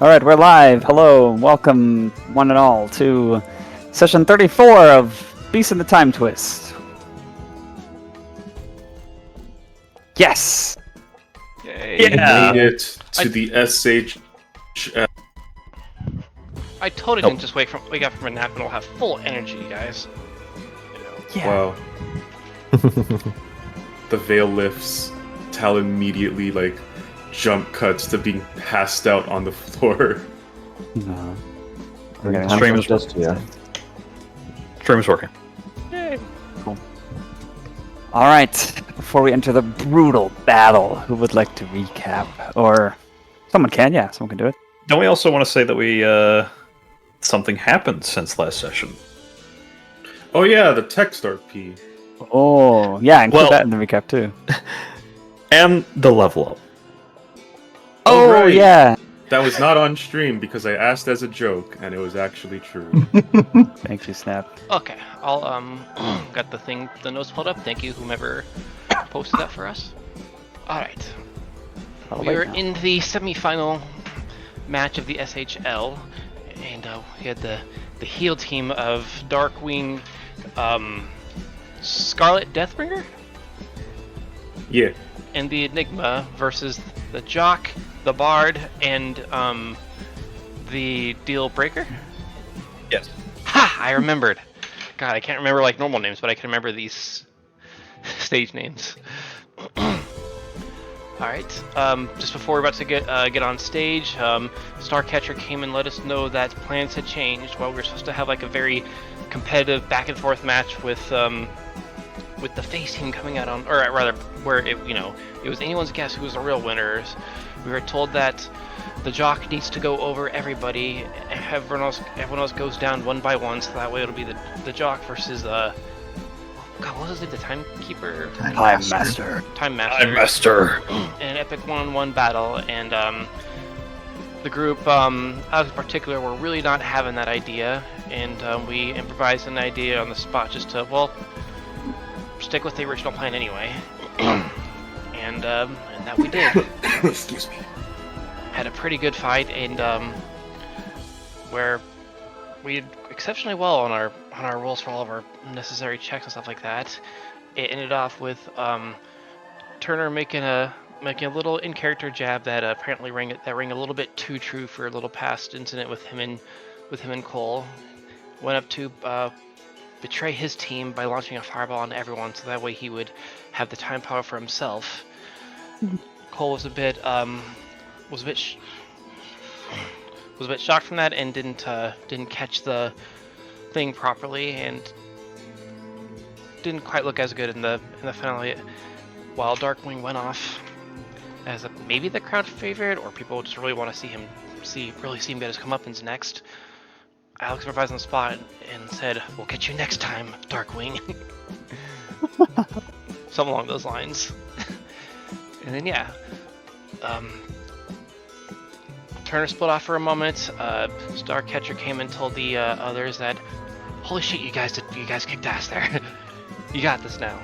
Alright, we're live. Hello, welcome one and all to session 34 of Beast in the Timetwist. Yes! Yay. Yeah. We made it to the SH. I totally didn't just wake up from a nap and I'll have full energy, guys. Yeah. Wow. The veil lifts. Tal immediately, jump cuts to being passed out on the floor. No. Stream is just working. Yay. Cool. Alright, before we enter the brutal battle, who would like to recap? Or someone can, yeah, someone can do it. Don't we also want to say that we something happened since last session? Oh yeah, the text RP. Oh, yeah, include that in the recap too. And the level up. Oh, right. yeah! That was not on stream because I asked as a joke, and it was actually true. Thank you, Snap. Okay, I'll got the notes pulled up. Thank you, whomever posted that for us. All right, we are in the semi-final match of the SHL, and we had the heal team of Darkwing, Scarlet Deathbringer, Yeah. and the Enigma versus the Jock, the Bard, and the Deal Breaker. Yes. Ha! I remembered. God, I can't remember normal names, but I can remember these stage names. All right. Just before we're about to get on stage, Starcatcher came and let us know that plans had changed. While we were supposed to have a very competitive back and forth match with the face team coming out on, or rather, where it was anyone's guess who was the real winners. We were told that the Jock needs to go over everybody. Everyone else goes down one by one, so that way it'll be the Jock versus God, what was it? The Timekeeper? Time Master. Time Master. Time Master. In an epic one-on-one battle, and the group, us in particular, were really not having that idea, and we improvised an idea on the spot just to, stick with the original plan anyway. And that we did. Excuse me. Had a pretty good fight, and where we did exceptionally well on our rolls for all of our necessary checks and stuff like that. It ended off with Turner making a little in-character jab that apparently rang a little bit too true for a little past incident with him and Cole. Went up to betray his team by launching a fireball on everyone, so that way he would have the time power for himself. Cole was a bit shocked from that and didn't catch the thing properly and didn't quite look as good in the finale. While Darkwing went off as maybe the crowd favorite, or people just really want to see him get his comeuppance next. Alex improvised on the spot and said, "We'll get you next time, Darkwing." Something along those lines. And then Turner split off for a moment. Starcatcher came and told the others that, "Holy shit, you guys kicked ass there. You got this now."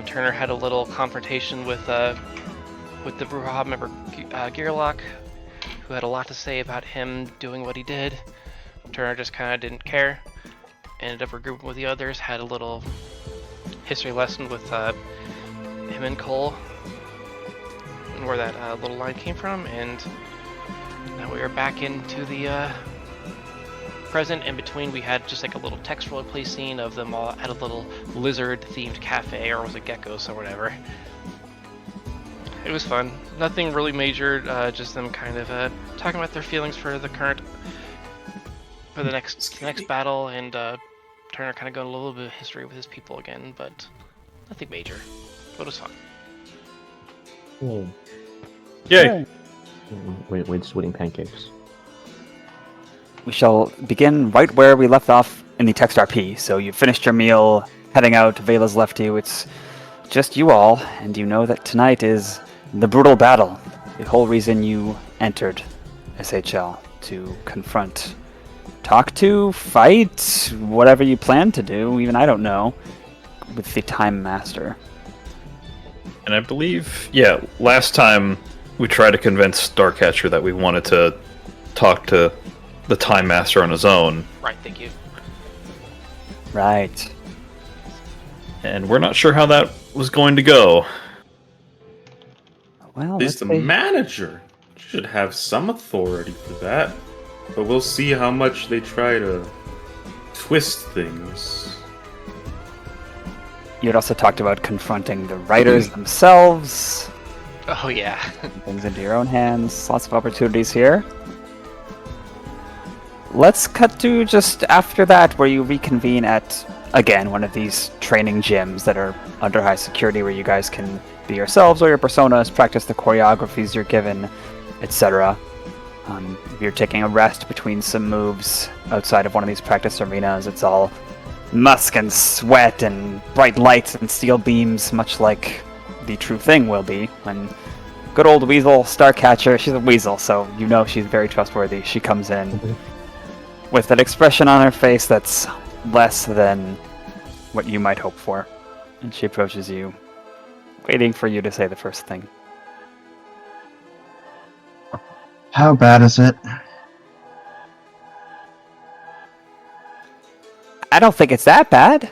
Turner had a little confrontation with the Brouhaha member Gearlock, who had a lot to say about him doing what he did. Turner just kind of didn't care. Ended up regrouping with the others, had a little history lesson with him and Cole, and where that little line came from, and now we are back into the present. In between, we had just a little text roleplay scene of them all at a little lizard-themed cafe, or was it geckos or whatever. It was fun. Nothing really major, just them kind of talking about their feelings for the next battle, and Turner kind of going a little bit of history with his people again, but nothing major. But it was fun. Yay! We're just eating pancakes. We shall begin right where we left off in the text RP. So you finished your meal, heading out, Vela's left you, it's just you all, and you know that tonight is the brutal battle. The whole reason you entered SHL, to confront, talk to, fight, whatever you plan to do, even I don't know, with the Time Master. And I believe, last time we tried to convince Starcatcher that we wanted to talk to the Time Master on his own, Right, thank you. Right. and we're not sure how that was going to go. Well, He's let's the see. manager. Should have some authority for that. But we'll see how much they try to twist things. You had also talked about confronting the writers themselves, Oh yeah. things into your own hands. Lots of opportunities here. Let's cut to just after that, where you reconvene at, again, one of these training gyms that are under high security, where you guys can be yourselves or your personas, practice the choreographies you're given, etc. You're taking a rest between some moves outside of one of these practice arenas. It's all musk and sweat and bright lights and steel beams, much like the true thing will be when good old Weasel Starcatcher, she's a weasel, so you know she's very trustworthy. She comes in with an expression on her face that's less than what you might hope for. And she approaches you, waiting for you to say the first thing. How bad is it? I don't think it's that bad.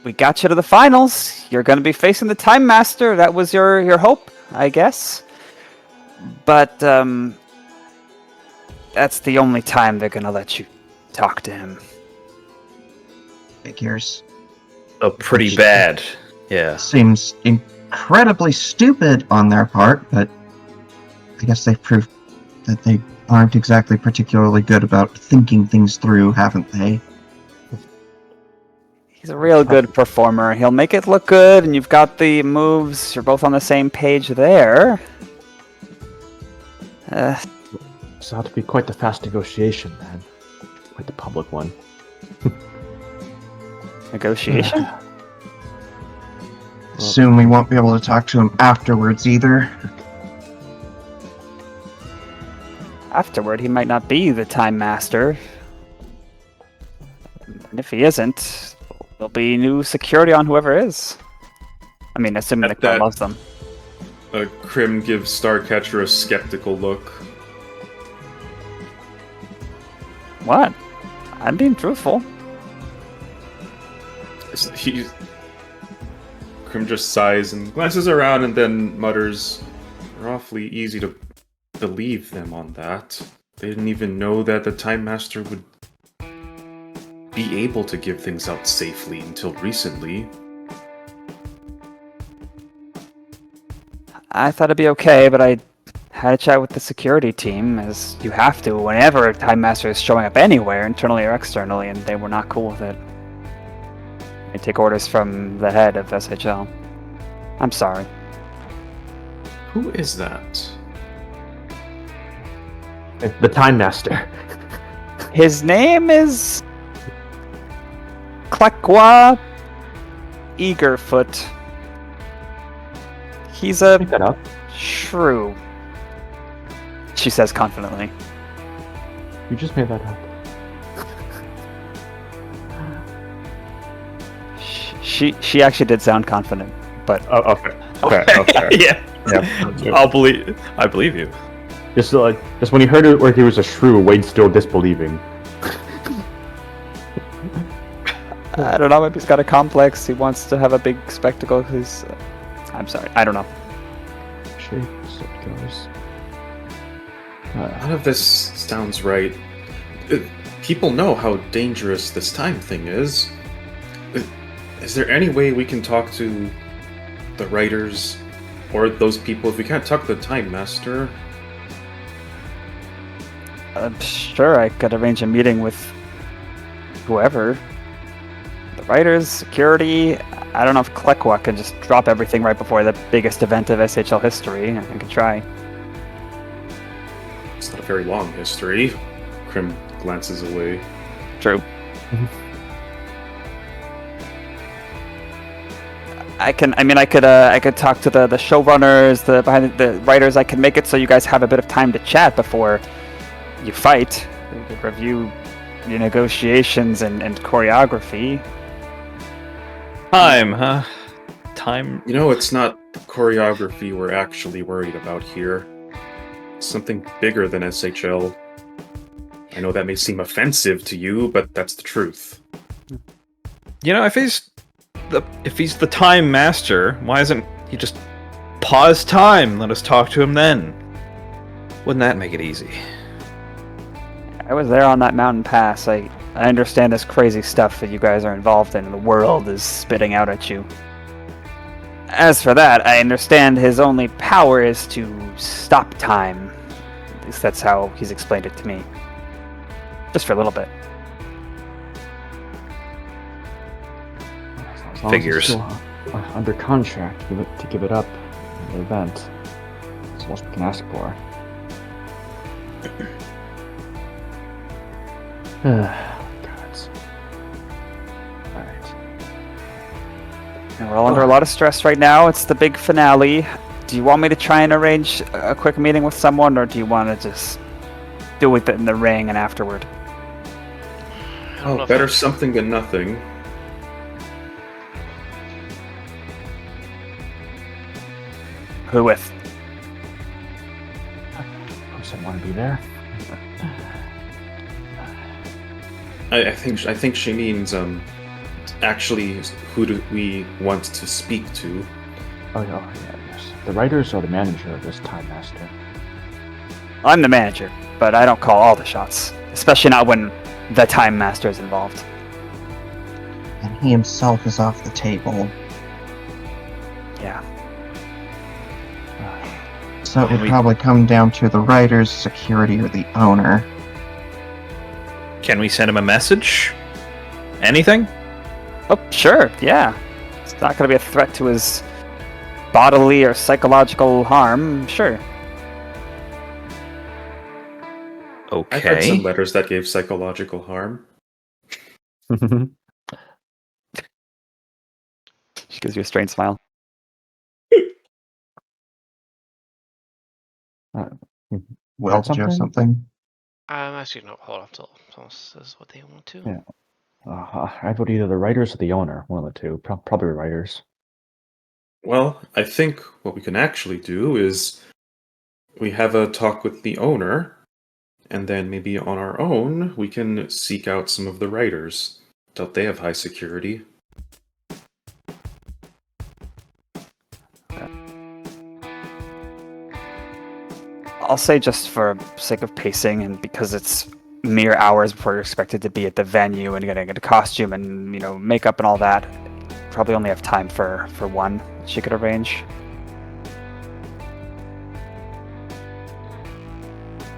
We got you to the finals. You're going to be facing the Time Master. That was your hope, I guess. But that's the only time they're going to let you talk to him. Figures. Oh, pretty bad. Yeah. Seems incredibly stupid on their part, but I guess they've proved that they aren't exactly particularly good about thinking things through, haven't they? He's a real good performer. He'll make it look good, and you've got the moves. You're both on the same page there. This ought to be quite the fast negotiation, man. Quite the public one. Negotiation? Assume we won't be able to talk to him afterwards either. Afterward, he might not be the Time Master. And if he isn't, there'll be new security on whoever is. I mean, assuming the At Crim that- loves them. Crim gives Starcatcher a skeptical look. What? I'm being truthful. Crim just sighs and glances around and then mutters, "They're awfully easy to believe them on that. They didn't even know that the Time Master would be able to give things out safely until recently." I thought it'd be okay, but I had a chat with the security team, as you have to whenever a Time Master is showing up anywhere, internally or externally, and they were not cool with it. They take orders from the head of SHL. I'm sorry. Who is that? The Time Master. His name is Klekwa Eagerfoot. He's a Pick that up. shrew, she says confidently. You just made that up. She actually did sound confident, but Oh, okay. Okay. Yeah. Yeah. I believe you. Just when he heard it where he was a shrew, Wade's still disbelieving. I don't know, maybe he's got a complex, he wants to have a big spectacle, he's... I'm sorry, I don't know. Shape as it goes. None of this sounds right. People know how dangerous this time thing is. Is there any way we can talk to the writers or those people if we can't talk to the Time Master? Sure, I could arrange a meeting with whoever. The writers, security... I don't know if Klekwa can just drop everything right before the biggest event of SHL history. I could try. It's not a very long history. Crim glances away. True. I could talk to the showrunners, the writers. I can make it so you guys have a bit of time to chat before you fight. We could review your negotiations and choreography. Time, huh? Time. You know, it's not choreography we're actually worried about here. something bigger than SHL. I know that may seem offensive to you, but that's the truth. You know, if he's the Time Master, why isn't he just pause time? Let us talk to him then. Wouldn't that make it easy? I was there on that mountain pass. I understand this crazy stuff that you guys are involved in and the world is spitting out at you. As for that, I understand his only power is to stop time. At least that's how he's explained it to me. Just for a little bit. As long Figures. As he's still, under contract to give it up in the event. That's all we can ask for. Gods. Alright. And we're all under a lot of stress right now. It's the big finale. Do you want me to try and arrange a quick meeting with someone, or do you want to just do it in the ring and afterward? Oh, better something than nothing. Who with? Of course I want to be there. I think she means actually who do we want to speak to? Oh yeah, yes. The writers or the manager of this Time Master? I'm the manager, but I don't call all the shots. Especially not when the Time Master is involved. And he himself is off the table. Yeah. So it would probably come down to the writers, security, or the owner. Can we send him a message? Anything? Oh, sure, yeah. It's not going to be a threat to his bodily or psychological harm, sure. I've read some Okay. letters that gave psychological harm. She gives you a strange smile. Will, do you have something? Actually, no, hold on till someone says what they want to. Yeah. I vote either the writers or the owner, one of the two. Probably the writers. Well, I think what we can actually do is we have a talk with the owner, and then maybe on our own we can seek out some of the writers. Doubt they have high security. I'll say just for sake of pacing and because it's mere hours before you're expected to be at the venue and getting into costume and, you know, makeup and all that, probably only have time for one she could arrange.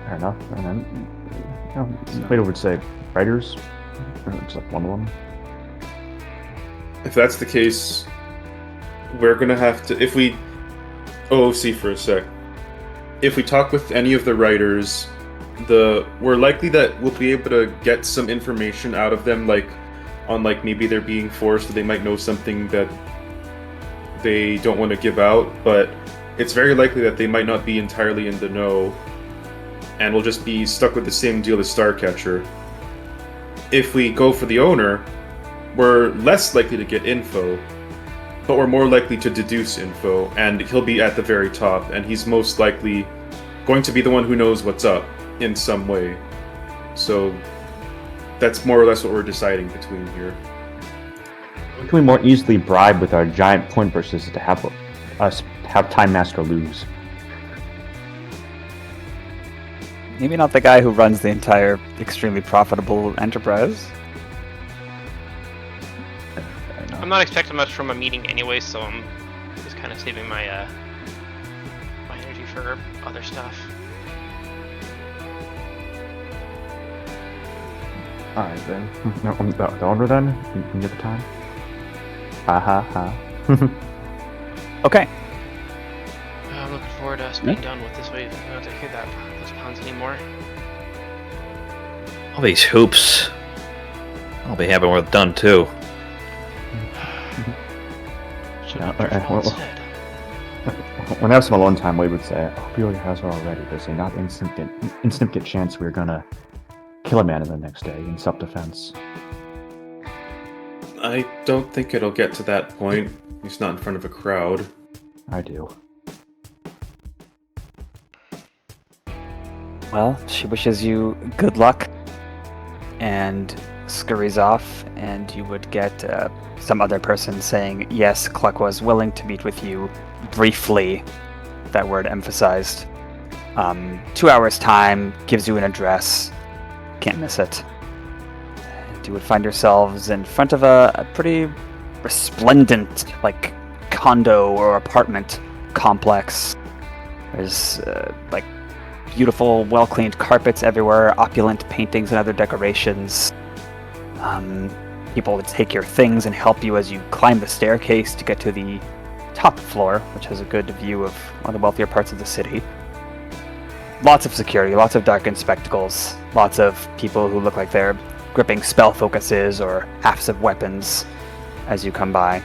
Fair enough. And then, Plato would say writers. It's like one of them. If that's the case, we're gonna have to, if we OOC for a sec, if we talk with any of the writers, we're likely that we'll be able to get some information out of them, like on like maybe they're being forced, or they might know something that they don't want to give out, but it's very likely that they might not be entirely in the know, and we'll just be stuck with the same deal as Starcatcher. If we go for the owner, we're less likely to get info, but we're more likely to deduce info, and he'll be at the very top, and he's most likely going to be the one who knows what's up in some way. So that's more or less what we're deciding between here. Can we more easily bribe with our giant point versus to have us have Time Master lose? Maybe not the guy who runs the entire extremely profitable enterprise. I'm not expecting much from a meeting anyway, so I'm just kind of saving my my energy for other stuff. Alright then. No, the owner then? You have the time? Ha ha ha. Okay. I'm looking forward to us being done with this way. I don't have to hear those puns anymore. All these hoops. I'll be happy we're done too. Should Yeah, have well, instead. When I have some alone time, Wade would say, I hope he already has her already. There's a not insignificant chance we're gonna kill a man in the next day in self-defense. I don't think it'll get to that point. He's not in front of a crowd. I do. Well, she wishes you good luck and scurries off, and you would get some other person saying, yes, Cluck was willing to meet with you briefly. That word emphasized. 2 hours time, gives you an address. Can't miss it. And you would find yourselves in front of a pretty resplendent, like, condo or apartment complex. There's, beautiful, well-cleaned carpets everywhere, opulent paintings and other decorations. People would take your things and help you as you climb the staircase to get to the top floor, which has a good view of one of the wealthier parts of the city. Lots of security, lots of darkened spectacles, lots of people who look like they're gripping spell focuses or halves of weapons as you come by.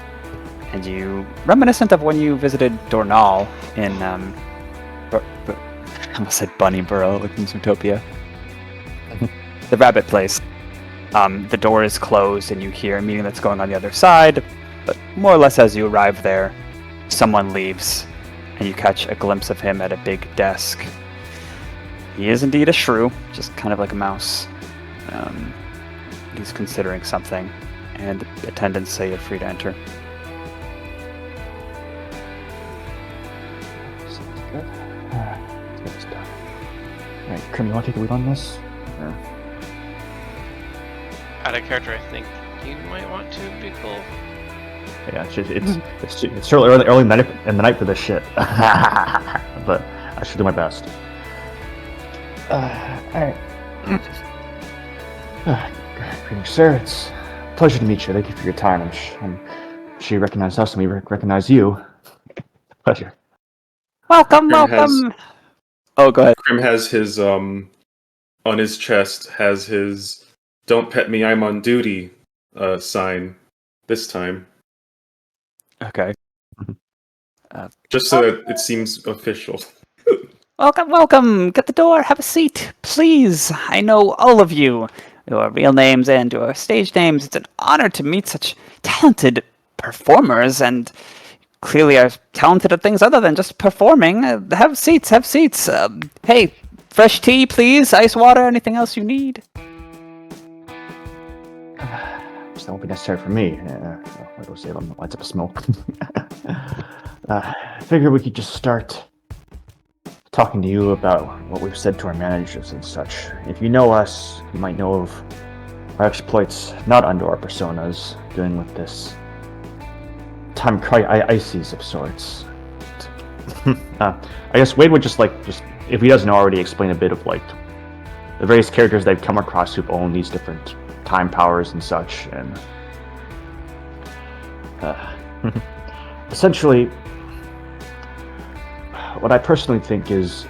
And you, reminiscent of when you visited Dornall in, I almost said Bunny Burrow, like in Zootopia. The rabbit place. The door is closed and you hear a meeting that's going on the other side, but more or less as you arrive there, someone leaves and you catch a glimpse of him at a big desk. He is indeed a shrew, just kind of like a mouse. He's considering something, and the attendants say you're free to enter. Sounds good. Let's get this done. Alright, Crim, you want to take the lead on this? Or... Out of character, I think you might want to be cool. Yeah, it's certainly early in the night for this shit. But I should do my best. Alright. Greetings, sir. It's a pleasure to meet you. Thank you for your time. I'm sure you recognize us and we recognize you. Pleasure. Welcome, Crim welcome! Oh, go ahead. Crim has his, on his chest, has his "Don't pet me, I'm on duty" sign this time. Okay. Just so that it seems official. Welcome, welcome! Get the door, have a seat, please! I know all of you, your real names and your stage names. It's an honor to meet such talented performers, and clearly are talented at things other than just performing. Have seats, have seats. Hey, fresh tea, please, ice water, anything else you need? That won't be necessary for me. What do I say? Lights up a smoke. I figure we could just start talking to you about what we've said to our managers and such. If you know us, you might know of our exploits not under our personas, dealing with this time crises of sorts. I guess Wade would just if he doesn't already, explain a bit of the various characters they've come across who've owned these different time powers and such, and essentially what I personally think is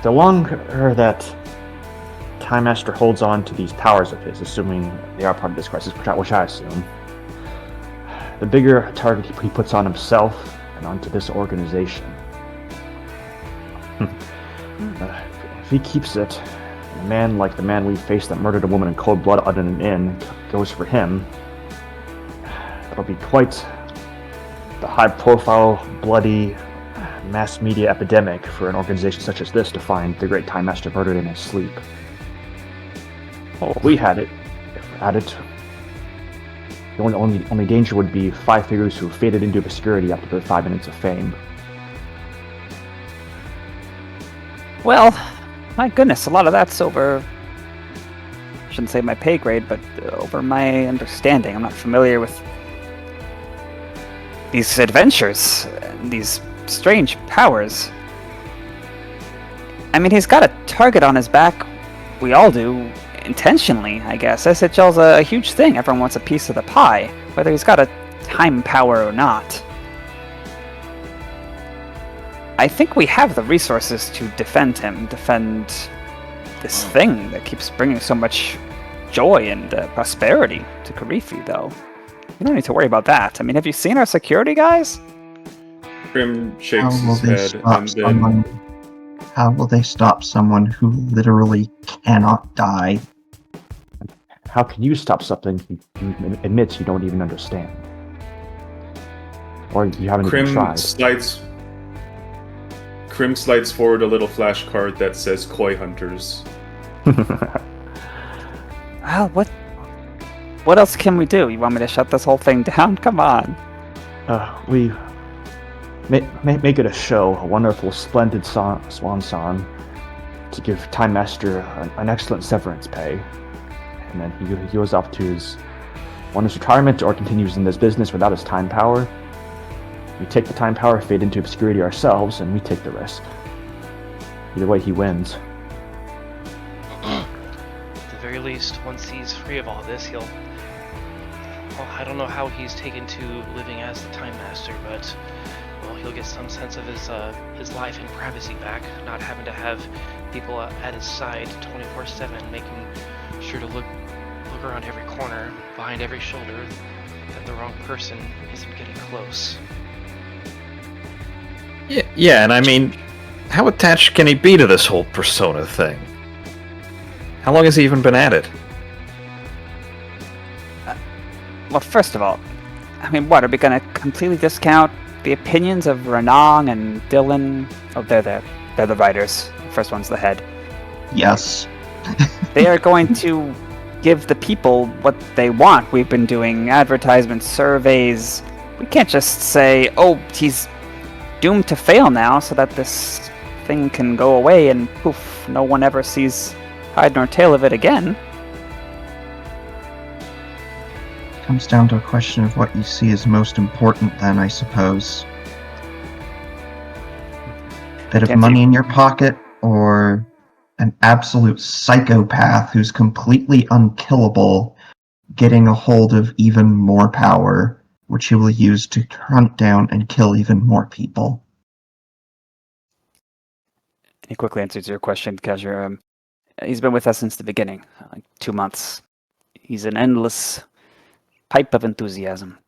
the longer that Time Master holds on to these powers of his, assuming they are part of this crisis, which I assume, the bigger a target he puts on himself and onto this organization. If he keeps it, a man like the man we faced that murdered a woman in cold blood out in an inn goes for him, it'll be quite the high-profile, bloody, mass media epidemic for an organization such as this to find the great Time Master murdered in his sleep. Well, if we had it, the only danger would be five figures who faded into obscurity after their 5 minutes of fame. Well, my goodness, a lot of that's over, I shouldn't say my pay grade, but over my understanding. I'm not familiar with these adventures, these strange powers. I mean, he's got a target on his back. We all do, intentionally, I guess. SHL's a huge thing. Everyone wants a piece of the pie, whether he's got a time power or not. I think we have the resources to defend him, defend this thing that keeps bringing so much joy and prosperity to Karifi, though. You don't need to worry about that. I mean, have you seen our security guys? Crim shakes his head and then... How will they stop someone who literally cannot die? How can you stop something you admit you don't even understand? Or you haven't even tried? Crim slides forward a little flashcard that says Koi Hunters. Well, what else can we do? You want me to shut this whole thing down? Come on. We make it a show, a wonderful, splendid swan song to give Time Master an excellent severance pay. And then he goes off to his retirement or continues in this business without his time power. We take the time power, fade into obscurity ourselves, and we take the risk. Either way, he wins. At the very least, once he's free of all this, he'll... Well, I don't know how he's taken to living as the Time Master, but... Well, he'll get some sense of his life and privacy back, not having to have people at his side 24/7, making sure to look around every corner, behind every shoulder, that the wrong person isn't getting close. Yeah, and I mean, how attached can he be to this whole persona thing? How long has he even been at it? Well, first of all, I mean, what, are we going to completely discount the opinions of Renong and Dylan? Oh, they're the writers. The first one's the head. Yes. They are going to give the people what they want. We've been doing advertisements, surveys. We can't just say, oh, he's doomed to fail now so that this thing can go away and poof, no one ever sees hide nor tail of it again. Comes down to a question of what you see as most important then, I suppose. Bit of Can't money see. in your pocket, or an absolute psychopath who's completely unkillable getting a hold of even more power, which he will use to hunt down and kill even more people. He quickly answers your question, Kazir. He's been with us since the beginning, like 2 months. He's an endless pipe of enthusiasm.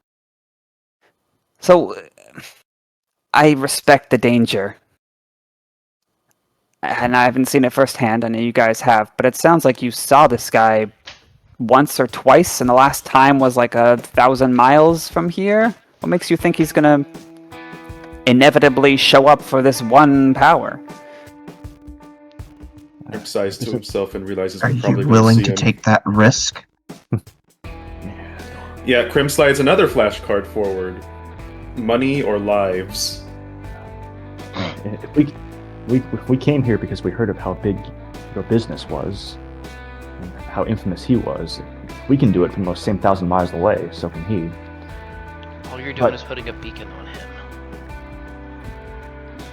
So, I respect the danger. And I haven't seen it firsthand, I know you guys have, but it sounds like you saw this guy once or twice, and the last time was like 1,000 miles from here? What makes you think he's gonna inevitably show up for this one power? Crim sighs to himself and realizes Are we're you probably willing going to to see him. take that risk? Yeah, Crim slides another flashcard forward. Money or lives? If we came here because we heard of how big your business was, and how infamous he was. We can do it from those same 1,000 miles away, so can he. All you're doing But- is putting a beacon on him,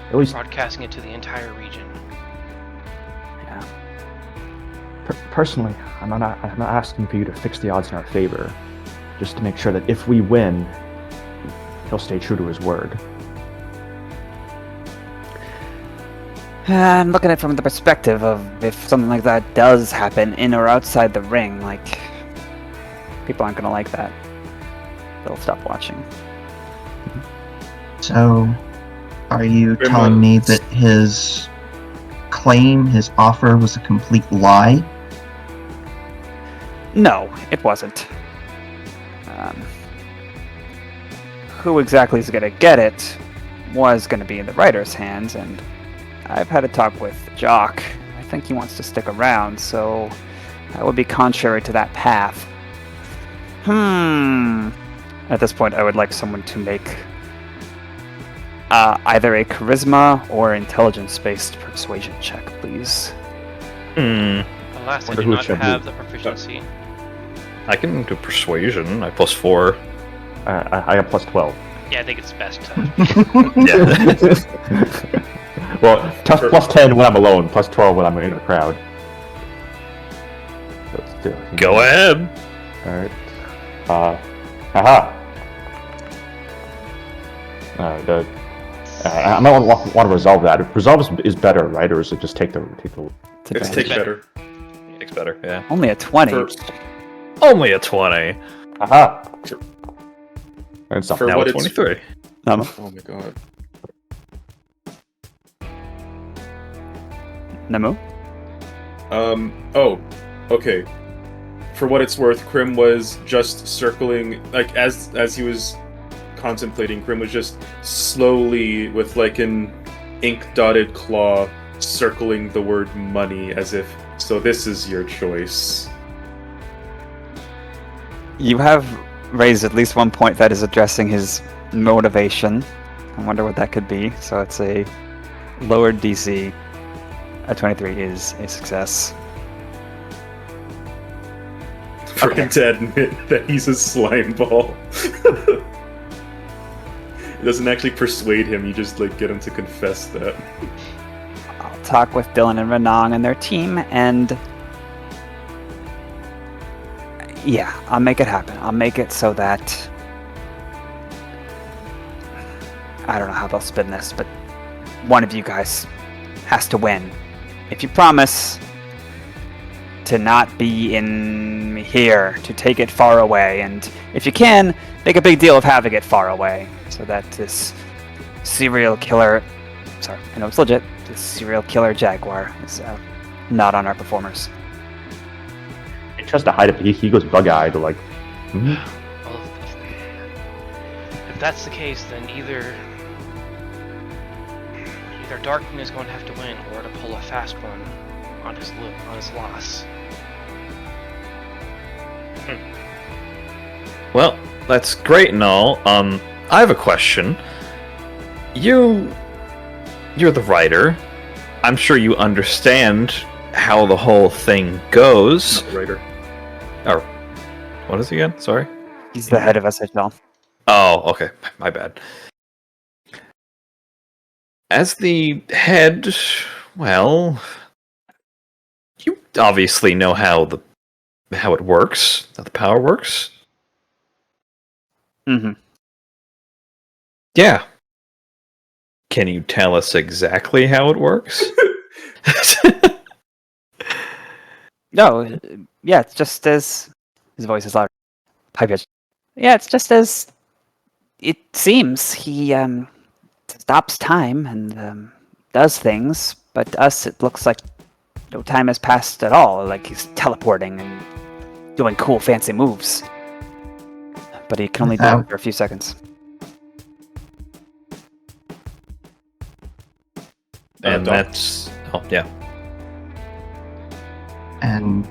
At least, broadcasting it to the entire region. Yeah. personally, I'm not asking for you to fix the odds in our favor, just to make sure that if we win, he'll stay true to his word. I'm looking at it from the perspective of if something like that does happen in or outside the ring, like, people aren't gonna like that. They'll stop watching. So, are you Grim telling me was- that his claim, his offer, was a complete lie? No, it wasn't. Who exactly is gonna get it was gonna be in the writer's hands, and I've had a talk with Jock. I think he wants to stick around, so that would be contrary to that path. At this point, I would like someone to make either a charisma or intelligence-based persuasion check, please. Alas, I Wonder do who not should have do- the proficiency. I can do persuasion. I plus 4. I got plus 12. Yeah, I think it's best to... Yeah. Well, plus 10 when I'm alone, plus 12 when I'm in a crowd. So still, Go ahead. Alright. Haha. I might want to resolve that. Resolve is better, right? Or is it just take the It's advantage. take better. Takes better, yeah. Only a 20. For, Only a 20. Aha! And something. For Now what a it's- 23. oh my god. Nemu? Oh, okay. For what it's worth, Crim was just circling, like, as he was contemplating, Crim was just slowly, with like an ink-dotted claw circling the word money as if, so this is your choice. You have raised at least one point that is addressing his motivation. I wonder what that could be. So it's a lowered DC. A 23 is a success. For him to admit that he's a slime ball. It doesn't actually persuade him, you just like get him to confess that. I'll talk with Dylan and Renong and their team, and yeah, I'll make it happen. I'll make it so that I don't know how they'll spin this, but one of you guys has to win. If you promise to not be in here, to take it far away, and if you can, make a big deal of having it far away, so that this serial killer, sorry, I know it's legit, this serial killer jaguar is not on our performers. He tries to hide it, but he goes bug-eyed, like, Well, if that's the case, then either Darkman is going to have to win, or to pull a fast one on his loss. Well, that's great and all. I have a question. You're the writer. I'm sure you understand how the whole thing goes. Not the writer. Or what is he again? Sorry. He's the head of SHL. Oh, okay. My bad. As the head, well, you obviously know how it works, how the power works. Mm-hmm. Yeah. Can you tell us exactly how it works? No, yeah, it's just as his voice is loud, high pitched. Yeah, it's just as it seems. He stops time and does things, but to us it looks like no time has passed at all. Like he's teleporting and doing cool, fancy moves. But he can only do it for a few seconds. And that's... Oh, yeah. And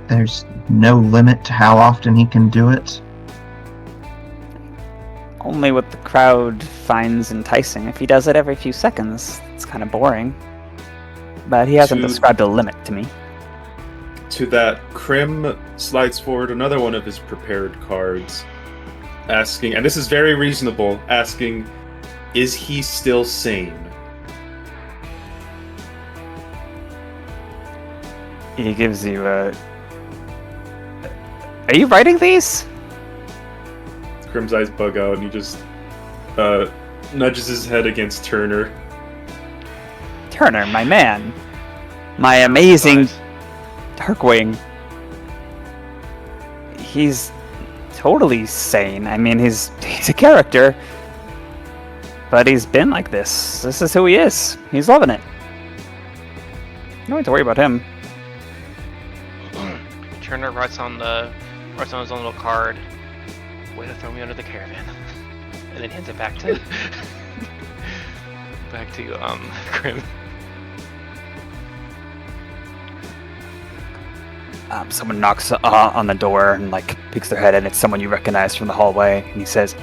there's no limit to how often he can do it. Only what the crowd finds enticing. If he does it every few seconds, it's kind of boring. But he hasn't described a limit to me. To that, Crim slides forward another one of his prepared cards, asking, and this is very reasonable, asking, is he still sane? He gives you a... Are you writing these? Crim's eyes bug out and he just nudges his head against Turner. Turner, my man. My amazing Darkwing. He's totally sane. I mean, he's a character. But he's been like this. This is who he is. He's loving it. You don't have to worry about him. Turner writes on his own little card, "Way to throw me under the caravan," and then hands it back to Crim. Someone knocks on the door and like peeks their head in. It's someone you recognize from the hallway, and he says,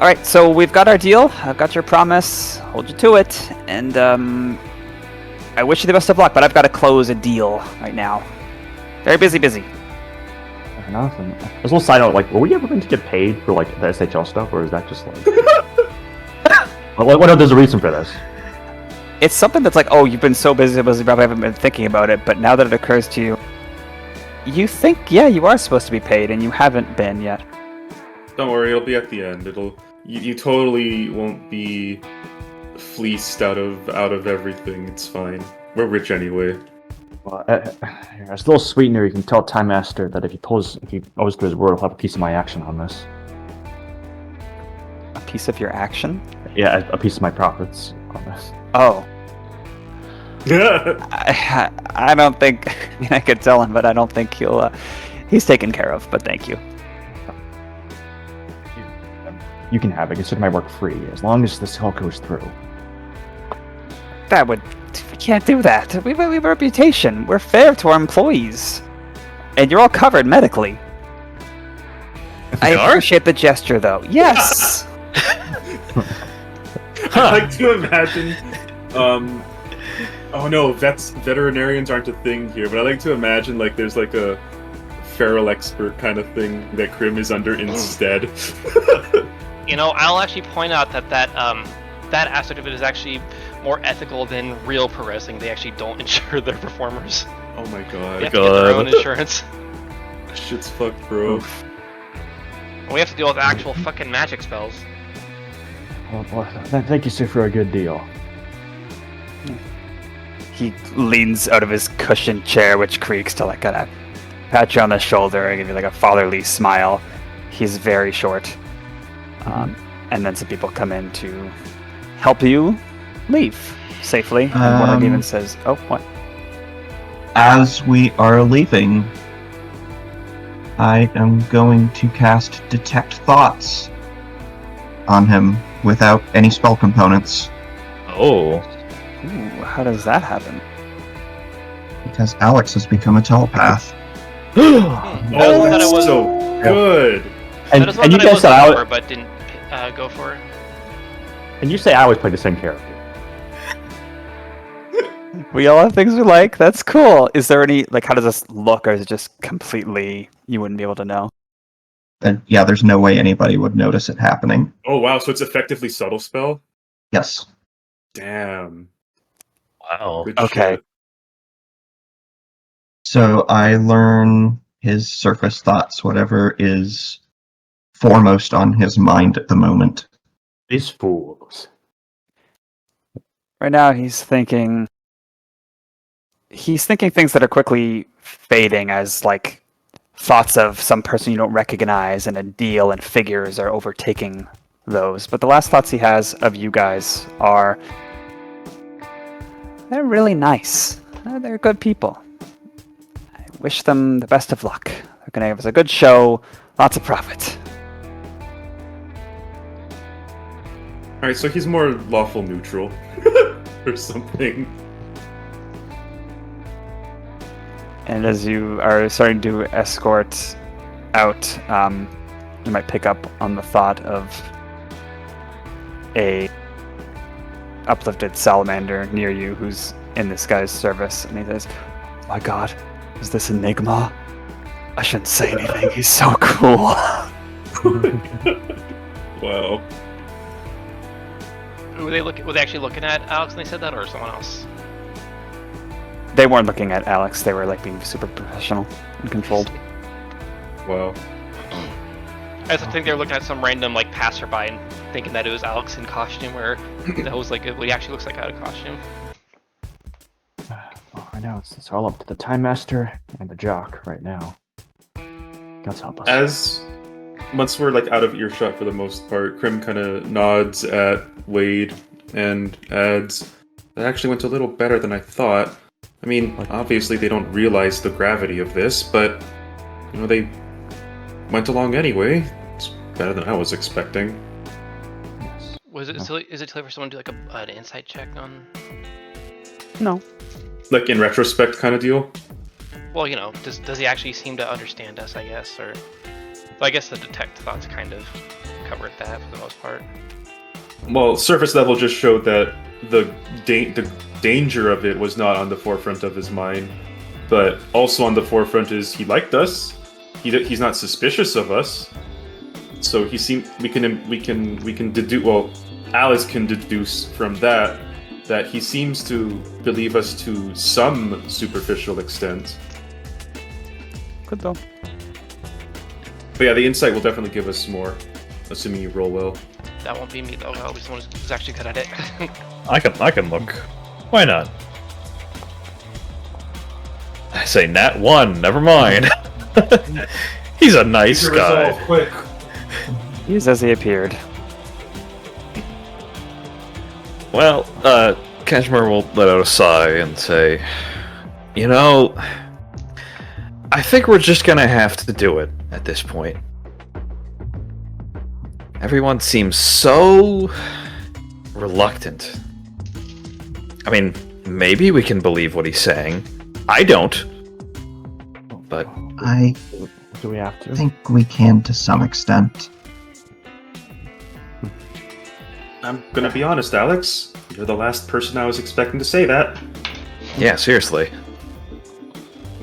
"All right, so we've got our deal. I've got your promise. Hold you to it, and I wish you the best of luck. But I've got to close a deal right now. Very busy." Fair enough. And there's a little side note, like, were we ever going to get paid for like the SHL stuff, or is that just like? What if there's a reason for this? It's something that's like, oh, you've been so busy, you probably haven't been thinking about it. But now that it occurs to you, you think, yeah, you are supposed to be paid, and you haven't been yet. Don't worry, it'll be at the end. You totally won't be fleeced out of everything. It's fine. We're rich anyway. Well, as a little sweetener, you can tell Time Master that if he goes to his word, he'll have a piece of my action on this. A piece of your action? Yeah, a piece of my profits on this. Oh. I don't think... I mean, I could tell him, but I don't think he's taken care of, but thank you. You can have it. Consider my work free, as long as this all goes through. that would... We can't do that. We have a reputation. We're fair to our employees. And you're all covered medically. I appreciate the gesture, though. Yes! I like to imagine... oh no, veterinarians aren't a thing here, but I like to imagine like there's like a feral expert kind of thing that Crim is under instead. You know, I'll actually point out that aspect of it is actually more ethical than real pro wrestling. They actually don't insure their performers. Oh my god. They have to get their own insurance. Shit's fucked, bro. We have to deal with actual fucking magic spells. Well, thank you, sir, for a good deal. He leans out of his cushioned chair, which creaks, to like kind of pat you on the shoulder and give you like a fatherly smile. He's very short. And then some people come in to help you leave safely. And one of them even says, "Oh, what?" As we are leaving, I am going to cast Detect Thoughts on him without any spell components. Oh. Ooh, how does that happen? Because Alex has become a telepath. Oh, that's so good. And you guys said I would, but didn't go for it. and you say I always play the same character. We all have things we like. That's cool. Is there any, like, how does this look, or is it just completely, you wouldn't be able to know? And yeah, there's no way anybody would notice it happening. Oh wow, so it's effectively subtle spell? Yes. Damn. Wow. Good Okay. shit. So I learn his surface thoughts, whatever is foremost on his mind at the moment. These fools. Right now, he's thinking things that are quickly fading as, like, thoughts of some person you don't recognize, and a deal and figures are overtaking those. But the last thoughts he has of you guys are, they're really nice. They're good people. I wish them the best of luck. They're going to give us a good show, lots of profit. Alright, so he's more lawful neutral. Or something. And as you are starting to escort out, you might pick up on the thought of a uplifted salamander near you who's in this guy's service, and he says, "My God, is this Enigma? I shouldn't say anything. He's so cool." Wow. Were they actually looking at Alex when they said that, or someone else? They weren't looking at Alex. They were like being super professional and controlled. Wow. I just think they were looking at some random like passerby and thinking that it was Alex in costume, or that was like what he actually looks like out of costume. Well, I know it's all up to the Time Master and the Jock right now. God's help us. Once we're like out of earshot for the most part, Crim kind of nods at Wade and adds, "That actually went a little better than I thought. I mean, obviously they don't realize the gravity of this, but you know, they went along anyway. It's better than I was expecting." Yes. Was it silly? Is it silly for someone to do like an insight check on? No. Like in retrospect kind of deal? Well, you know, does he actually seem to understand us? I guess, or so I guess the detect thoughts kind of covered that for the most part. Well, surface level just showed that the danger of it was not on the forefront of his mind, but also on the forefront is he liked us. He's not suspicious of us. So we can deduce. Well, Alice can deduce from that he seems to believe us to some superficial extent. Good though. But yeah, the insight will definitely give us more, assuming you roll well. That won't be me though. I'll be someone who's actually good at it. I can look. Why not? I say nat 1, never mind. He's a nice guy. Quick. He's as he appeared. Well, Cashmere will let out a sigh and say, "You know, I think we're just gonna have to do it at this point. Everyone seems so reluctant." I mean, maybe we can believe what he's saying. I don't. But I Do we have to? think we can to some extent. I'm gonna be honest, Alex. You're the last person I was expecting to say that. yeah, seriously.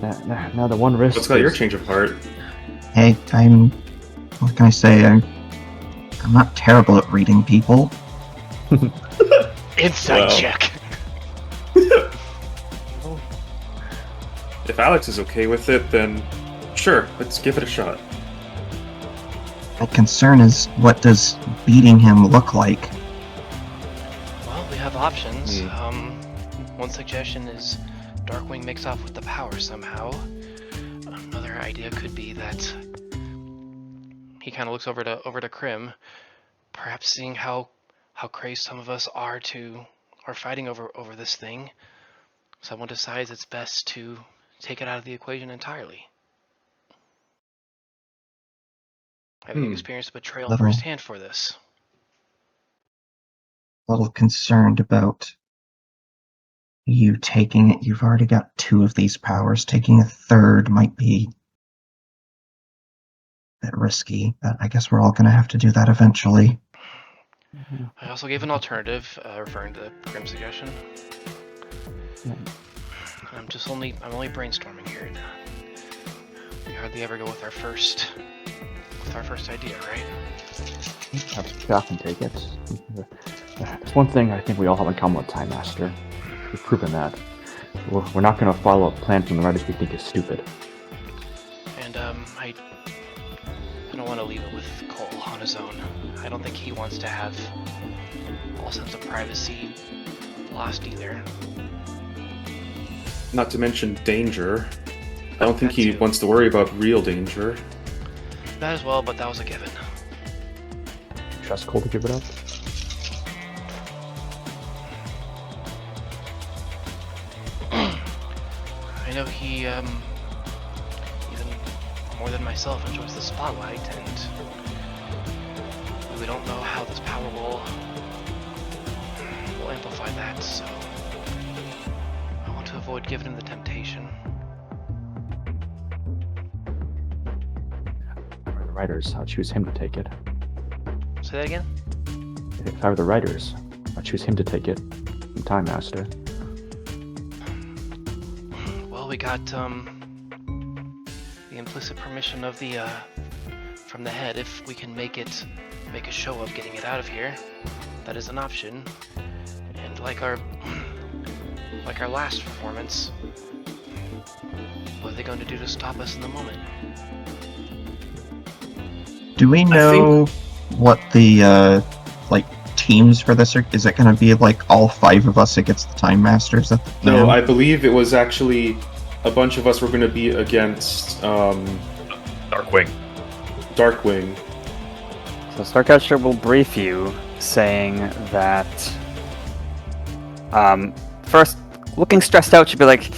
Now the one risk. What's got your is- change of heart? Hey, what can I say? I'm not terrible at reading people. Insight Well. check. If Alex is okay with it, then sure, let's give it a shot. My concern is, what does beating him look like? Well, we have options. Hmm. One suggestion is Darkwing makes off with the power somehow. Another idea could be that he kind of looks over to Crim, perhaps seeing how crazed some of us are fighting over this thing. Someone decides it's best to take it out of the equation entirely. Having experienced betrayal Little- firsthand for this. A little concerned about you taking it. You've already got 2 of these powers. Taking a third might be a bit risky, but I guess we're all going to have to do that eventually. I also gave an alternative, referring to Crim's suggestion. I'm only brainstorming here. We hardly ever go with our first idea, right? I can take it. There's one thing I think we all have in common with Time Master. We've proven that. We're not going to follow a plan from the writers we think is stupid. And I don't want to leave it with Cole on his own. I don't think he wants to have all sense of privacy lost either. Not to mention danger. I don't think That he too. wants to worry about real danger. That as well, but that was a given. Trust Cole to give it up? I know he, even more than myself, enjoys the spotlight, and we don't know how this power will amplify that, so I want to avoid giving him the temptation. If I were the writers, I'll choose him to take it. Say that again? If I were the writers, I'd choose him to take it from Time Master. Well, we got, the implicit permission of the, from the head. If we can make a show of getting it out of here, that is an option. And like our last performance, what are they going to do to stop us in the moment? Do we know what the teams for this are? Is it going to be like all 5 of us against the Time Masters at the No, plan? I believe it was actually a bunch of us were going to be against Darkwing. Darkwing. So Starcatcher will brief you, saying that first, looking stressed out, she'd be like,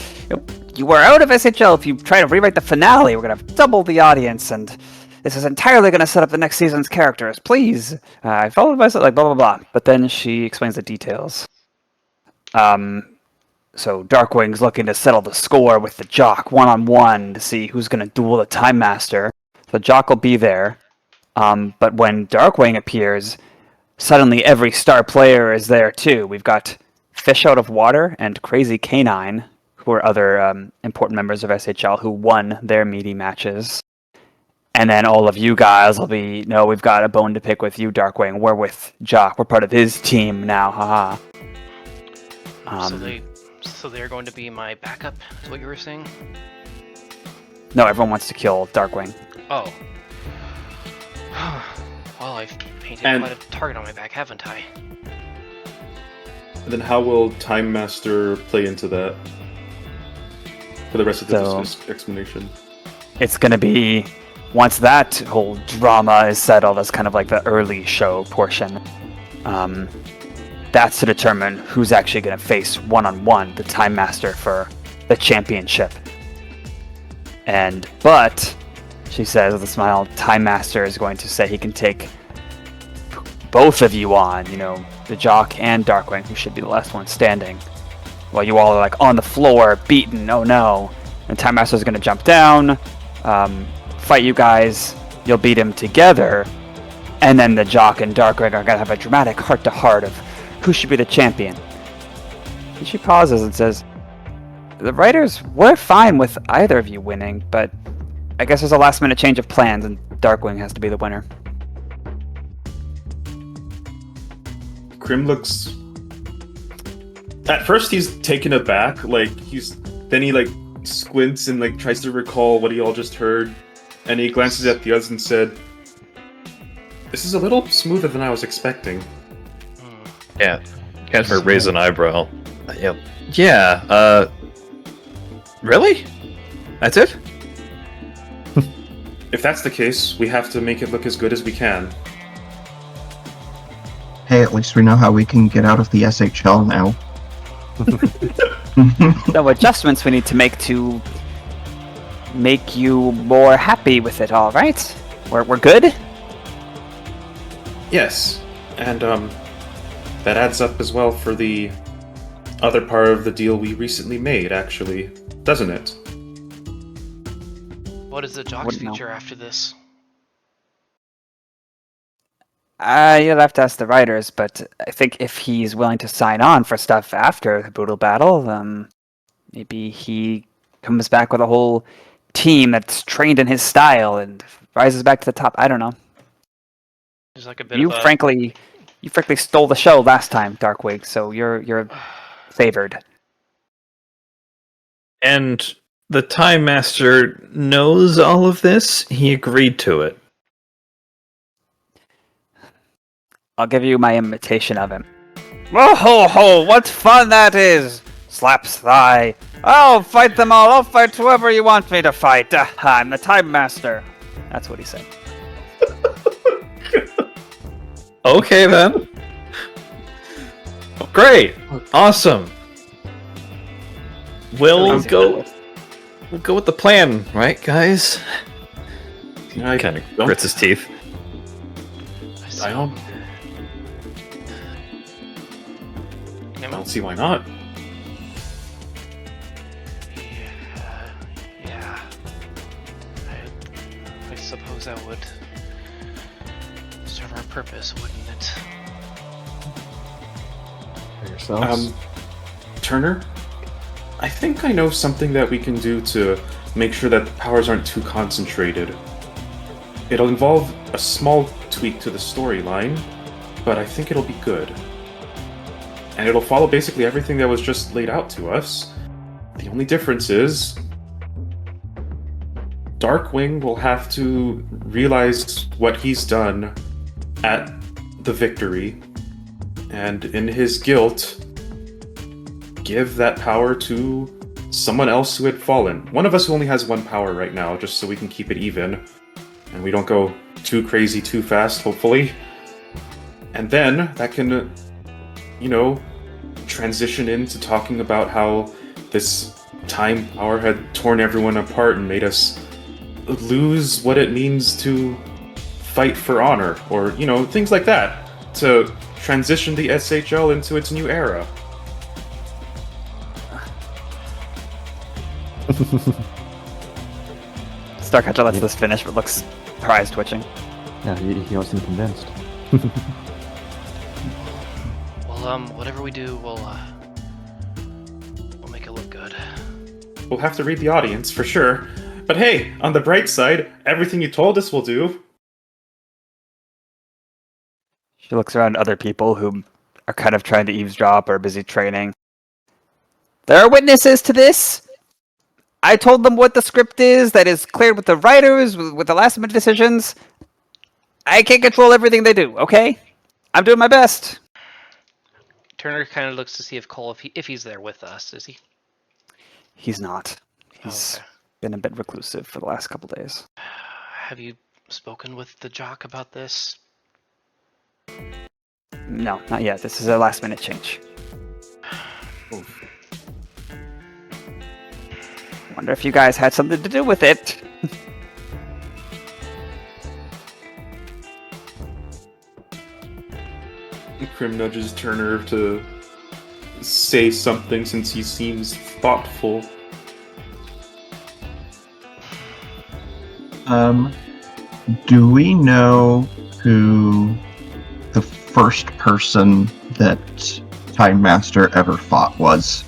"You were out of SHL. If you try to rewrite the finale, we're gonna have double the audience, and this is entirely gonna set up the next season's characters. Please, I followed myself, like blah blah blah." But then she explains the details. So Darkwing's looking to settle the score with the Jock 1-on-1 to see who's gonna duel the Time Master. So Jock will be there. But when Darkwing appears, suddenly every star player is there too. We've got Fish Out of Water and Crazy Canine, who are other important members of SHL who won their meaty matches. And then all of you guys will be, no, we've got a bone to pick with you, Darkwing. We're with Jock. We're part of his team now, haha. So they're going to be my backup, is what you were saying? No, everyone wants to kill Darkwing. Oh. Well, I've painted And- quite a target on my back, haven't I? Then how will Time Master play into that for the rest of the explanation? It's going to be, once that whole drama is settled, as kind of like the early show portion, that's to determine who's actually going to face one-on-one the Time Master for the championship. But she says with a smile, Time Master is going to say he can take both of you on, the Jock and Darkwing, who should be the last one standing. while you all are like on the floor, beaten. Oh no! And Time Master's gonna jump down, fight you guys. You'll beat him together, and then the Jock and Darkwing are gonna have a dramatic heart-to-heart of who should be the champion. And she pauses and says, "The writers were fine with either of you winning, but I guess there's a last-minute change of plans, and Darkwing has to be the winner." Crim looks. At first, he's taken aback. Then he squints and tries to recall what he all just heard, and he glances at the others and said, "This is a little smoother than I was expecting." Yeah. Cashmere raised an eyebrow. Yeah. Really? That's it? If that's the case, we have to make it look as good as we can. Hey, at least we know how we can get out of the SHL now. No adjustments we need to make to make you more happy with it, all right? We're good? Yes, and that adds up as well for the other part of the deal we recently made, actually, doesn't it? What is the Jock's Wouldn't know. future after this? You'll have to ask the writers, but I think if he's willing to sign on for stuff after the brutal battle, maybe he comes back with a whole team that's trained in his style and rises back to the top. I don't know. There's like a bit You of a... frankly stole the show last time, Darkwing, so you're favored. And the Time Master knows all of this? He agreed to it. I'll give you my imitation of him. Oh ho ho! What fun that is! Slaps thigh. I'll fight them all. I'll fight whoever you want me to fight. I'm the Time Master. That's what he said. Okay then. Great. Awesome. We'll go with the plan, right, guys? He I kind of don't- grits his teeth. I don't see why not. Yeah. I suppose that would serve our purpose, wouldn't it? For yourselves. Turner, I think I know something that we can do to make sure that the powers aren't too concentrated. It'll involve a small tweak to the storyline, but I think it'll be good. And it'll follow basically everything that was just laid out to us. The only difference is Darkwing will have to realize what he's done at the victory, and in his guilt, give that power to someone else who had fallen. One of us who only has one power right now, just so we can keep it even, and we don't go too crazy too fast, hopefully. And then that can, transition into talking about how this time power had torn everyone apart and made us lose what it means to fight for honor, or, things like that, to transition the SHL into its new era. Starcatcher lets this finish, but looks her eyes twitching. Yeah, he don't seem convinced. Well, whatever we do, we'll make it look good. We'll have to read the audience, for sure. But hey, on the bright side, everything you told us will do. She looks around at other people who are kind of trying to eavesdrop or busy training. There are witnesses to this. I told them what the script is that is cleared with the writers, with the last minute decisions. I can't control everything they do, okay? I'm doing my best. Turner kind of looks to see if Cole, if he's there with us, is he? He's not. He's Okay. been a bit reclusive for the last couple days. Have you spoken with the Jock about this? No, not yet. This is a last minute change. Wonder if you guys had something to do with it. Crim nudges Turner to say something since he seems thoughtful. Do we know who the first person that Time Master ever fought was?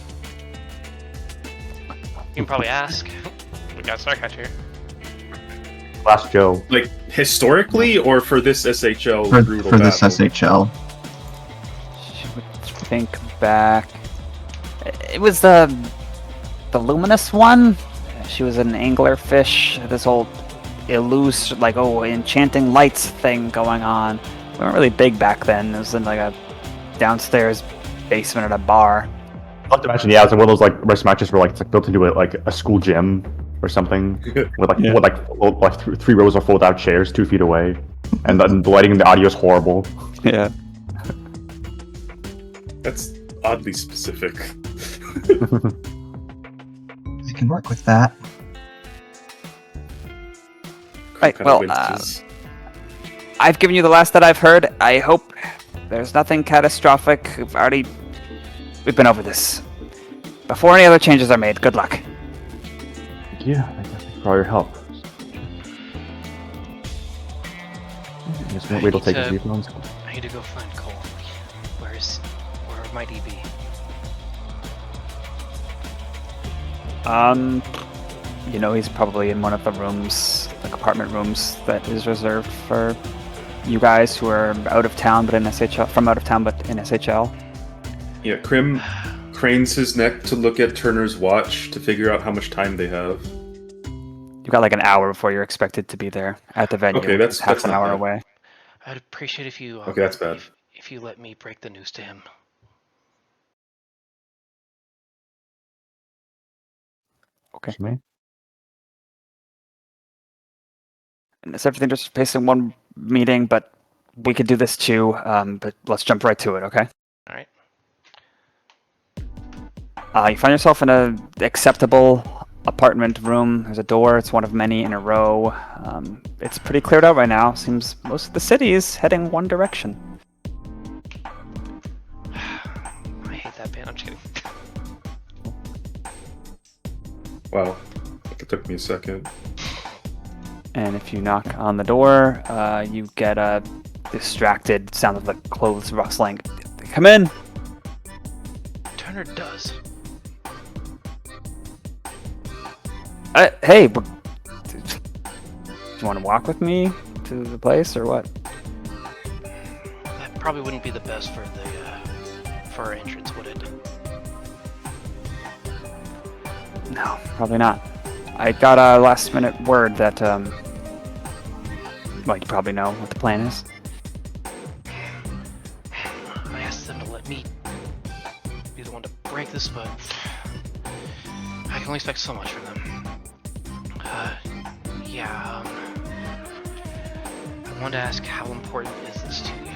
You can probably ask. We got Starcatcher. Last Joe. Like, historically, or for this SHL For brutal this battle? SHL. Should we think back? It was the luminous one. She was an anglerfish. This whole enchanting lights thing going on. We weren't really big back then. It was in like a downstairs basement at a bar. I like to imagine, yeah, it's like one of those like race matches where like it's like built into a school gym or something, with three rows of fold-out chairs 2 feet away, and the lighting and the audio is horrible. Yeah. That's oddly specific. I can work with that. Right. Kinda Well, winces. I've given you the last that I've heard. I hope there's nothing catastrophic. We've been over this. Before any other changes are made, good luck. Yeah, thank you for all your help. I guess wait till take his earphones. I need to go find Cole. Where might he be? He's probably in one of the rooms, like apartment rooms, that is reserved for you guys who are out of town but in SHL, from out of town but in SHL. Yeah, Crim cranes his neck to look at Turner's watch to figure out how much time they have. You've got like an hour before you're expected to be there at the venue. Okay, that's half an not hour bad. away. I'd appreciate if you. Okay, that's bad. If you let me break the news to him. Okay. To me. And it's everything just facing one meeting, but we could do this too. But let's jump right to it, okay? All right. You find yourself in a acceptable apartment room. There's a door. It's one of many in a row. It's pretty cleared out right now. Seems most of the city is heading one direction. I hate that band. I'm just kidding. Wow, it took me a second. And if you knock on the door, you get a distracted sound of the clothes rustling. Come in! Turner does. Hey, do you want to walk with me to the place or what? That probably wouldn't be the best for our entrance, would it? No, probably not. I got a last minute word that, you probably know what the plan is. I asked them to let me be the one to break this, but I can only expect so much from them. I wanted to ask, how important is this to you?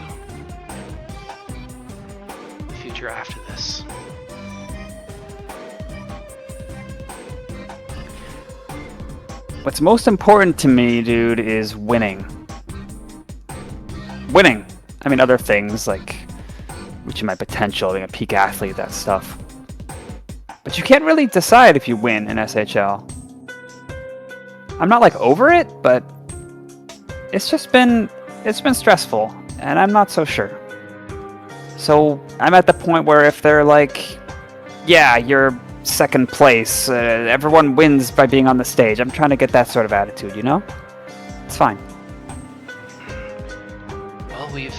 The future after this. What's most important to me, dude, is winning. Winning! I mean, other things, like reaching my potential, being a peak athlete, that stuff. But you can't really decide if you win in SHL. I'm not, over it, but it's been stressful, and I'm not so sure. So, I'm at the point where if they're yeah, you're second place, everyone wins by being on the stage. I'm trying to get that sort of attitude, you know? It's fine. Well, we've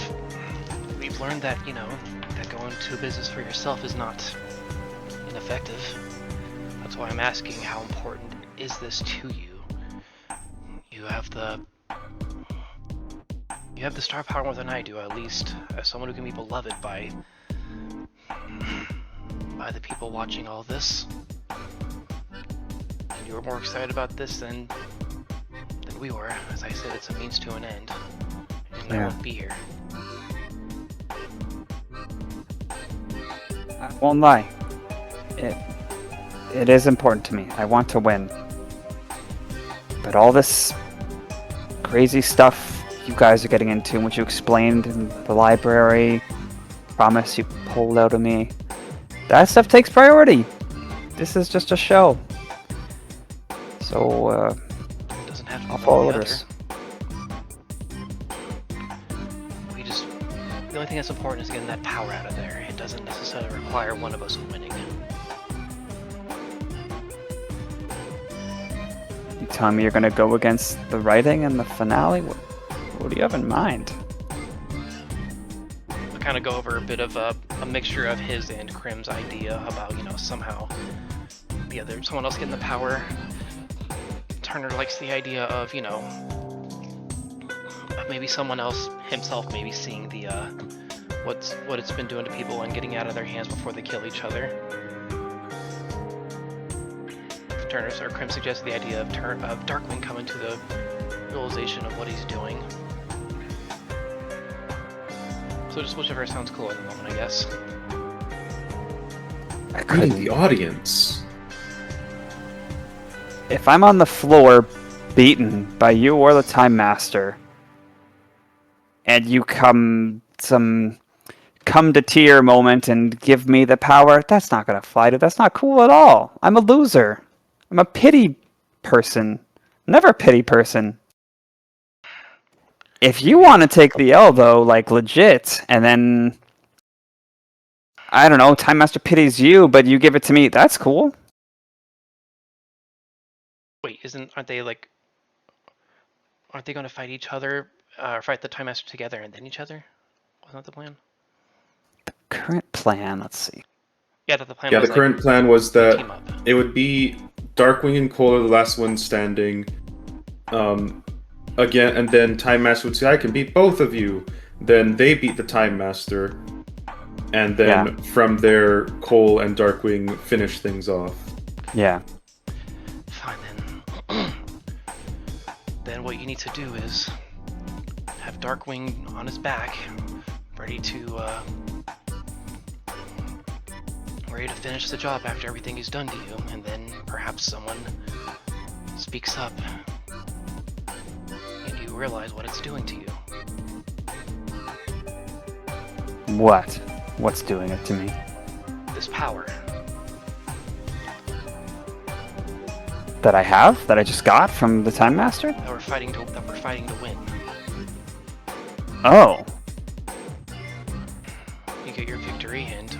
learned that, that going to a business for yourself is not ineffective. That's why I'm asking, how important is this to you? You have the star power more than I do, at least as someone who can be beloved by the people watching all this. And you were more excited about this than we were. As I said, it's a means to an end. And I won't be here. I won't lie. It is important to me. I want to win. But all this crazy stuff you guys are getting into, and what you explained in the library, promise you pulled out of me, That stuff takes priority. This is just a show. So, It doesn't have to I'll be follow one or the orders. The only thing that's important is getting that power out of there. It doesn't necessarily require one of us winning. You tell me you're gonna go against the writing and the finale? What do you have in mind? I kind of go over a bit of a mixture of his and Crim's idea about, somehow someone else getting the power. Turner likes the idea of, maybe someone else himself maybe seeing the what it's been doing to people and getting out of their hands before they kill each other. Turner or Crim suggests the idea of Darkwing coming to the realization of what he's doing. So just whichever sounds cool at the moment, I guess. Reading the audience. If I'm on the floor, beaten by you or the Time Master, and you come to tear moment and give me the power, that's not gonna fly. That's not cool at all. I'm a loser. I'm a pity person. Never a pity person. If you want to take the L though, like legit, and then I don't know, Time Master pities you, but you give it to me, that's cool. Wait, aren't they going to fight each other, or fight the Time Master together and then each other? Wasn't that the plan? Current plan, let's see. Yeah, that the plan Yeah, was the current plan was team that up. it would be Darkwing and Cole are the last ones standing. Again, and then Time Master would say, "I can beat both of you." Then they beat the Time Master, and then from there, Cole and Darkwing finish things off. Yeah. Fine then. Then what you need to do is have Darkwing on his back, ready to finish the job after everything he's done to you, and then perhaps someone speaks up and you realize what it's doing to you. What? What's doing it to me? This power. That I have? That I just got from the Time Master? That we're fighting to win. Oh. You get your victory and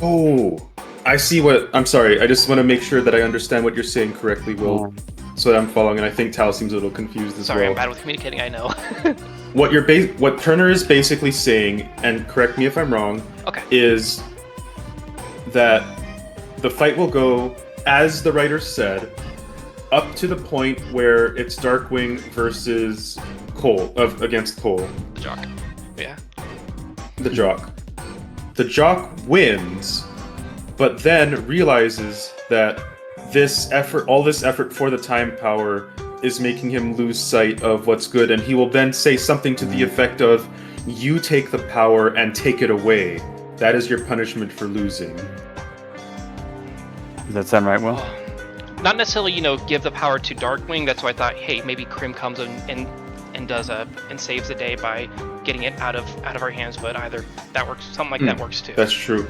Oh, I see what. I'm sorry. I just want to make sure that I understand what you're saying correctly, Will, so that I'm following. And I think Tal seems a little confused as sorry, well. I'm bad with communicating, I know. What Turner is basically saying, and correct me if I'm wrong, Okay. is that the fight will go, as the writer said, up to the point where it's Darkwing versus Cole, against Cole. The jock. Yeah. The jock. The jock wins, but then realizes that all this effort for the time power is making him lose sight of what's good, and he will then say something to the effect of, "You take the power and take it away. That is your punishment for losing." Does that sound right, Will? Not necessarily, give the power to Darkwing. That's why I thought, hey, maybe Crim comes in and does and saves the day by getting it out of our hands. But either that works, something like that works too. That's true.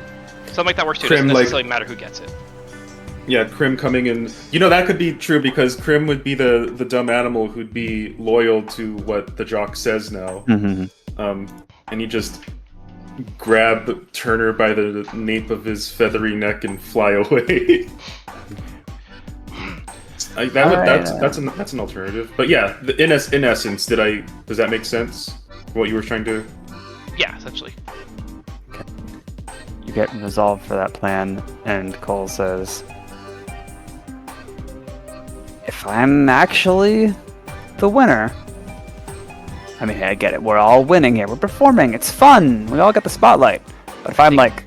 Something like that works too. It Crim, doesn't necessarily matter who gets it. Yeah, Crim coming in. That could be true because Crim would be the dumb animal who'd be loyal to what the jock says now. Mm-hmm. And he just grab Turner by the nape of his feathery neck and fly away. That's an alternative. But yeah, in essence, does that make sense? What you were trying to? Yeah, essentially. You get resolved for that plan, and Cole says, "If I'm actually the winner, I mean, I get it. We're all winning here. We're performing. It's fun. We all get the spotlight. But if I'm like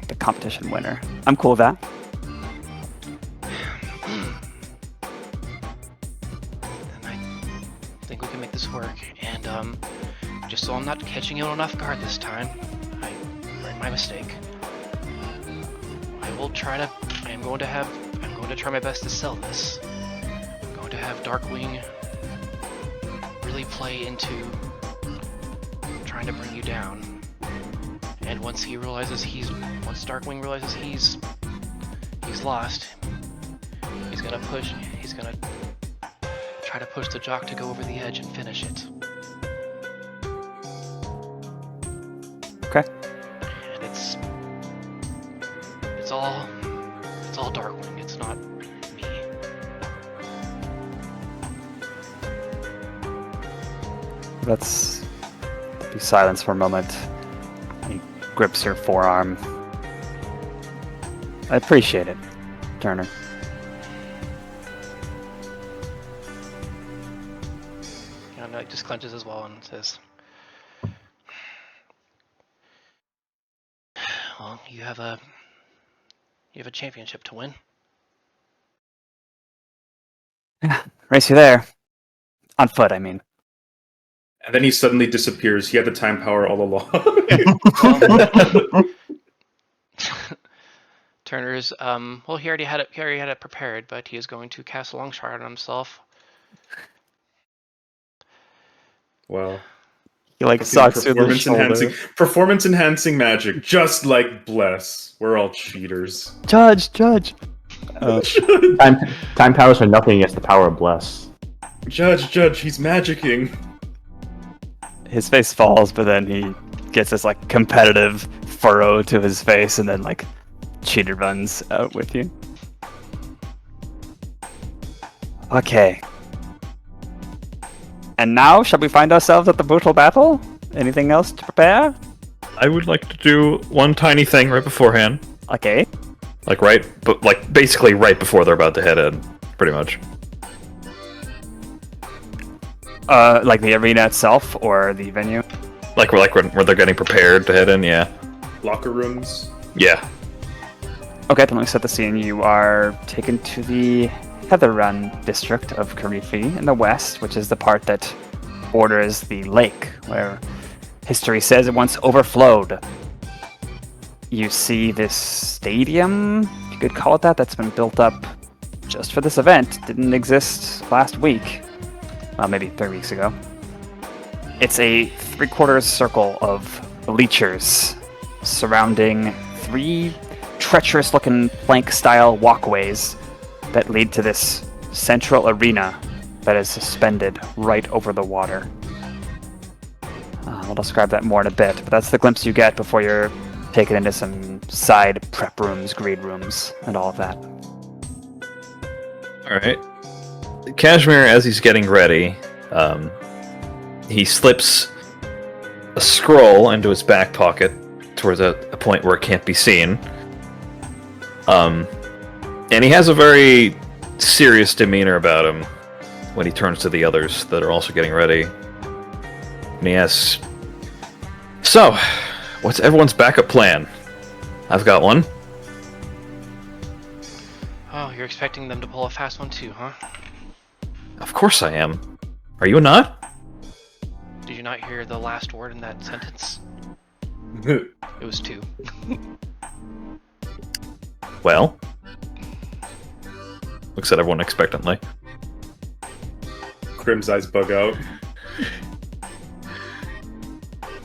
the competition winner, I'm cool with that." Then I think we can make this work. And just so I'm not catching you on off guard this time, I learned my mistake. I'm going to try my best to sell this. I'm going to have Darkwing really play into trying to bring you down. And once Darkwing realizes he's lost, he's gonna try to push the jock to go over the edge and finish it. Okay. And it's all Darkwing. It's not me. Let's be silence for a moment. He grips your forearm. I appreciate it, Turner. And he just clenches as well and says, "Well, you have a championship to win." Race you there. On foot, I mean. And then he suddenly disappears. He had the time power all along. Turner's well, he already had it prepared, but he is going to cast a long shard on himself. Wow. He like sucks through the shoulder. Performance enhancing magic, just like Bless. We're all cheaters. Judge. Time powers are nothing against the power of Bless. Judge, he's magicking. His face falls, but then he gets this like competitive furrow to his face, and then like cheater runs out with you. Okay. And now, shall we find ourselves at the brutal battle? Anything else to prepare? I would like to do one tiny thing right beforehand. Okay. Basically right before they're about to head in, pretty much. Like the arena itself, or the venue? Like where they're getting prepared to head in, yeah. Locker rooms. Yeah. Okay, then let me set the scene. You are taken to the Heather Run district of Karifi in the west, which is the part that borders the lake, where history says it once overflowed. You see this stadium, you could call it that, that's been built up just for this event. Didn't exist last week. Well, maybe 3 weeks ago. It's a 3/4 circle of bleachers surrounding 3 treacherous-looking plank-style walkways that lead to this central arena that is suspended right over the water. I'll describe that more in a bit, but that's the glimpse you get before you're taken into some side prep rooms, greed rooms, and all of that. Alright. Cashmere, as he's getting ready, he slips a scroll into his back pocket towards a point where it can't be seen. And he has a very serious demeanor about him when he turns to the others that are also getting ready. And he asks, "So, what's everyone's backup plan? I've got one." Oh, you're expecting them to pull a fast one too, huh? Of course I am. Are you not? Did you not hear the last word in that sentence? It was 2. Well? Looks at everyone expectantly. Crim's eyes bug out.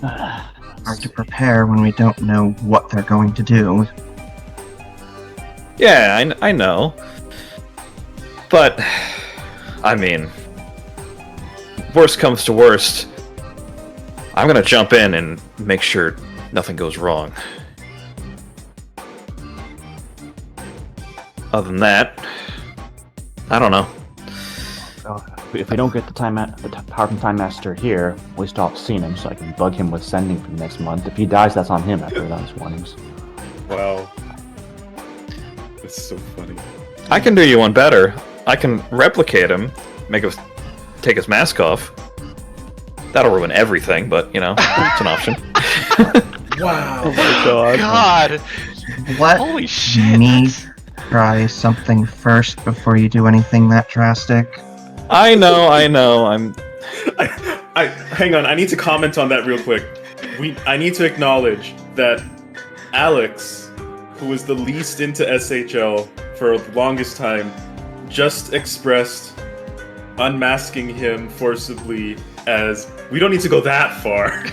Hard to prepare when we don't know what they're going to do. Yeah, I know. But, I mean, worst comes to worst, I'm gonna jump in and make sure nothing goes wrong. Other than that, I don't know. If we don't get the power from Time Master here, we stop seeing him, so I can bug him with sending for next month. If he dies, that's on him after those warnings. Wow. That's so funny. I can do you one better. I can replicate him, take his mask off. That'll ruin everything, but, you know, it's an option. Wow. Oh my god. God! Let Holy shit! me try something first before you do anything that drastic. I know, I hang on, I need to comment on that real quick. I need to acknowledge that Alex, who was the least into SHL for the longest time, just expressed unmasking him forcibly as, we don't need to go that far.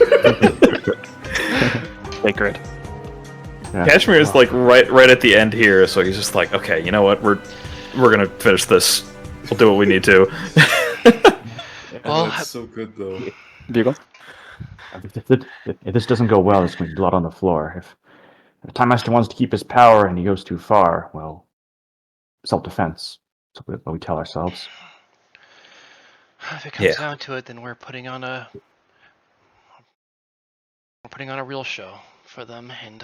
sacred. Yeah. Cashmere is like right at the end here, so he's just like, okay, you know what? We're gonna finish this. We'll do what we need to. Well, that's so good though. Bugle? If this doesn't go well, there's going to be blood on the floor. If the Time Master wants to keep his power and he goes too far, well, self-defense. That's what we tell ourselves. if it comes Yeah. down to it, then we're putting on a real show for them, and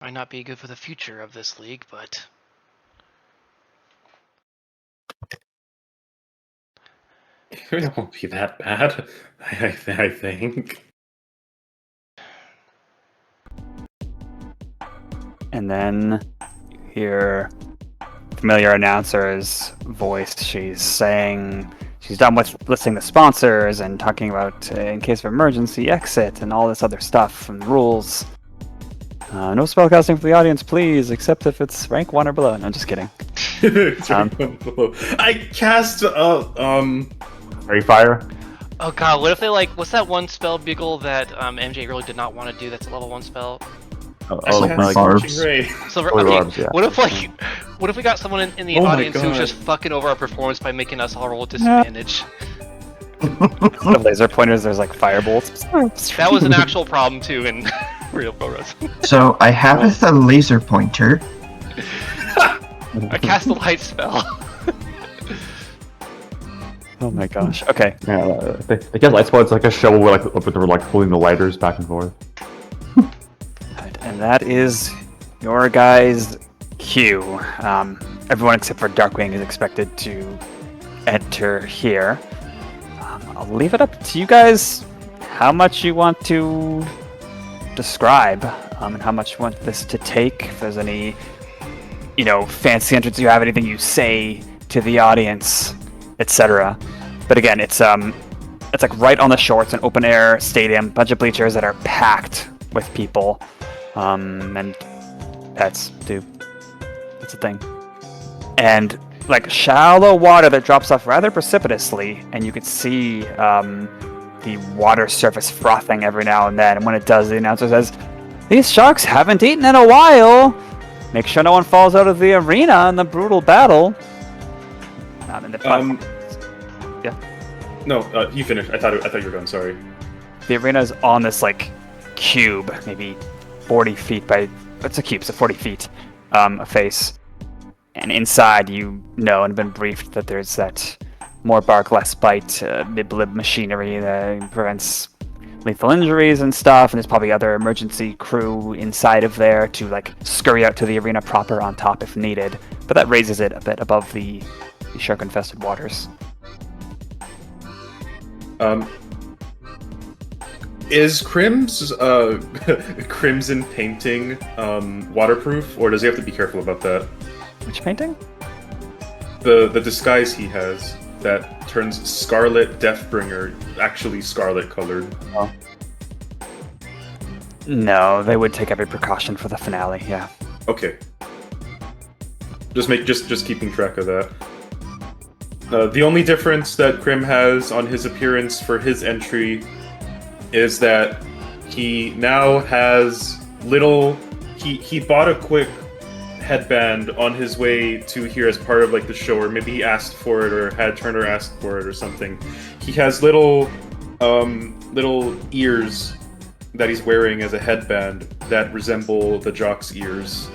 might not be good for the future of this league, but It won't be that bad, I think. And then you hear familiar announcer's voice. She's saying she's done with listing the sponsors and talking about in case of emergency exit and all this other stuff and rules. No spellcasting for the audience, please, except if it's rank 1 or below. No, just kidding. I cast Fairy Fire? oh god, what if they what's that one spell, Bugle, that MJ really did not want to do? That's a level 1 spell. Silver Barbs. Silver. Silver Okay. Barbs, yeah. What if we got someone in the Oh my audience who was God. just fucking over our performance by making us all roll with disadvantage? Instead of laser pointers, there's like firebolts. That was an actual problem too in real pro wrestling. So I have a laser pointer. I cast a light spell. Oh my gosh. Okay. Yeah, they get light spots like a shovel where they're like pulling the lighters back and forth. Right, and that is your guys' cue. Everyone except for Darkwing is expected to enter here. I'll leave it up to you guys how much you want to describe and how much you want this to take. If there's any, fancy entrance you have, anything you say to the audience, etc. But again, it's like right on the shore. It's an open air stadium, bunch of bleachers that are packed with people, and pets too. That's a thing. And like shallow water that drops off rather precipitously, and you can see the water surface frothing every now and then. And when it does, the announcer says, "These sharks haven't eaten in a while. Make sure no one falls out of the arena in the brutal battle." And the platform. Yeah. No, you finished. I thought you were done. Sorry. The arena is on this like cube, maybe 40 feet by. It's a cube, so 40 feet a face. And inside, and have been briefed that there's that more bark, less bite, mid-lib machinery that prevents lethal injuries and stuff. And there's probably other emergency crew inside of there to like scurry out to the arena proper on top if needed. But that raises it a bit above the shark-infested waters. Is Crim's crimson painting waterproof, or does he have to be careful about that? Which painting? The disguise he has that turns Scarlet Deathbringer actually scarlet colored. Oh. No, they would take every precaution for the finale. Yeah. Okay. Just keeping track of that. The only difference that Crim has on his appearance for his entry is that he now has he bought a quick headband on his way to here as part of like the show, or maybe he asked for it or had Turner ask for it or something. He has little ears that he's wearing as a headband that resemble the jock's ears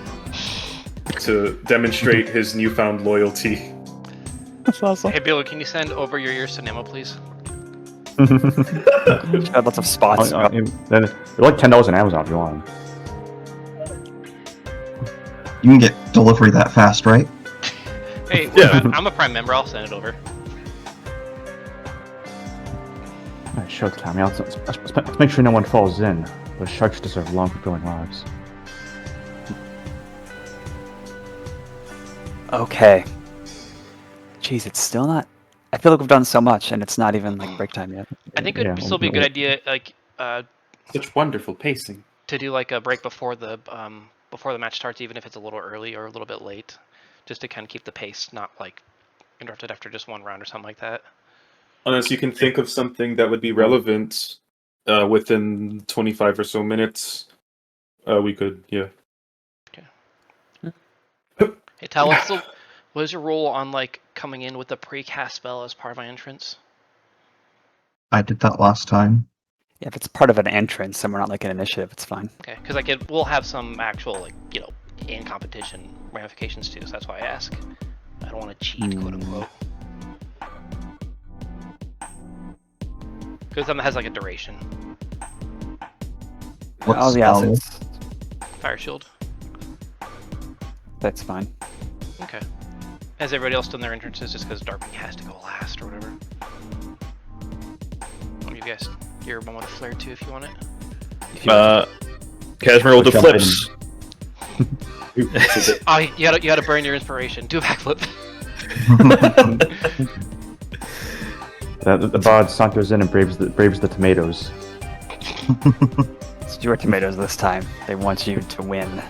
to demonstrate his newfound loyalty. That's awesome. Hey, Bill, can you send over your ears to Nemo, please? Got lots of spots. Then they're like $10 on Amazon if you want. You can get delivery that fast, right? Hey, Yeah. I'm a Prime member. I'll send it over. Alright, showtime. Yeah, let's make sure no one falls in. Those sharks deserve long, fulfilling lives. Okay. Jeez, it's still not. I feel like we've done so much, and it's not even like break time yet. I think it would Yeah, still be a good idea, Such wonderful pacing. to do like a break before the match starts, even if it's a little early or a little bit late, just to kind of keep the pace not like interrupted after just one round or something like that. Unless you can think of something that would be relevant within 25 or so minutes, we could, yeah. Hey, Tal, what is your role on like coming in with a pre-cast spell as part of my entrance? I did that last time. Yeah, if it's part of an entrance and we're not like an initiative, it's fine. Okay, because we'll have some actual like in competition ramifications too. So that's why I ask. I don't want to cheat, quote unquote. Because something has like a duration. What Oh yeah, spell? it's, Fire shield. that's fine. Okay. Has everybody else done their entrances just because Darkwing has to go last or whatever? I'll give you guys your moment of flair too if you want it. Cashmere will do Jump flips. Oh, you gotta burn your inspiration. Do a backflip. The bard saunters in and braves the tomatoes. It's your tomatoes this time. They want you to win.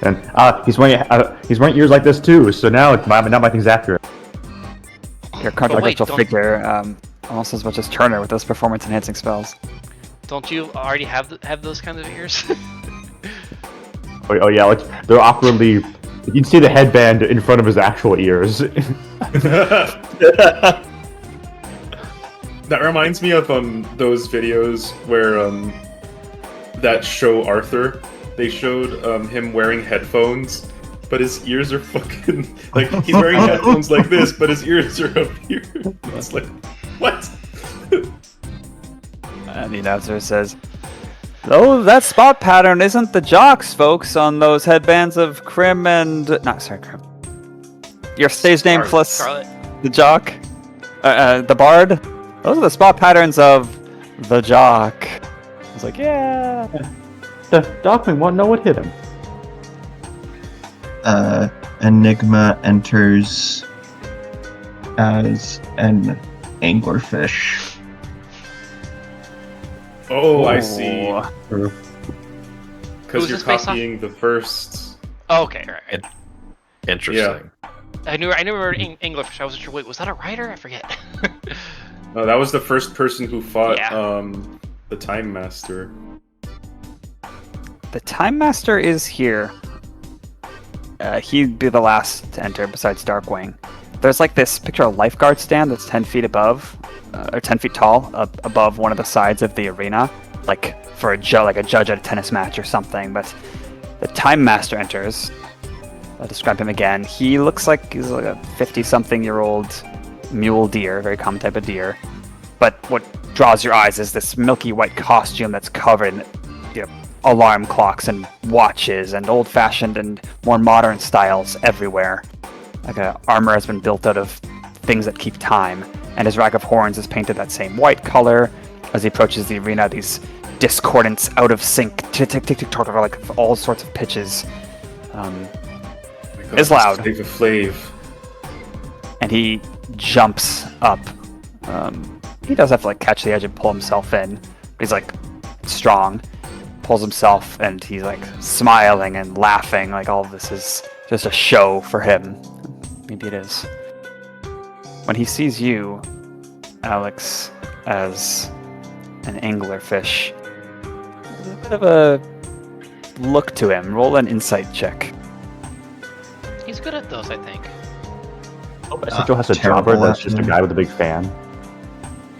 And he's wearing ears like this too. So now my thing's accurate. Your controversial don't- figure, almost as much as Turner with those performance-enhancing spells. Don't you already have those kinds of ears? Oh yeah, like they're awkwardly. You can see the headband in front of his actual ears. That reminds me of those videos where that show Arthur, they showed him wearing headphones, but his ears are fucking like he's wearing headphones like this, but his ears are up here. It's like, what? And the announcer says, "Oh, that spot pattern isn't the jocks, folks, on those headbands of Crim and... Not, sorry, Crim. Your stage name plus Scarlet. the jock? The bard? Those are the spot patterns of the jock." I was like, yeah. The Darkwing won't know what hit him. Enigma enters as an anglerfish. Oh, I see. Ooh. Because Who's you're this based off? copying the first. Oh, okay, right. Interesting. I knew remembered English. I wasn't sure. Wait, was that a writer? I forget. No, that was the first person who fought Yeah. the Time Master. The Time Master is here. He'd be the last to enter besides Darkwing. There's like this picture of a lifeguard stand that's 10 feet above, or 10 feet tall, above one of the sides of the arena, like for a judge at a tennis match or something. But the Time Master enters. I'll describe him again. He looks like he's like a 50-something-year-old mule deer, very common type of deer. But what draws your eyes is this milky white costume that's covered in alarm clocks and watches and old-fashioned and more modern styles everywhere. Like armor has been built out of things that keep time, and his rack of horns is painted that same white color. As he approaches the arena, these discordants, out of sync, tick-tick-tick-tick, like all sorts of pitches. It's loud. Flavor Flav. And he jumps up. He does have to like catch the edge and pull himself in, but he's like strong. Pulls himself, and he's like smiling and laughing. Like all of this is just a show for him. Maybe it is. When he sees you, Alex, as an anglerfish, there's a bit of a look to him. Roll an insight check. He's good at those, I think. Joe has a terrible jobber that's just a at- guy with a big fan.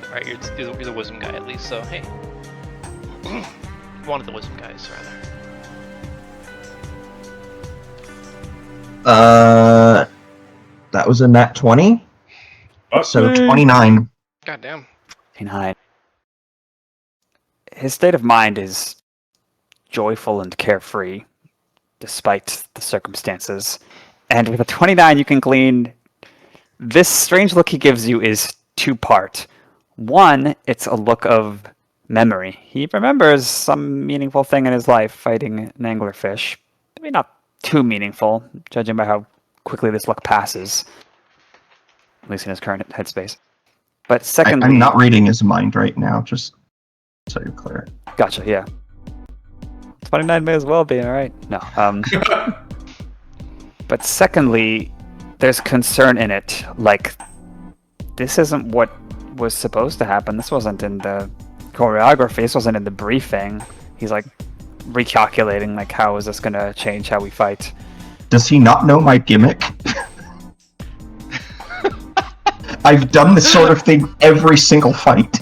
Alright, you're the wisdom guy at least, so hey. One of the wisdom guys, rather. That was a nat 20, so 29. Goddamn. 29. His state of mind is joyful and carefree, despite the circumstances. And with a 29, you can glean this strange look he gives you is two-part. One, it's a look of memory. He remembers some meaningful thing in his life fighting an anglerfish. Maybe not too meaningful, judging by how quickly this look passes. At least in his current headspace. But secondly... I'm not reading his mind right now, just so you're clear. Gotcha, yeah. 29 may as well be, alright. No. But secondly, there's concern in it. Like, this isn't what was supposed to happen. This wasn't in the choreography. This wasn't in the briefing. He's like recalculating, like, how is this gonna change how we fight? Does he not know my gimmick? I've done this sort of thing every single fight.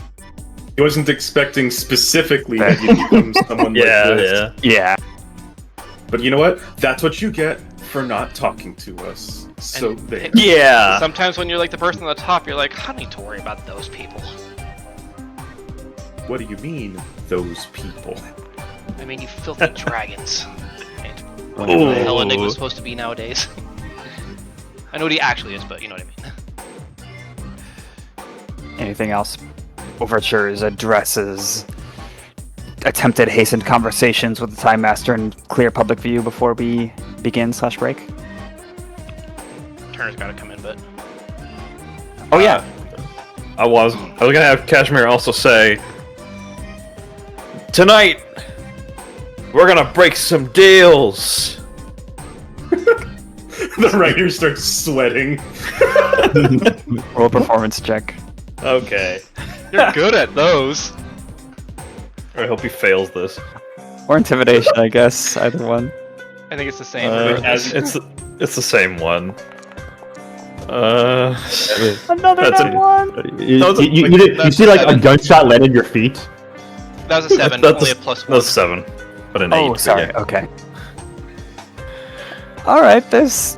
He wasn't expecting specifically that you become someone like this. Yeah. But you know what? That's what you get for not talking to us. So And- there. Yeah. Sometimes when you're like the person on the top, you're like, I don't need to worry about those people. What do you mean, those people? I mean, you filthy dragons. And Ooh. what the hell Enigma's supposed to be nowadays. I know what he actually is, but you know what I mean. Anything else? Overtures, addresses, attempted hastened conversations with the Time Master in clear public view before we begin/break? Turner's gotta come in, but Oh yeah. I was gonna have Cashmere also say, tonight we're gonna break some deals. The writer starts sweating. Roll a performance check. Okay. you're good at those. I hope he fails this. Or intimidation, I guess. Either one. I think it's the same. It's the same one. Another That's nat a- one! You see like a gunshot land in your feet. That was a 7, That's only a plus 1. That's 7, but an 8. Oh, but sorry. yeah. Okay. Alright, there's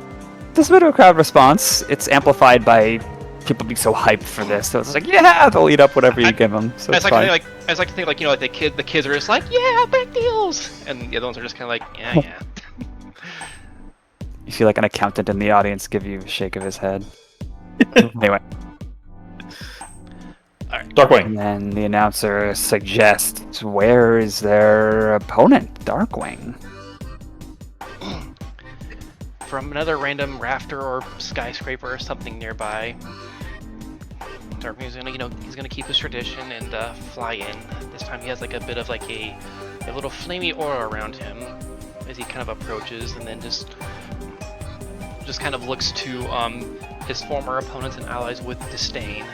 a bit of a crowd response. It's amplified by people being so hyped for this. So it's like, yeah, they'll eat up whatever you give them. So I it's just like fine. to think like you know like the kids are just like, yeah, big deals, and the other ones are just kind of like, yeah. You feel like an accountant in the audience give you a shake of his head. Anyway. Darkwing. And then the announcer suggests, where is their opponent, Darkwing? From another random rafter or skyscraper or something nearby. Darkwing's gonna, he's gonna keep his tradition and fly in. This time he has like a bit of like a little flamey aura around him as he kind of approaches, and then just kind of looks to his former opponents and allies with disdain.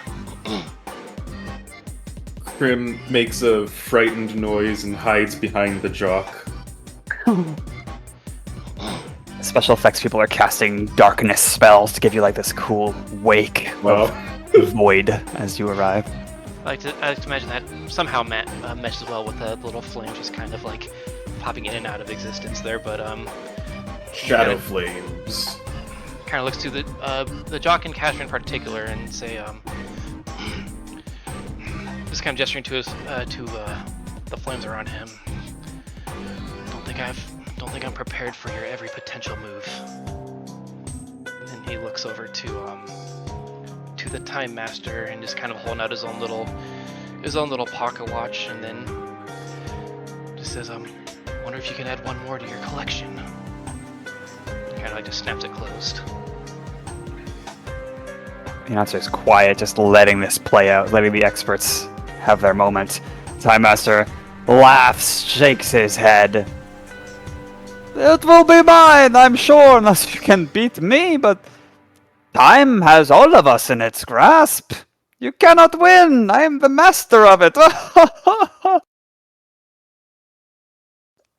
Crim makes a frightened noise and hides behind the jock. Special effects people are casting darkness spells to give you like this cool wake Wow. of void as you arrive. I like to imagine that somehow meshes well with the little flame just kind of like popping in and out of existence there, but Shadow flames. kind of looks to the jock and Cashmere in particular and say, just kind of gesturing to his to the flames around him. Don't think I'm prepared for your every potential move. And he looks over to the Time Master and just kind of holding out his own little pocket watch, and then just says, wonder if you can add one more to your collection. Kind of like just snaps it closed. The announcer is quiet, just letting this play out, letting the experts have their moment. Time Master laughs, shakes his head. It will be mine, I'm sure, unless you can beat me, but time has all of us in its grasp. You cannot win, I am the master of it.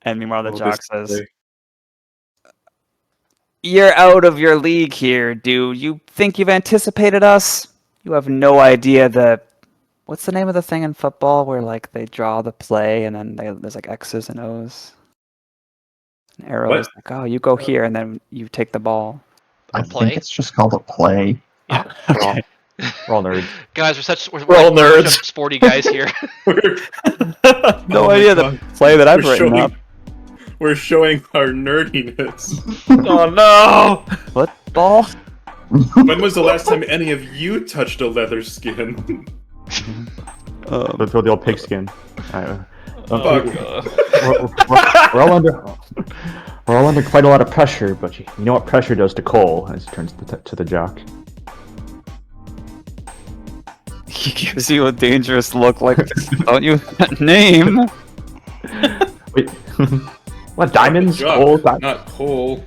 And meanwhile, the jock says, you're out of your league here, dude. You think you've anticipated us? You have no idea what's the name of the thing in football where like they draw the play and then there's like X's and O's? An arrow What? is like, oh, you go here and then you take the ball. I play? think it's just called a play. Okay. We're all nerds. Guys, we're all like nerds. such sporty guys here. No Oh my idea God. the play that I've We're written showing- up. We're showing our nerdiness. Oh no! Football? When was the last time any of you touched a leather skin? Let's throw the old pigskin. Fuck. We're all under quite a lot of pressure, but you know what pressure does to Cole? As he turns to the jock. He gives you a dangerous look like, don't you name? Wait, what diamonds? Jock, Cole? not Cole.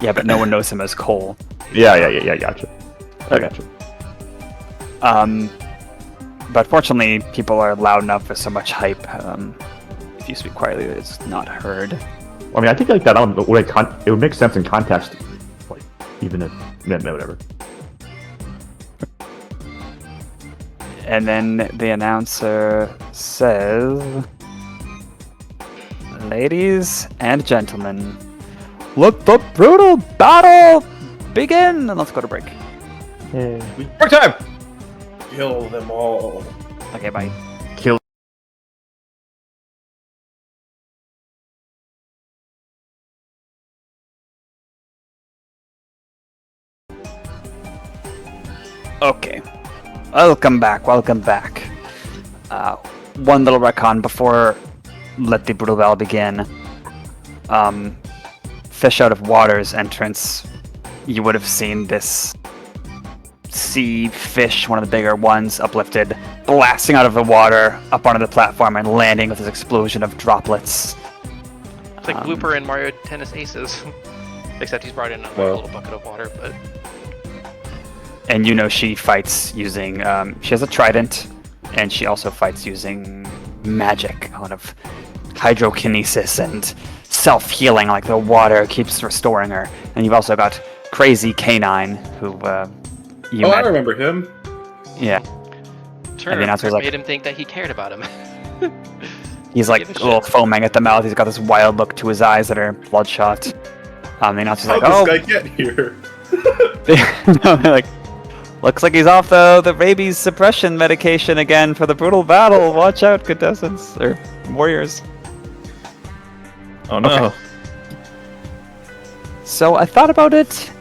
Yeah, but no one knows him as Cole. Yeah, gotcha. I gotcha. But fortunately, people are loud enough with so much hype. If you speak quietly, it's not heard. I mean, I think like that it would make sense in context, like even if whatever. And then the announcer says, "Ladies and gentlemen, let the brutal battle begin!" And let's go to break. Yay. Break time! Kill them all. Okay, bye. Kill. Okay. Welcome back. One little retcon before let the brutal battle begin. Fish out of water's entrance, you would have seen this sea fish, one of the bigger ones, uplifted, blasting out of the water up onto the platform and landing with this explosion of droplets. It's like Blooper in Mario Tennis Aces. Except he's brought in a little bucket of water, but... And you know she fights using, she has a trident, and she also fights using magic, a lot of hydrokinesis and self-healing, like the water keeps restoring her. And you've also got Crazy Canine, who I remember him. Yeah. Turner made him think that he cared about him. He's like a little foaming at the mouth. He's got this wild look to his eyes that are bloodshot. The announcer's like, "How did this guy get here?" Like, looks like he's off the rabies suppression medication again for the brutal battle. Watch out, contestants or warriors. Oh no. Okay. So I thought about it,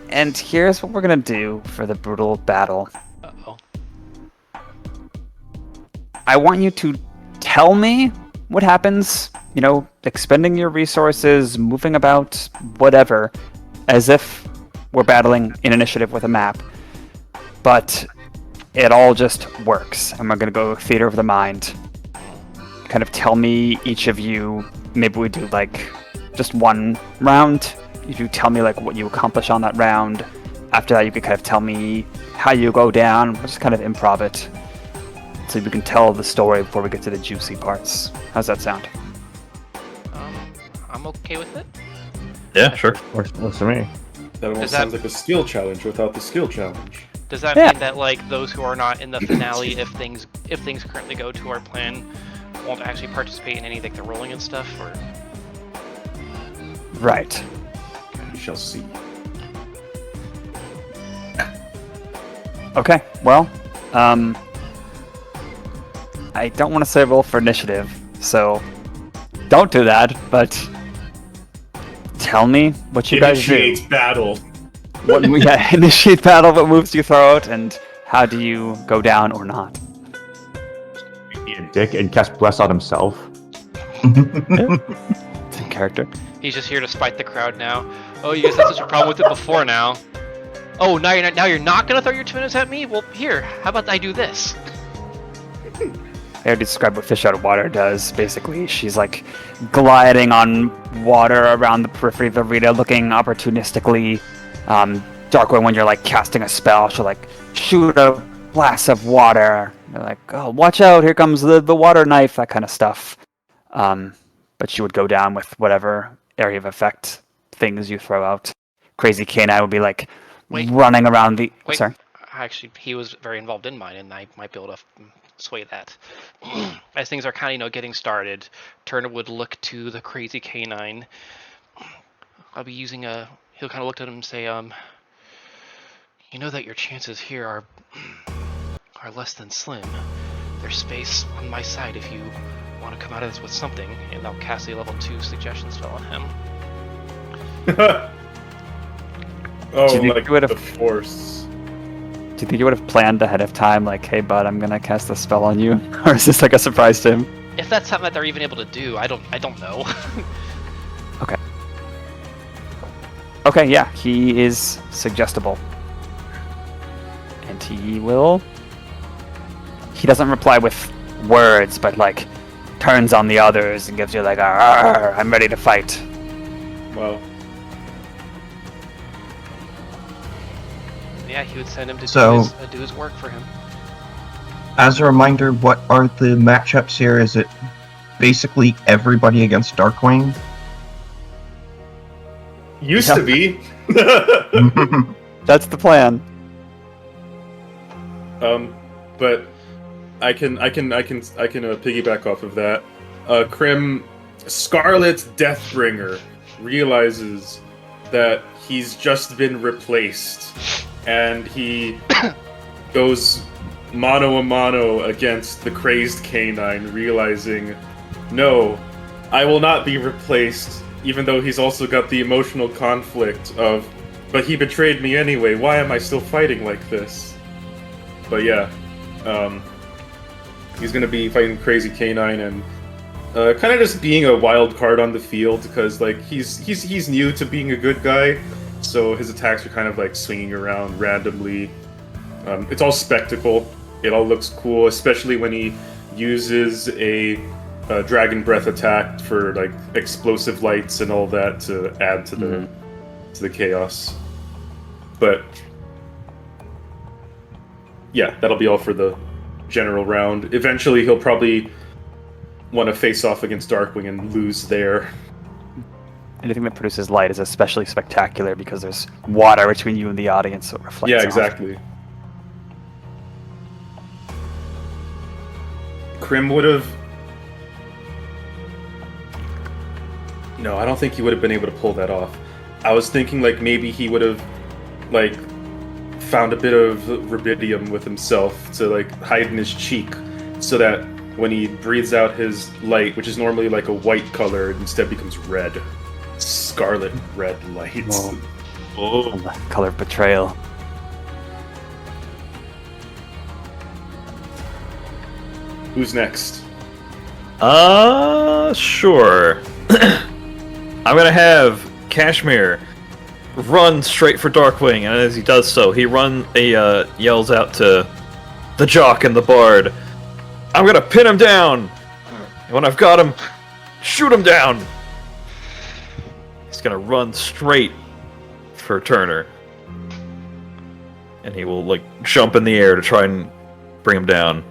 and here's what we're gonna do for the brutal battle. Uh-oh. I want you to tell me what happens, you know, expending your resources, moving about, whatever, as if we're battling in initiative with a map. But it all just works, and we're gonna go theater of the mind. Kind of tell me, each of you, maybe we do like just one round. If you tell me like what you accomplish on that round, after that you can kind of tell me how you go down. We'll just kind of improv it, so we can tell the story before we get to the juicy parts. How's that sound? I'm okay with it. Yeah, sure. Works for me. That almost sounds like a skill challenge without the skill challenge. Does that mean that like those who are not in the finale, if things currently go to our plan, won't actually participate in any like the rolling and stuff, or? Right. We shall see. Okay, well, I don't want to say roll for initiative, so don't do that, but tell me what you guys do. Initiate battle. Initiate battle, what moves do you throw out, and how do you go down or not? Be a dick and cast Bless on himself. It's in character. He's just here to spite the crowd now. Oh, you guys had such a problem with it before now. Oh, now you're not gonna throw your tunics at me? Well, here, how about I do this? I already described what fish out of water does. Basically, she's like gliding on water around the periphery of the arena, looking opportunistically. Darkwood, when you're like casting a spell, she'll like shoot a blast of water. You're like, oh, watch out! Here comes the water knife, that kind of stuff. But she would go down with whatever area of effect things you throw out. Crazy Canine would be like running around the. Sorry. Actually, he was very involved in mine, and I might be able to sway that. As things are kind of getting started, Turner would look to the Crazy Canine. I'll be using he'll kind of look at him and say, you know that your chances here are less than slim. There's space on my side if you want to come out of this with something, and I'll cast a level 2 suggestion spell on him. Oh, Do you think like you would have- the Force. Do you think you would have planned ahead of time, like, hey, bud, I'm gonna cast a spell on you, or is this like a surprise to him? If that's something that they're even able to do, I don't know. Okay, yeah, he is suggestible. And he doesn't reply with words, but like turns on the others and gives you like a I'm ready to fight. Well, Yeah, he would send him to So- do his work for him. As a reminder, what are the matchups here? Is it basically everybody against Darkwing? Used to be. That's the plan. But I can piggyback off of that. Crim, Scarlet Deathbringer realizes that he's just been replaced, and he goes mano a mano against the crazed canine, realizing, no, I will not be replaced, even though he's also got the emotional conflict of, but he betrayed me anyway, why am I still fighting like this? But yeah, he's gonna be fighting crazy canine and kind of just being a wild card on the field, because like he's new to being a good guy, so his attacks are kind of like swinging around randomly. It's all spectacle. It all looks cool, especially when he uses a dragon breath attack for like explosive lights and all that to add to the chaos. But yeah, that'll be all for the general round. Eventually, he'll probably want to face off against Darkwing and lose there. Anything that produces light is especially spectacular because there's water between you and the audience, so it reflects Yeah, off. exactly. Crim would have... No, I don't think he would have been able to pull that off. I was thinking like maybe he would have like found a bit of rubidium with himself to like hide in his cheek, so that when he breathes out his light, which is normally like a white color, it instead becomes red. Scarlet red light. Whoa. Oh. The color of betrayal. Who's next? Sure. I'm gonna have Cashmere run straight for Darkwing, and as he does so, he yells out to the Jock and the Bard, "I'm gonna pin him down! And when I've got him, shoot him down!" He's gonna run straight for Turner. And he will, like, jump in the air to try and bring him down.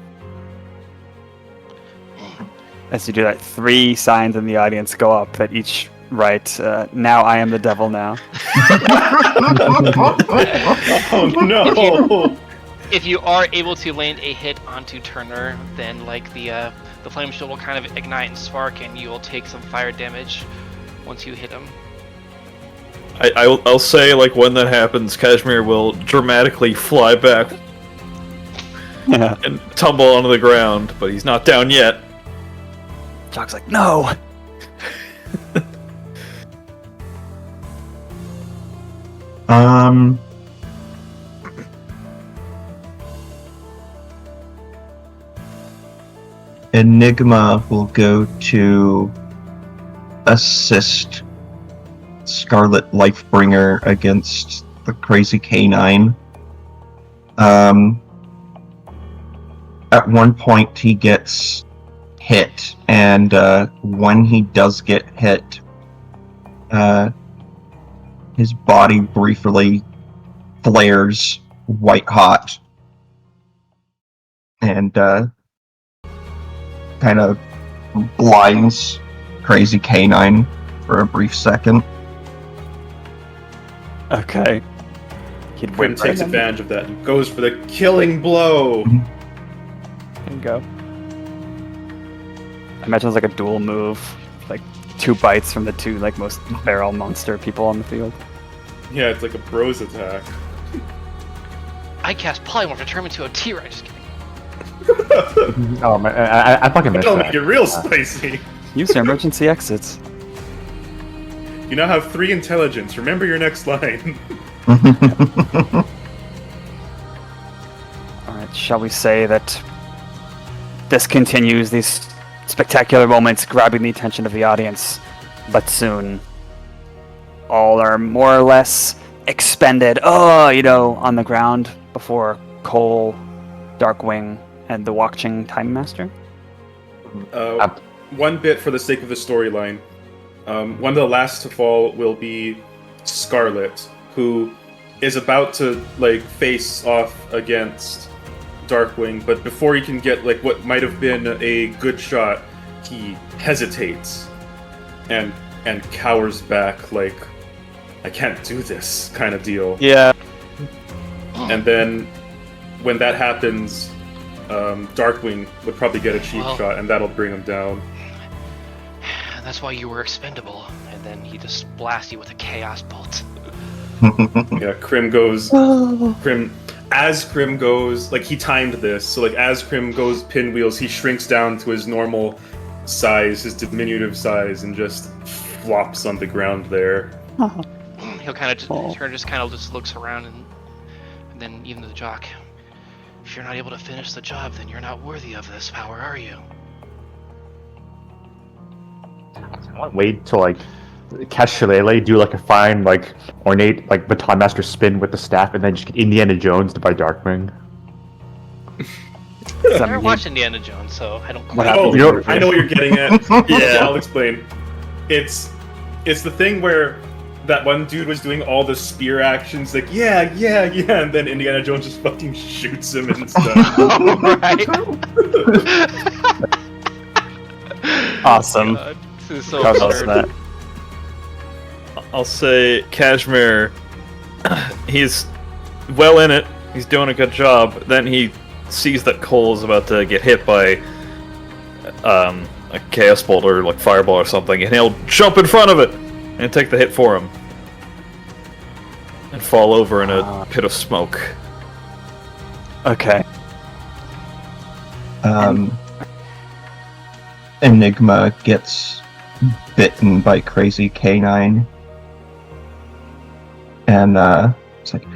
As you do that, 3 signs in the audience go up that each write, now I am the devil now. Oh no! If you are able to land a hit onto Turner, then like the flame shield will kind of ignite and spark, and you will take some fire damage once you hit him. I'll say, like, when that happens, Cashmere will dramatically fly back Yeah. and tumble onto the ground, but he's not down yet. Jock's like, no! Enigma will go to assist Scarlet Lifebringer against the crazy canine. At one point he gets hit, and when he does get hit, his body briefly flares white hot and kind of blinds crazy canine for a brief second. Okay. He'd Crim win takes right advantage of that and goes for the killing blow. There you go. I imagine it's like a dual move, like 2 bites from the 2 like most feral monster people on the field. Yeah, it's like a bros attack. I cast Polymorph to turn him into a T-Rex. Just kidding. Oh man, I fucking missed That'll that. make it real spicy. Use your emergency exits. You now have 3 intelligence. Remember your next line. Alright, shall we say that this continues, these spectacular moments grabbing the attention of the audience, but soon all are more or less expended, on the ground before Cole, Darkwing, and the Watching Time Master. One bit for the sake of the storyline. One of the last to fall will be Scarlet, who is about to like face off against Darkwing, but before he can get like what might have been a good shot, he hesitates and cowers back like, I can't do this kind of deal. Yeah. And then when that happens, Darkwing would probably get a cheap shot, and that'll bring him down. That's why you were expendable. And then he just blasts you with a chaos bolt. Yeah, Crim goes. As Crim goes, like he timed this, so like as Crim goes pinwheels, he shrinks down to his normal size, his diminutive size, and just flops on the ground there. He'll kind of just looks around and then even to the jock. If you're not able to finish the job, then you're not worthy of this power, are you? I want to wait till like catch Shillelagh, do like a fine like ornate like baton master spin with the staff, and then just get Indiana Jones by Darkwing. I never watched Indiana Jones, so I don't quite. Oh, I know what you're getting at. Yeah, I'll explain. It's the thing where that one dude was doing all the spear actions, like yeah, and then Indiana Jones just fucking shoots him and stuff. Right. Awesome. God, this is so How about absurd. that? I'll say Cashmere, he's well in it, he's doing a good job, then he sees that Cole's about to get hit by a Chaos Bolt or like Fireball or something, and he'll jump in front of it and take the hit for him. And fall over in a pit of smoke. Okay. Enigma gets bitten by Crazy Canine. And it's like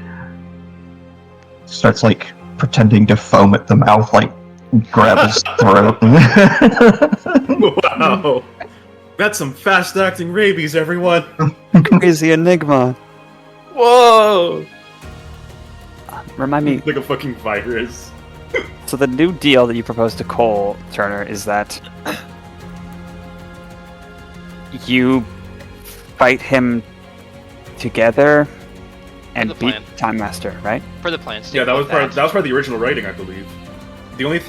starts like pretending to foam at the mouth, like grab his throat. Wow, that's some fast-acting rabies, everyone. Crazy Enigma. Whoa! Remind me. Like a fucking virus. So the new deal that you proposed to Cole, Turner, is that you fight him together and the beat plan. Time Master, right? For the plan. Yeah, that was part of the original writing, I believe. The only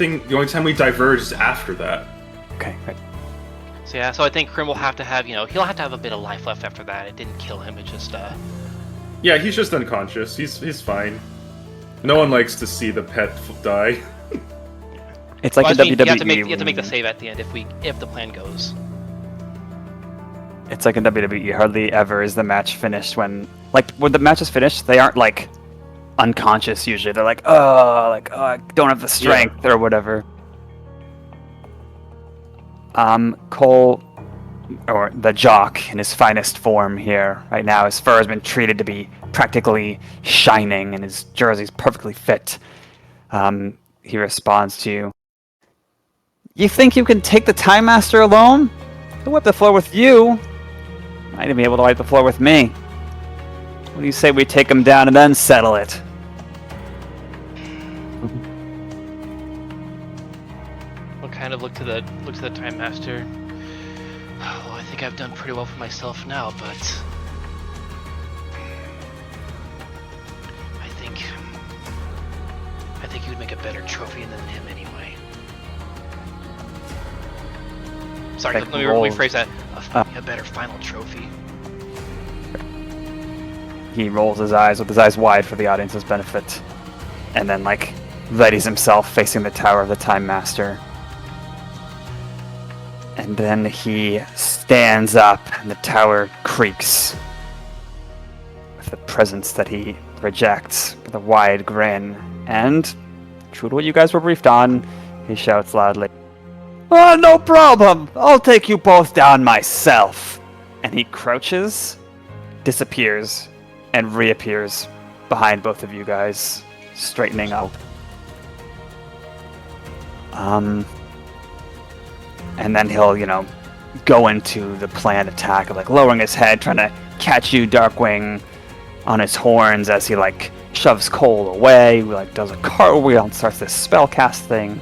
time we diverge is after that. Okay, right. So yeah, so I think Crim will have to have, he'll have to have a bit of life left after that. It didn't kill him, it just Yeah, he's just unconscious. He's fine. No one likes to see the pet die. It's like well, a WWE. You have to make the save at the end if the plan goes. It's like in WWE. Hardly ever is the match finished when the match is finished, they aren't like unconscious usually. They're like, I don't have the strength or whatever. Cole, or the jock in his finest form here right now, his fur has been treated to be practically shining and his jersey's perfectly fit. He responds to you. You think you can take the Time Master alone? He'll wipe the floor with you. Might even be able to wipe the floor with me. What do you say we take him down and then settle it? We'll kind of look to the Time Master. Well, I think I've done pretty well for myself now, but I think you would make a better trophy than him anyway. Sorry, let me rephrase that. A better final trophy. He rolls his eyes with his eyes wide for the audience's benefit, and then readies himself facing the tower of the Time Master. And then he stands up, and the tower creaks with the presence that he projects with a wide grin. And, true to what you guys were briefed on, he shouts loudly, "Oh, no problem! I'll take you both down myself!" And he crouches, disappears, and reappears behind both of you guys, straightening up. And then he'll, go into the planned attack of lowering his head, trying to catch you, Darkwing, on his horns as he shoves Cole away. He does a cartwheel and starts this spell cast thing.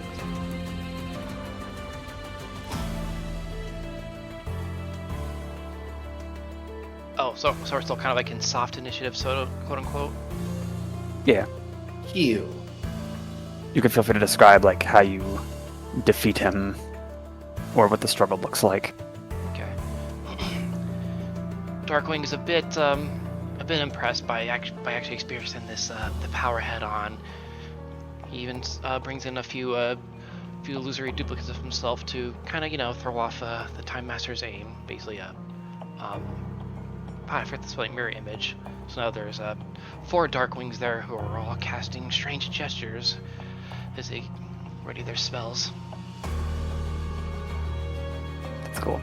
So we're still kind of like in soft initiative, so quote unquote. Yeah. Heal. You can feel free to describe like how you defeat him, or what the struggle looks like. Okay. Darkwing is a bit impressed by actually experiencing this the power head on. He even brings in a few illusory duplicates of himself to kind of throw off the Time Master's aim, basically I forget the spelling, mirror image. So now there's 4 Darkwings there who are all casting strange gestures as they ready their spells. That's cool.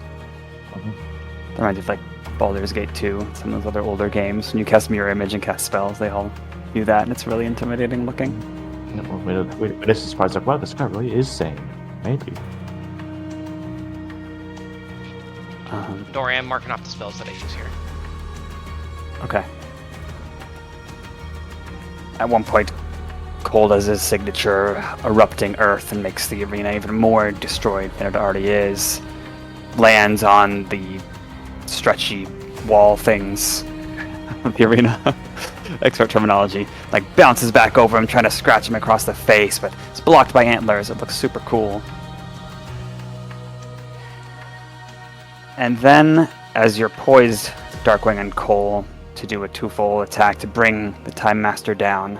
That reminds me of like Baldur's Gate 2 and some of those other older games. When you cast mirror image and cast spells, they all do that, and it's really intimidating looking. Wait, this is surprised. Like, wow, this guy really is sane. Maybe. Nor am marking off the spells that I use here. Okay. At one point, Cole does his signature erupting earth and makes the arena even more destroyed than it already is. Lands on the stretchy wall things of the arena. Expert terminology. Like bounces back over him, trying to scratch him across the face, but it's blocked by antlers. It looks super cool. And then, as you're poised, Darkwing and Cole, to do a twofold attack to bring the Time Master down,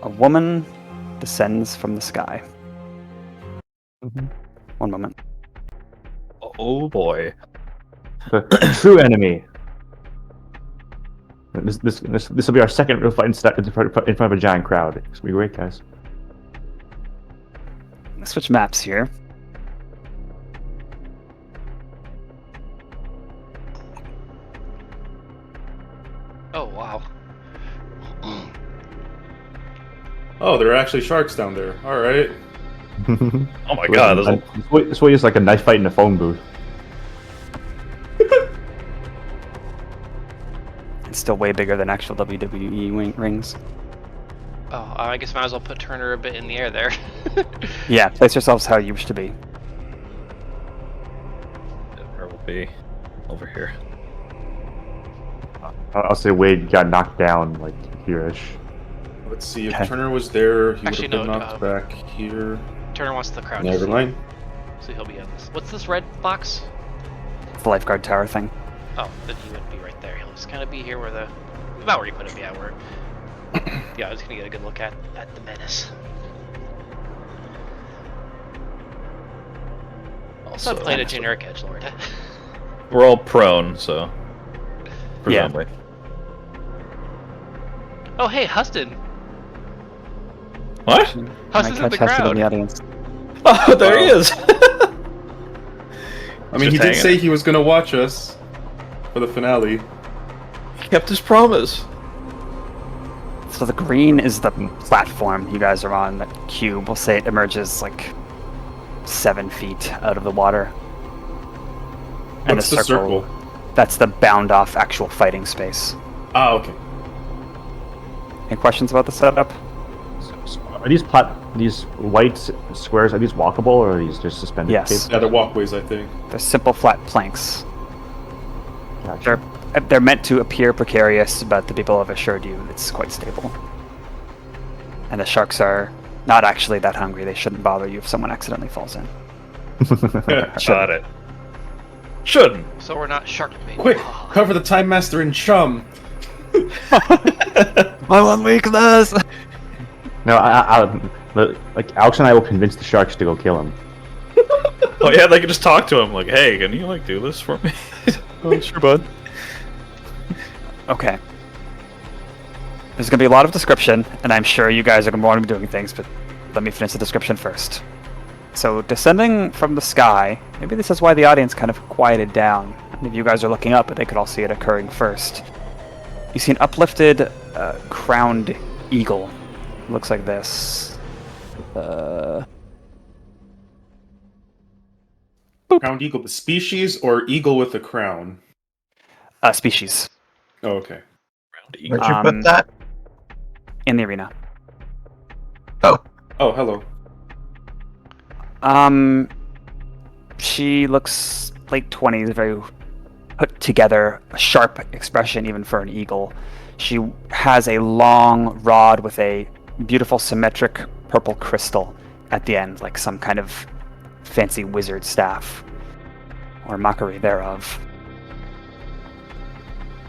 a woman descends from the sky. One moment. Oh boy. The true enemy. This will be our second real fight in front of a giant crowd. It's gonna be great, guys. Let's switch maps here. Oh wow. Oh, there are actually sharks down there. All right. Oh my god, This way is like a knife fight in a phone booth. It's still way bigger than actual WWE rings. Oh, I guess I might as well put Turner a bit in the air there. Yeah, place yourselves how you wish to be. Or will be over here. I'll say Wade got knocked down like here-ish. Let's see. If Okay. Turner was there, he Actually, would have been no, knocked back here. Turner wants the crowd. Never mind. So he'll be on this. What's this red box? It's the lifeguard tower thing. Oh, then he would be right there. He'll just kind of be here where about where you put him. Yeah, where. Yeah, I was gonna get a good look at the menace. So I played a generic edgelord. We're all prone, so presumably. Oh, hey, Huston. What? Huston's in Might the catch Huston in crowd. the audience. Oh, there he is. I mean, he Just did hanging. say he was going to watch us for the finale. He kept his promise. So the green is the platform you guys are on. That cube, we'll say it emerges like 7 feet out of the water. And What's the circle? That's the bound off actual fighting space. Ah, okay. Any questions about the setup? Are these white squares, are these walkable or are these just suspended? Yes. Yeah, they're walkways, I think. They're simple flat planks. Gotcha. They're meant to appear precarious, but the people have assured you it's quite stable. And the sharks are not actually that hungry. They shouldn't bother you if someone accidentally falls in. Got it. Shouldn't. So we're not shark bait. Quick, cover the Time Master in chum. My one weakness! No, like Alex and I will convince the sharks to go kill him. Oh yeah, they can just talk to him like, "Hey, can you like do this for me?" Oh, sure, bud. Okay. There's going to be a lot of description, and I'm sure you guys are going to want to be doing things, but let me finish the description first. So, descending from the sky, maybe this is why the audience kind of quieted down. If you guys are looking up, they could all see it occurring first. You see an uplifted, crowned eagle. It looks like this. Crowned eagle, the species or eagle with a crown? Species. Oh, okay. Where'd you put that? In the arena. Oh, hello. She looks late 20s, very put together a sharp expression even for an eagle. She has a long rod with a beautiful symmetric purple crystal at the end, like some kind of fancy wizard staff, or mockery thereof.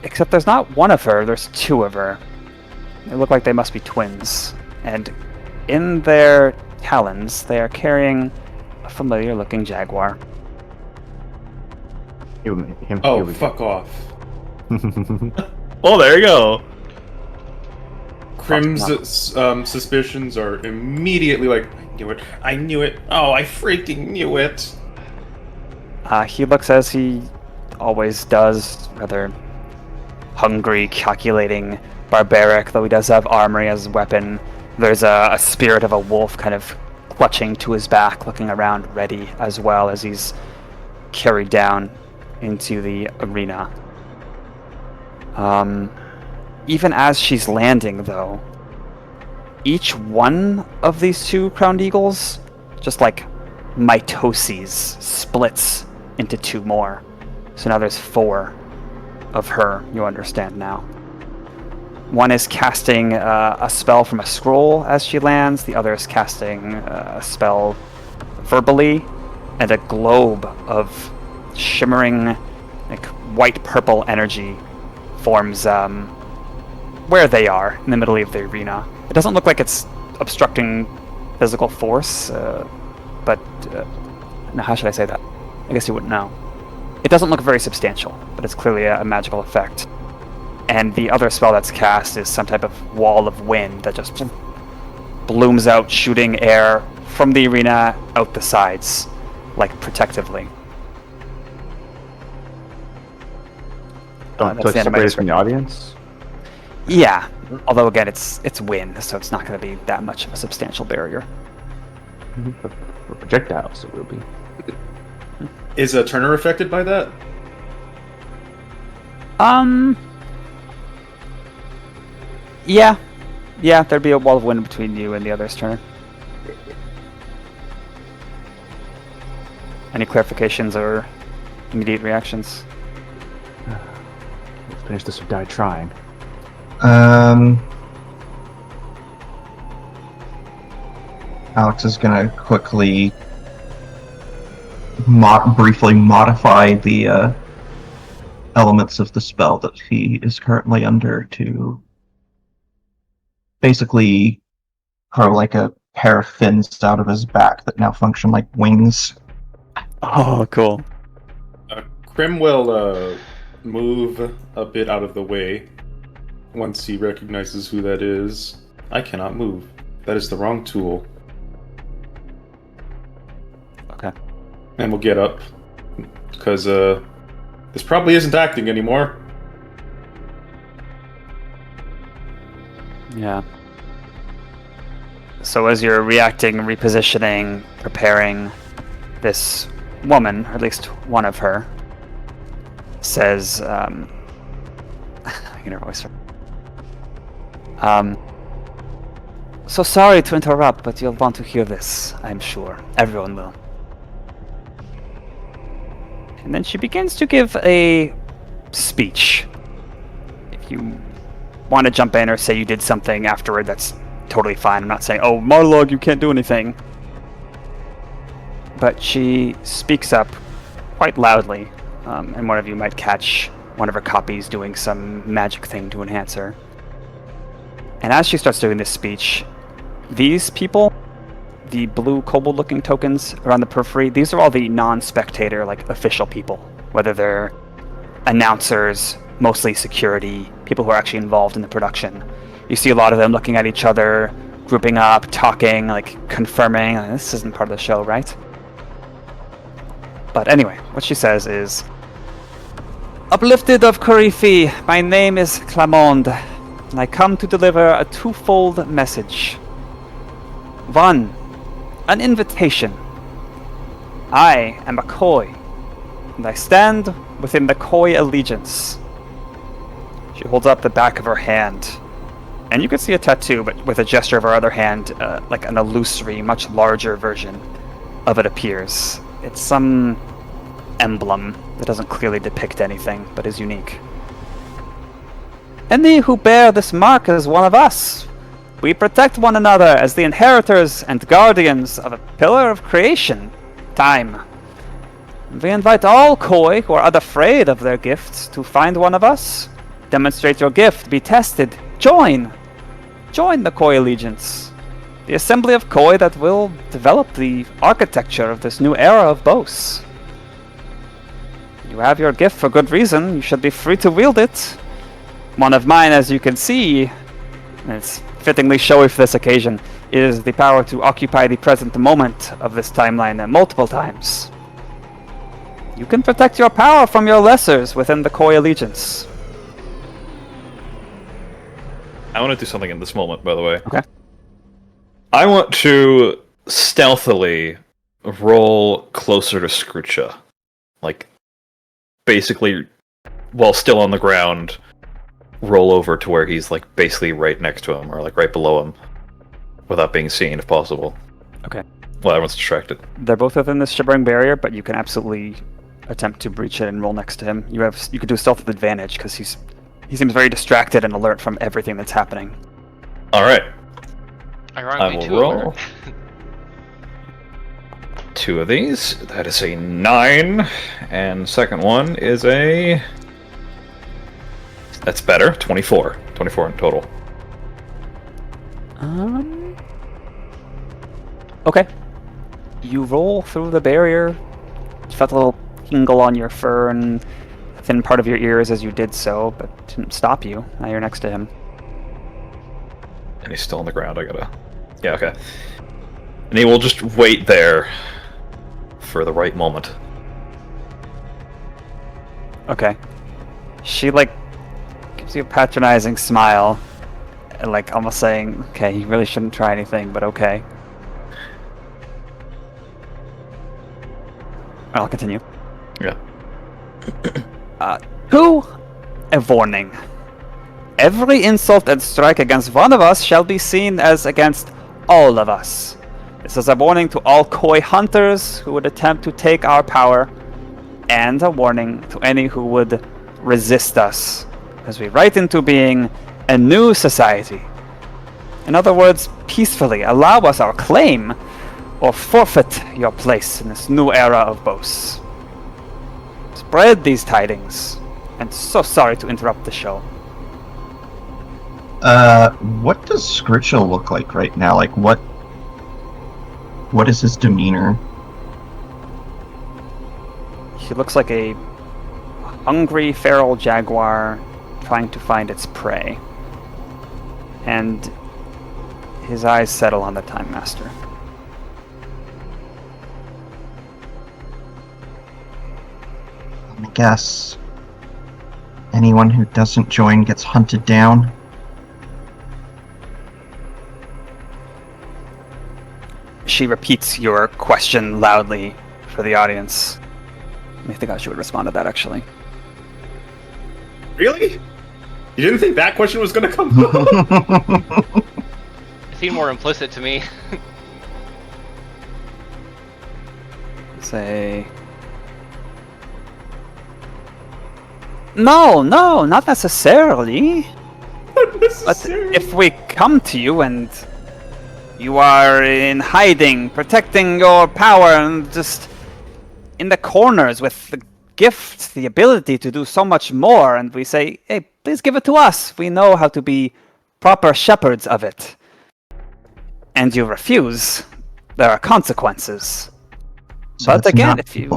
Except there's not one of her, there's two of her. They look like they must be twins, and in their talons they are carrying a familiar-looking jaguar. Oh, fuck off. Oh, there you go. Crim's suspicions are immediately like, I knew it, oh, I freaking knew it. He looks as he always does, rather hungry, calculating, barbaric, though he does have armory as a weapon. There's a spirit of a wolf kind of clutching to his back, looking around ready as well as he's carried down into the arena. Even as she's landing, though, each one of these two crowned eagles, just like mitoses, splits into two more. So now there's 4 of her, you understand now. One is casting a spell from a scroll as she lands, the other is casting a spell verbally, and a globe of shimmering, like white-purple energy forms where they are, in the middle of the arena. It doesn't look like it's obstructing physical force, but now how should I say that? I guess you wouldn't know. It doesn't look very substantial, but it's clearly a magical effect. And the other spell that's cast is some type of wall of wind that just blooms out, shooting air from the arena out the sides, like protectively. So it's separated from the audience? Yeah, although again, it's wind, so it's not going to be that much of a substantial barrier. For projectiles, it will be. Is Turner affected by that? Yeah, there'd be a wall of wind between you and the others, Turner. Any clarifications or immediate reactions? Let's finish this or die trying. Alex is gonna quickly briefly modify the elements of the spell that he is currently under to basically grow like a pair of fins out of his back that now function like wings. Oh, cool. Crim will move a bit out of the way once he recognizes who that is. I cannot move. That is the wrong tool. Okay. And we'll get up, because this probably isn't acting anymore. Yeah. So as you're reacting, repositioning, preparing, this woman, or at least one of her, says, I can never voice her. So sorry to interrupt, but you'll want to hear this, I'm sure. Everyone will. And then she begins to give a speech. If you want to jump in or say you did something afterward, that's totally fine. I'm not saying, oh, monologue, you can't do anything. But she speaks up quite loudly, and one of you might catch one of her copies doing some magic thing to enhance her. And as she starts doing this speech, these people, the blue kobold-looking tokens around the periphery, these are all the non-spectator, like, official people. Whether they're announcers, mostly security, people who are actually involved in the production. You see a lot of them looking at each other, grouping up, talking, like, confirming, this isn't part of the show, right? But anyway, what she says is, Uplifted of Corifi, my name is Clamond, and I come to deliver a twofold message. 1. An invitation. I am a Koi, and I stand within the Koi allegiance. She holds up the back of her hand, and you can see a tattoo, but with a gesture of her other hand, like an illusory, much larger version of it appears. It's some emblem that doesn't clearly depict anything, but is unique. Any who bear this mark is one of us. We protect one another as the inheritors and guardians of a pillar of creation, time. We invite all Koi who are unafraid of their gifts to find one of us. Demonstrate your gift, be tested, join! Join the Koi Allegiance. The assembly of Koi that will develop the architecture of this new era of Bose. You have your gift for good reason, you should be free to wield it. One of mine, as you can see, and it's fittingly showy for this occasion, is the power to occupy the present moment of this timeline multiple times. You can protect your power from your lessers within the Koi Allegiance. I want to do something in this moment, by the way. Okay. I want to stealthily roll closer to Scroocha. Like, basically, while still on the ground, roll over to where he's, like, basically right next to him, or, like, right below him, without being seen, if possible. Okay. Well, everyone's distracted. They're both within this shivering barrier, but you can absolutely attempt to breach it and roll next to him. You could do stealth with advantage, because he seems very distracted and alert from everything that's happening. Alright. Ironically, I two will of roll. them. 2 of these. That is a 9. And second one is a... That's better. 24. 24 in total. Okay. You roll through the barrier. You felt a little tingle on your fur and a thin part of your ears as you did so, but didn't stop you. Now you're next to him. And he's still on the ground. I gotta... Yeah, okay. And he will just wait there for the right moment. Okay. She, like, gives you a patronizing smile, and, like, almost saying, okay, you really shouldn't try anything, but okay. I'll continue. Yeah. 2. A warning. Every insult and strike against one of us shall be seen as against all of us. This is a warning to all Koi hunters who would attempt to take our power, and a warning to any who would resist us, as we write into being a new society. In other words, peacefully allow us our claim, or forfeit your place in this new era of Bose. Spread these tidings, and so sorry to interrupt the show. What does Scritchel look like right now? Like, what is his demeanor? He looks like a hungry feral jaguar trying to find its prey. And his eyes settle on the Time Master. I guess anyone who doesn't join gets hunted down. She repeats your question loudly for the audience. I think I should respond to that, actually. Really? You didn't think that question was going to come? It seemed more implicit to me. Say... No, not necessarily. Not necessarily. But if we come to you and you are in hiding, protecting your power, and just in the corners with the gift, the ability to do so much more, and we say, hey, please give it to us. We know how to be proper shepherds of it. And you refuse, there are consequences. So But it's again, not if you...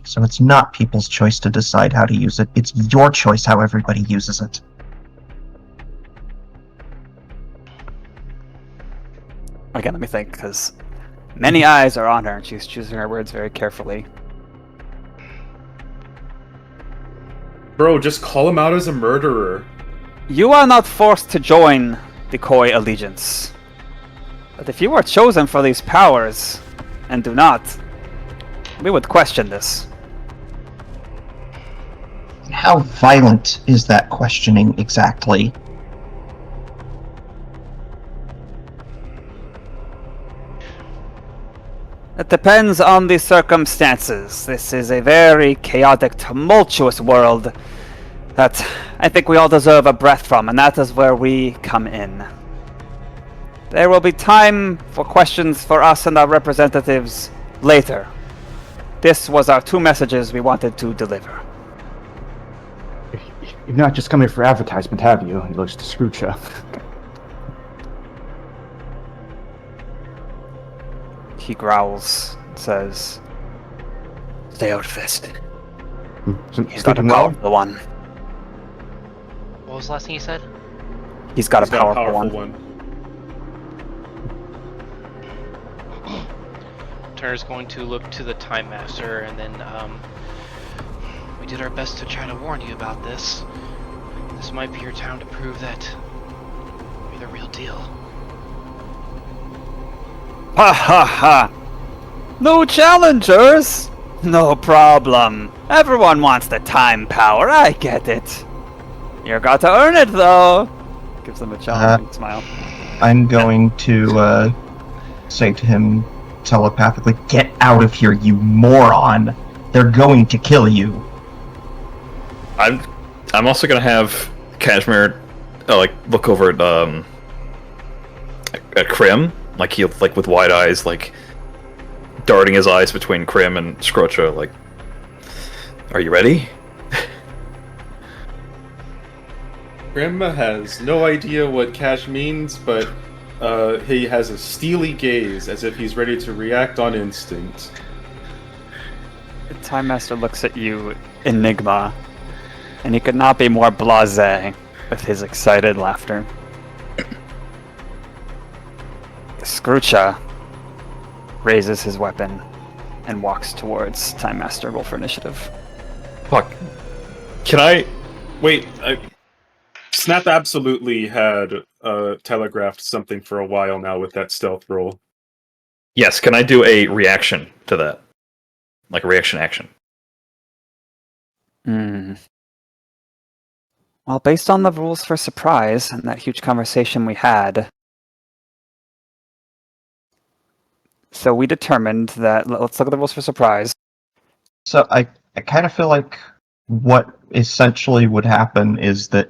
so it's not people's choice to decide how to use it. It's your choice how everybody uses it. Again, let me think, because many eyes are on her, and she's choosing her words very carefully. Bro, just call him out as a murderer. You are not forced to join the Koi Allegiance. But if you are chosen for these powers, and do not, we would question this. How violent is that questioning exactly? It depends on the circumstances. This is a very chaotic, tumultuous world that I think we all deserve a breath from, and that is where we come in. There will be time for questions for us and our representatives later. This was our 2 messages we wanted to deliver. You've not just come here for advertisement, have you? He looks to Scroocha. He growls and says, "Stay out, Fist. He's got a powerful one. What was the last thing you said? He's got He's a got a powerful powerful one." one. Turner's going to look to the Time Master, and then we did our best to try to warn you about this. This might be your time to prove that you're the real deal. Ha ha ha! No challengers? No problem. Everyone wants the time power, I get it. You're got to earn it, though. Gives them a challenging smile. I'm going to say to him telepathically, "Get out of here, you moron! They're going to kill you." I'm also gonna have Cashmere look over at Crim, he with wide eyes, darting his eyes between Crim and Scrocha, are you ready? Grandma has no idea what Cash means, but he has a steely gaze as if he's ready to react on instinct. The Time Master looks at you, Enigma, and he could not be more blasé with his excited laughter. Scroocha raises his weapon and walks towards Time Master. Roll for initiative. Fuck. Can I... Wait, Snap absolutely had telegraphed something for a while now with that stealth roll. Yes, can I do a reaction to that? Like a reaction action? Well, based on the rules for surprise and that huge conversation we had, so we determined that, let's look at the rules for surprise. So I kind of feel like what essentially would happen is that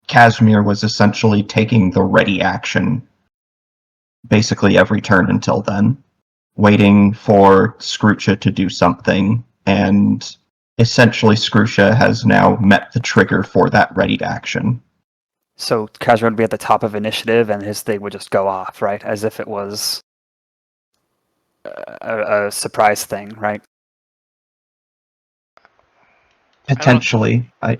Cashmere was essentially taking the ready action basically every turn until then, waiting for Scroocha to do something, and essentially Scroocha has now met the trigger for that ready action. So Cashmere would be at the top of initiative and his thing would just go off, right? As if it was a surprise thing, right? Potentially. I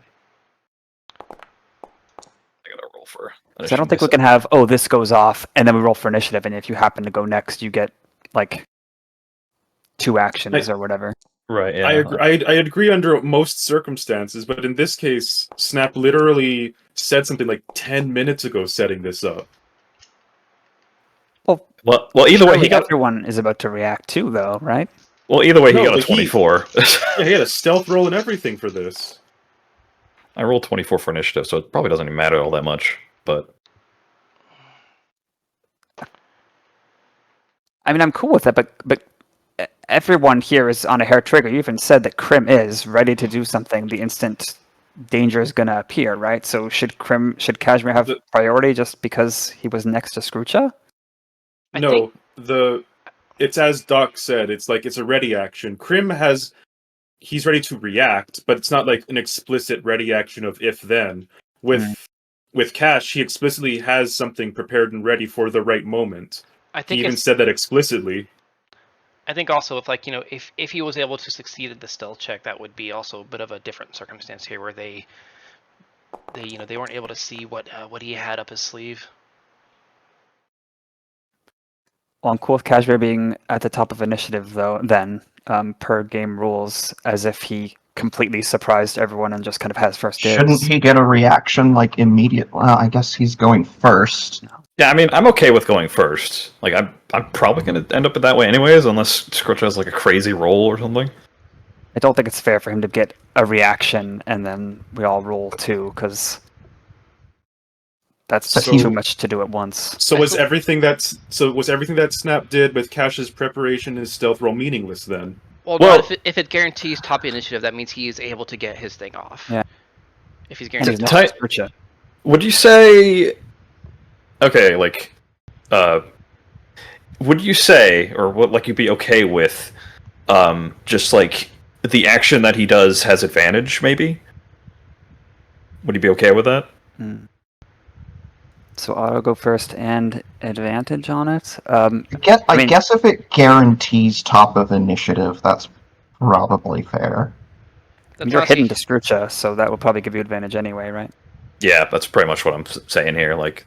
gotta roll for So I don't think we can have, this goes off, and then we roll for initiative, and if you happen to go next, you get, 2 actions or whatever. Right, yeah. I agree under most circumstances, but in this case, Snap literally said something 10 minutes ago setting this up. Well, either way, everyone is about to react too, though, right? Well, either way, he No, got a but 24. Yeah, he had a stealth roll and everything for this. I rolled 24 for initiative, so it probably doesn't even matter all that much, but... I mean, I'm cool with it, but everyone here is on a hair trigger. You even said that Crim is ready to do something the instant danger is going to appear, right? So should Cashmere have priority just because he was next to Scroocha? It's as Doc said, it's a ready action. Crim he's ready to react, but it's not an explicit ready action of if then. With Cash, he explicitly has something prepared and ready for the right moment. He even said that explicitly. I think also if he was able to succeed at the stealth check, that would be also a bit of a different circumstance here, where they weren't able to see what he had up his sleeve. Well, I'm cool with Cashmere being at the top of initiative, though, then, per game rules, as if he completely surprised everyone and just kind of has first dibs. Shouldn't he get a reaction, immediate? Well, I guess he's going first. Yeah, I mean, I'm okay with going first. I'm probably going to end up that way anyways, unless Scrooge has, a crazy roll or something. I don't think it's fair for him to get a reaction and then we all roll too, because That's So too much to do at once. So was everything that Snap did with Cash's preparation and stealth roll meaningless then? Well, Well- not if it guarantees top initiative, that means he is able to get his thing off. Yeah. If he's And guaranteed he's top. not Ti- Scrooge. Would you say? Okay, like, would you say, or what? Like, you'd be okay with, just like the action that he does has advantage? Maybe. Would you be okay with that? So auto go first and advantage on it. I mean- guess if it guarantees top of initiative, that's probably fair. That's You're honestly- hidden to Scrooge, so that would probably give you advantage anyway, right? Yeah, that's pretty much what I'm saying here. Like,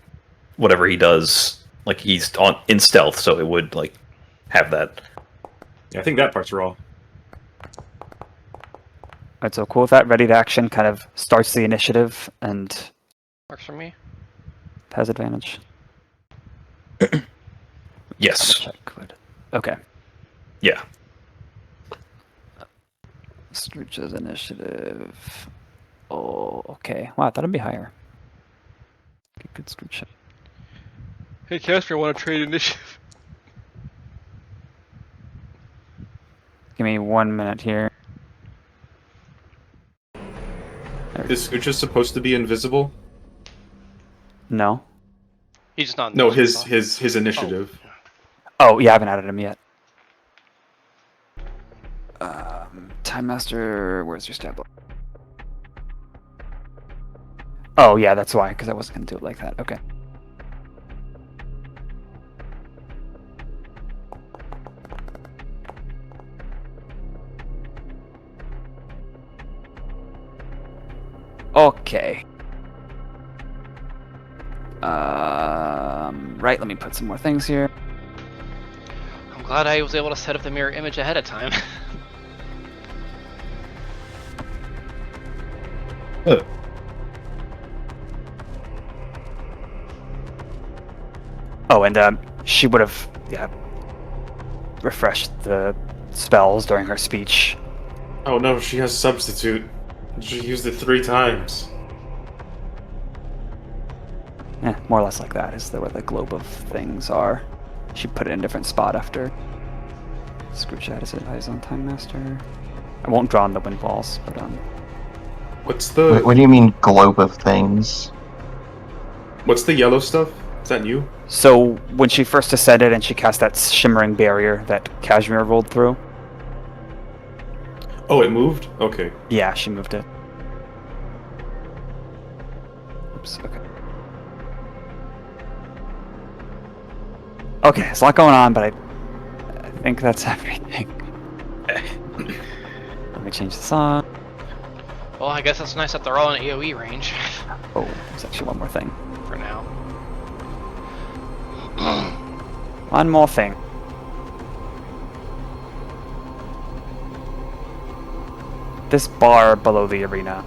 whatever he does, like he's in stealth, so it would like have that. Yeah, I think that part's raw. Alright, so cool with that. Ready to action kind of starts the initiative and Works for me. has advantage. Yes. Check. Okay. Yeah. Scrooge's initiative. Oh, okay. Wow, I thought it'd be higher. Good Scrooge. Hey, Cashmere, want to trade initiative? Give me 1 minute here. Is Scooch supposed to be invisible? No. He's just not. in No, the his spot. his initiative. Oh, yeah, I haven't added him yet. Time Master, where's your Statblock? Oh, yeah, that's why, because I wasn't going to do it like that. Okay. Okay. Right, let me put some more things here. I'm glad I was able to set up the mirror image ahead of time. Oh, and she would have, refreshed the spells during her speech. Oh no, she has substitute. She used it 3 times. More or less like that is where the globe of things are. She put it in a different spot after. Scrooge had his eyes on Time Master. I won't draw on the wind walls, but What's the What do you mean globe of things? what's the yellow stuff? Is that new? So when she first ascended and she cast that shimmering barrier that Cashmere rolled through, Oh, it moved? Okay. yeah, she moved it. Oops, okay. Okay, there's a lot going on, but I think that's everything. Let me change this on. Well, I guess it's nice that they're all in AoE range Oh, there's actually one more thing. for now. One more thing. This bar below the arena.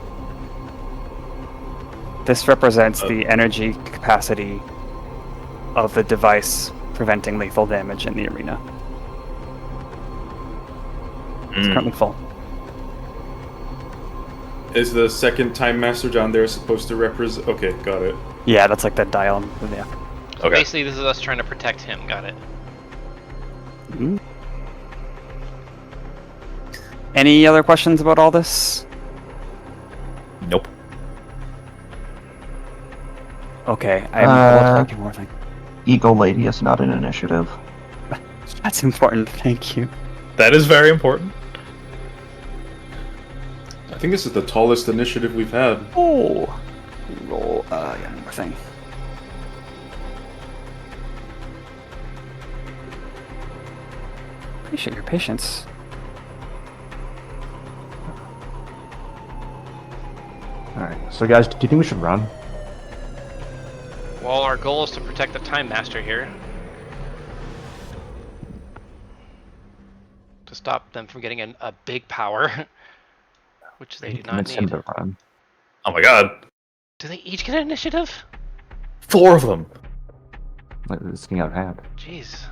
This represents the energy capacity of the device preventing lethal damage in the arena. It's currently full. Is the second Time Master down there supposed to represent? Okay, got it. Yeah, that's like that dial. Yeah. So Okay. basically, this is us trying to protect him. Got it. Mhm. Any other questions about all this? Nope. Okay, I have one more thing. Eagle Lady is not an initiative. That's important. Thank you. That is very important. I think this is the tallest initiative we've had. Oh, roll. Yeah, one more thing. Appreciate your patience. Alright, so guys, do you think we should run? Well, our goal is to protect the Time Master here. To stop them from getting a big power. Which they do not Convince him need. to run. Oh my god. Do they each get an initiative? 4 of them. Like, it's getting out of hand. Jeez.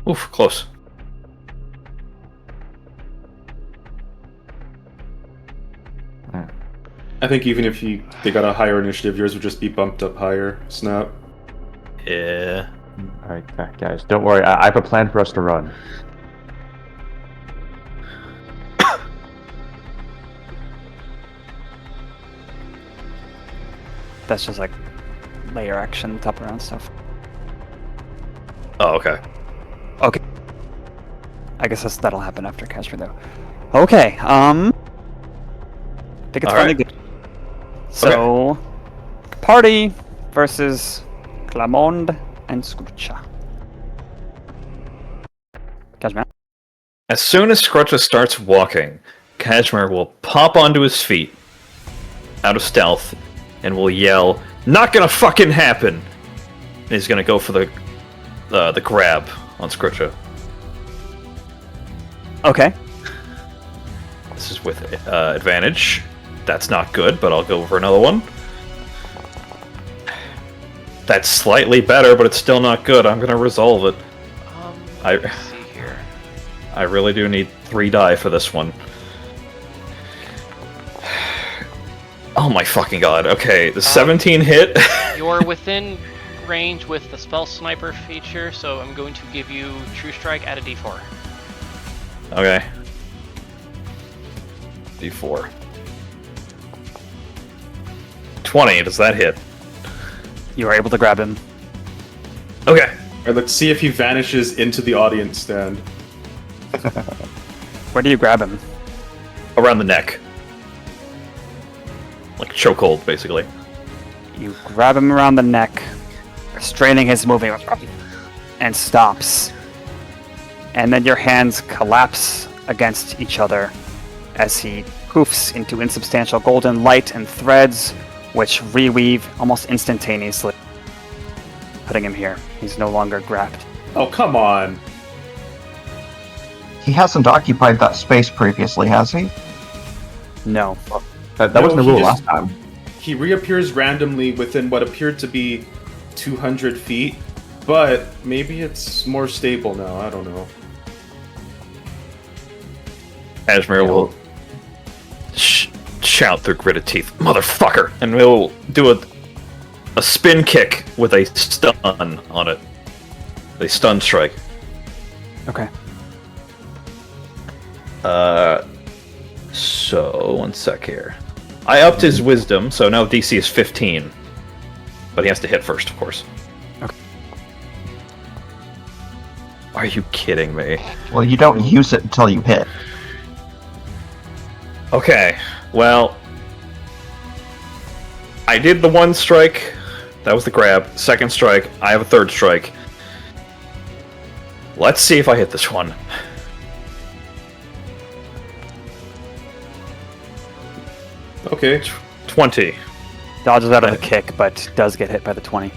Oof, close. Yeah. I think even if they got a higher initiative, yours would just be bumped up higher. Snap. Yeah. Alright, guys, don't worry. I have a plan for us to run. That's just like layer action, top around stuff. Oh, okay. Okay. I guess that'll happen after Cashmere, though. Okay, I think it's finally good. So, party versus Clamond and Scrucha. Cashmere? As soon as Scrutcha starts walking, Cashmere will pop onto his feet, out of stealth, and will yell, "Not gonna fucking happen!" And he's gonna go for the grab on Scrutcha. Okay. This is with advantage. That's not good, but I'll go for another one. That's slightly better, but it's still not good. I'm gonna resolve it. Let's see here. I really do need 3 die for this one. Oh my fucking god. Okay, the 17 hit. You're within range with the spell sniper feature, so I'm going to give you True Strike at a D4. Okay. D4. 20, does that hit? You are able to grab him. Okay. Alright, let's see if he vanishes into the audience stand. Where do you grab him? Around the neck. Like chokehold, basically. You grab him around the neck, restraining his moving, and stops. And then your hands collapse against each other as he poofs into insubstantial golden light and threads, which reweave almost instantaneously, putting him here. He's no longer grabbed. Oh, come on! He hasn't occupied that space previously, has he? No. That No, wasn't the he rule just- last time. He reappears randomly within what appeared to be 200 feet, but maybe it's more stable now, I don't know. Cashmere will shout through gritted teeth, "Motherfucker!" And we'll do a spin kick with a stun on it. A stun strike. Okay. So, one sec here. I upped his wisdom, so now DC is 15. But he has to hit first, of course. Okay. Are you kidding me? Well, you don't use it until you hit. Okay, well... I did the 1 strike. That was the grab. Second strike. I have a 3rd strike. Let's see if I hit this one. Okay. 20. Dodges out of the kick, but does get hit by the 20.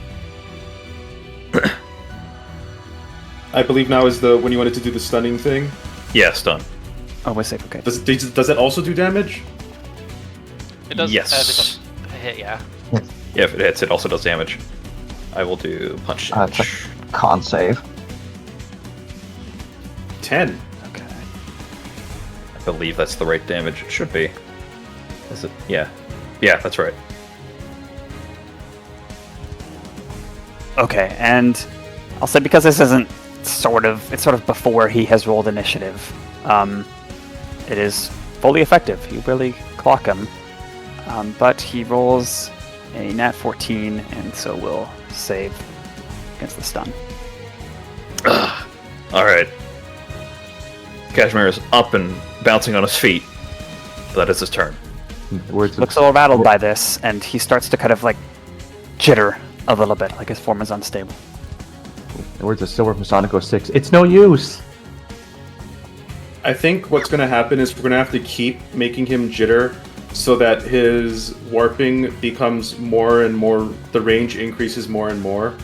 I believe now is the when you wanted to do the stunning thing. Yeah, stun. Oh, we're safe, okay. Does that also do damage? It does. Yes. If it's a hit, yeah. Yeah, if it hits, it also does damage. I will do punch damage. It's a con save. 10. Okay. I believe that's the right damage. It should be. Is it? Yeah. Yeah, that's right. Okay, and I'll say because this isn't it's sort of before he has rolled initiative, it is fully effective. You really clock him. But he rolls a nat 14, and so will save against the stun. Alright. Cashmere is up and bouncing on his feet. That is his turn. Words of, Looks a little rattled by this, and he starts to kind of like jitter a little bit, like his form is unstable. the words of Silver from Sonic 06. It's no use! I think what's going to happen is we're going to have to keep making him jitter so that his warping becomes more and more, the range increases more and more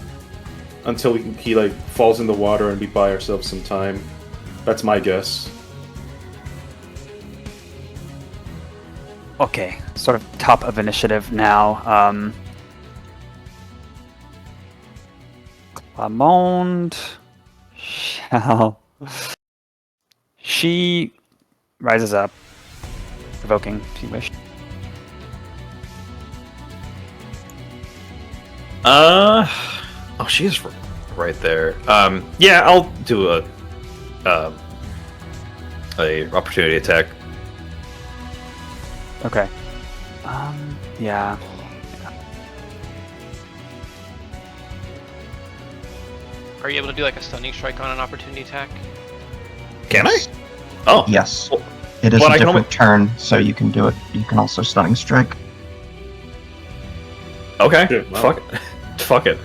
until he like falls in the water and we buy ourselves some time. That's my guess. Okay, sort of top of initiative now. Clamond shall... She rises up, provoking, if you wish. Oh, she is right there. Yeah, I'll do a opportunity attack. Okay. Yeah. Are you able to do like a stunning strike on an opportunity attack? Can I? Oh, Yes. Well, It is but a I can different turn, so you can do it. You can also stunning strike. okay. Shit, wow. Fuck it. Fuck it.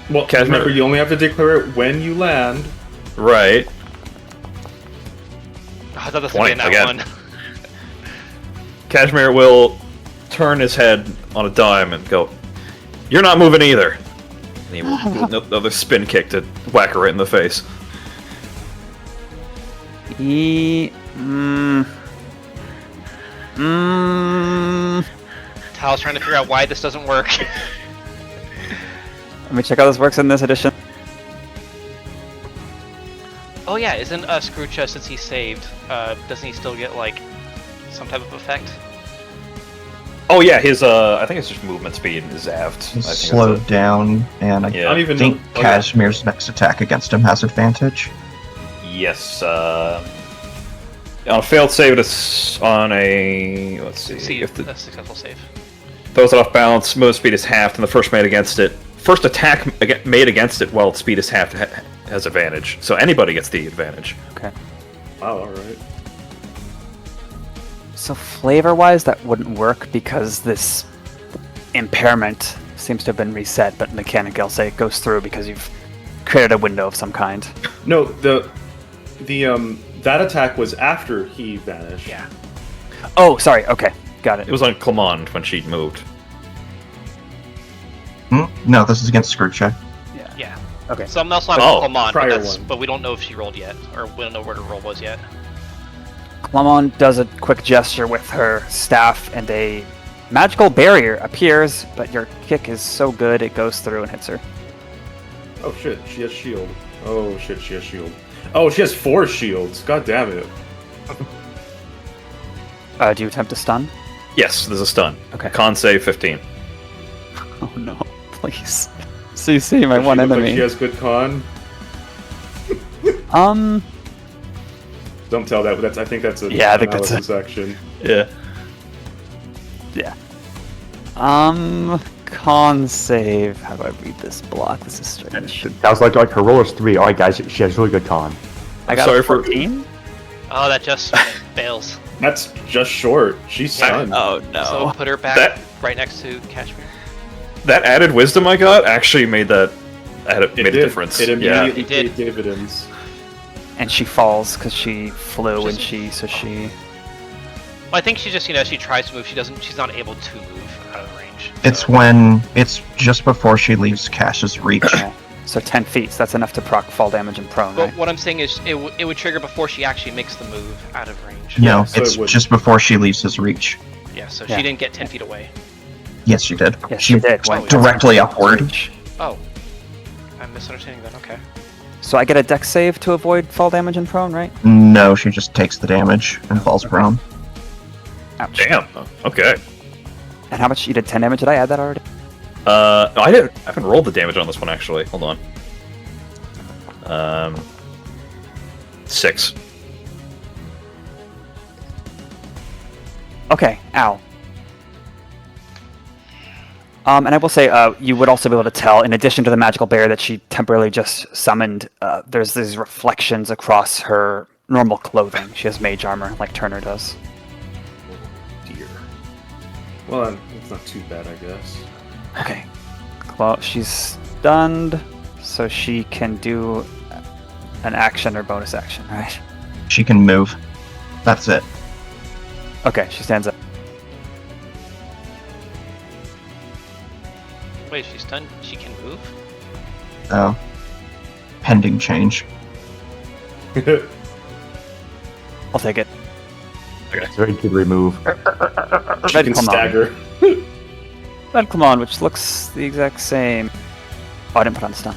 Well, Cashmere- remember, you only have to declare it when you land. Right. Oh, I thought this would be a nat Again. one. Cashmere will turn his head on a dime and go, "You're not moving either." And he will do another spin kick to whack her right in the face. Tal's trying to figure out why this doesn't work. Let me check how this works in this edition. Oh yeah, isn't Scrooge, since he saved, doesn't he still get like some type of effect? Oh yeah, his I think it's just movement speed is zapped. He's I think slowed that's it. down, and I Yeah. I don't even think know. Oh, yeah. Cashmere's next attack against him has advantage. Yes. On a failed save, it's on a let's see. See, If the, a successful save. throws it off balance, movement speed is halved, and the first first attack made against it while its speed is halved has advantage. So anybody gets the advantage. Okay. Wow, alright. So flavor-wise, that wouldn't work because this impairment seems to have been reset, but mechanically, I'll say it goes through because you've created a window of some kind. No, the that attack was after he vanished. Yeah. Oh, sorry. Okay, got It it. was on Clement when she moved. No, this is against Scrooge. Yeah. Okay. Something else on Oh, Clement, prior but, one. but we don't know if she rolled yet, or we don't know where her roll was yet. Clement does a quick gesture with her staff, and a magical barrier appears, but your kick is so good it goes through and hits her. Oh shit, she has shield. Oh shit, she has shield. Oh, she has 4 shields. God damn it. Do you attempt to stun? Yes, there's a stun. Okay. Con save 15. Oh no, please. CC my Does she one look like enemy. she has good con. Don't tell that, but I think that's a Yeah, I think that's analysis action. Yeah. Yeah. Con save. How do I read this block? This is strange. Sounds like her roll is 3. Alright, guys, she has really good con. I got sorry a for- 14? Oh, that just fails. That's just short. She's stunned. Oh no. So put her back That- right next to Cashmere. That added wisdom I got actually made a difference. It Yeah. immediately It did. paid dividends. And she falls because she flew and Just- she. Well, I think she just, she tries to move. She's not able to move out of range. It's so- it's just before she leaves Cash's reach. Okay. So 10 feet. So that's enough to proc fall damage and prone, But right? what I'm saying is, it would trigger before she actually makes the move out of range. No, so it's it would- just before she leaves his reach. Yeah, so Yeah. she didn't get 10 feet away. Yes, she did. Yes, she did. went directly upward. Oh, I'm misunderstanding then. Okay. So I get a dex save to avoid fall damage and prone, right? No, she just takes the damage and falls prone. Ouch. Damn. Okay. And how much? You did 10 damage? Did I add that already? No, I haven't rolled the damage on this one actually. Hold on. 6. Okay. Ow. And I will say, you would also be able to tell, in addition to the magical barrier that she temporarily just summoned, there's these reflections across her normal clothing. She has mage armor, like Turner does. Dear. Well, it's not too bad, I guess. Okay. Well, she's stunned, so she can do an action or bonus action, right? She can move. That's it. Okay, she stands up. Wait, she's done. She can move? Oh. Pending change. I'll take it. It's very good remove. She Red can Clement. stagger. Red Clement, which looks the exact same. Oh, I didn't put on stun.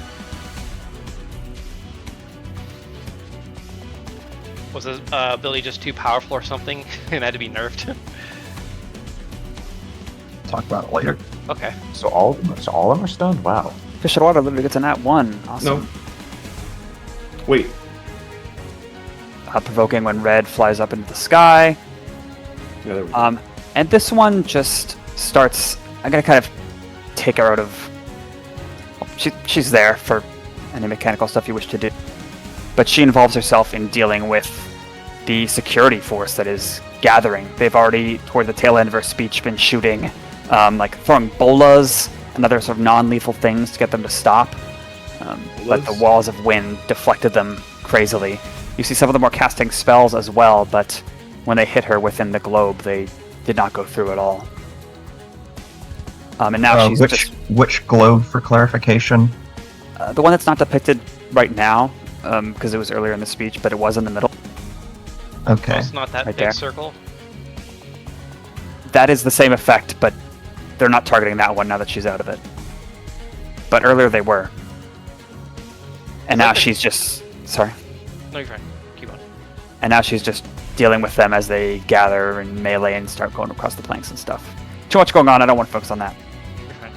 Was the ability just too powerful or something and had to be nerfed? talk about it later. Okay. So all of them are stunned? Wow. Fish of Water literally gets a nat 1. Awesome. No. Wait. Provoking when red flies up into the sky. Yeah, there we go. And this one just starts. I'm gonna kind of take her out of. She's there for any mechanical stuff you wish to do, but she involves herself in dealing with the security force that is gathering. They've already, toward the tail end of her speech, been shooting, like throwing bolas and other sort of non-lethal things to get them to stop. But the walls of wind deflected them crazily. You see some of them are casting spells as well, but when they hit her within the globe, they did not go through at all. And now she's which globe, for clarification? The one that's not depicted right now, because it was earlier in the speech, but it was in the middle. Okay. It's not that Right big there. circle. That is the same effect, but they're not targeting that one now that she's out of it. But earlier they were. And now she's just... Sorry. No, you're fine. Keep on. And now she's just dealing with them as they gather and melee and start going across the planks and stuff. Too much going on, I don't want to focus on that. You're fine.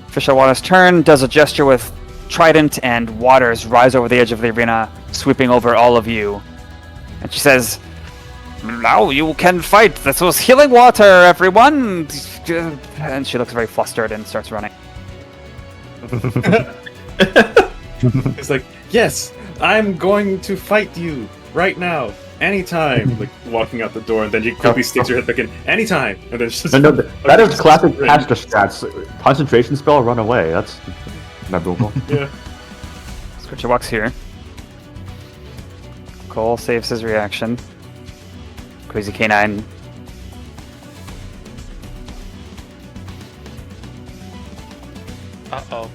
Fish of Water's turn, does a gesture with trident, and waters rise over the edge of the arena, sweeping over all of you. And she says, "Now you can fight. This was healing water, everyone!" And she looks very flustered and starts running. It's like, yes, I'm going to fight you right now, anytime. Like walking out the door, and then you quickly sticks your head back in, anytime, and then just No, that is classic caster strats. Concentration spell, run away. That's memorable. Yeah. Scorcher walks here. Cole saves his reaction. Crazy Canine. Uh-oh.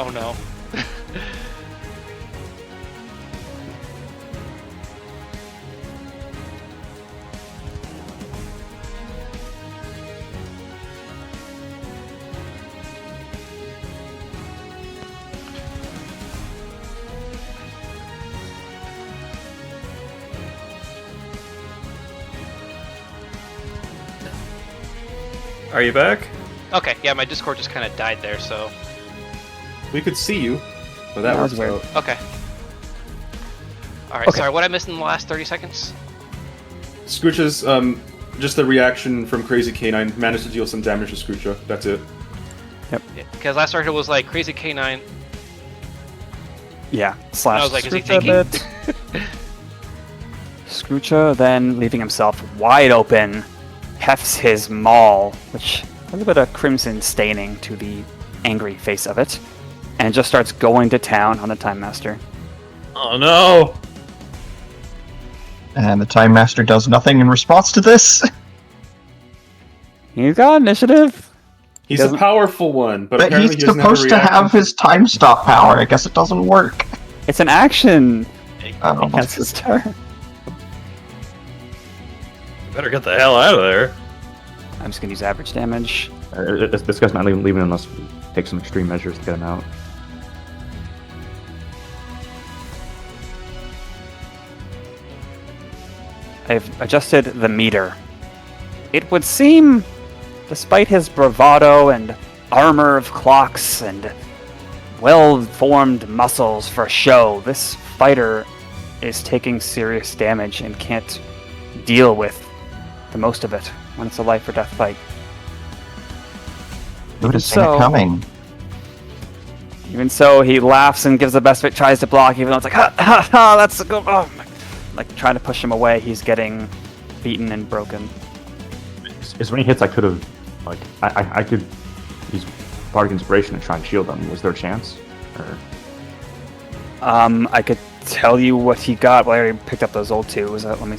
Oh no. Are you back? Okay, yeah, my Discord just kind of died there, so... We could see you, but that That was was weird. out. Okay. Alright, Okay. sorry, what I missed in the last 30 seconds? Scooch's, just the reaction from Crazy Canine managed to deal some damage to Scoocha. That's it. Because last I heard it was like Crazy Canine. Yeah, slash I was like, is he Scroocha a thinking? bit. Scroocha then, leaving himself wide open, hefts his maul, which has a bit of crimson staining to the angry face of it, and just starts going to town on the Time Master. Oh no! And the Time Master does nothing in response to this. He's got initiative. He's a Doesn't- powerful one, but But apparently he's he doesn't supposed to have a have his time stop power. I guess it doesn't work. It's an action. Oh. That's his turn. Better get the hell out of there. I'm just gonna use average damage. This guy's not leaving unless we take some extreme measures to get him out. I've adjusted the meter. It would seem, despite his bravado and armor of clocks and well-formed muscles for show, this fighter is taking serious damage and can't deal with the most of it when it's a life or death fight. Noticing So- it coming. Even so, he laughs and gives the best of it, tries to block, even though it's like, ha ha ha, that's a good. Oh, like trying to push him away, he's getting beaten and broken. Is there any hits I could have, like, I could use Bardic Inspiration and try and shield them? Was there a chance? Or... I could tell you what he got. Well, I already picked up those old two. Was that? Let me.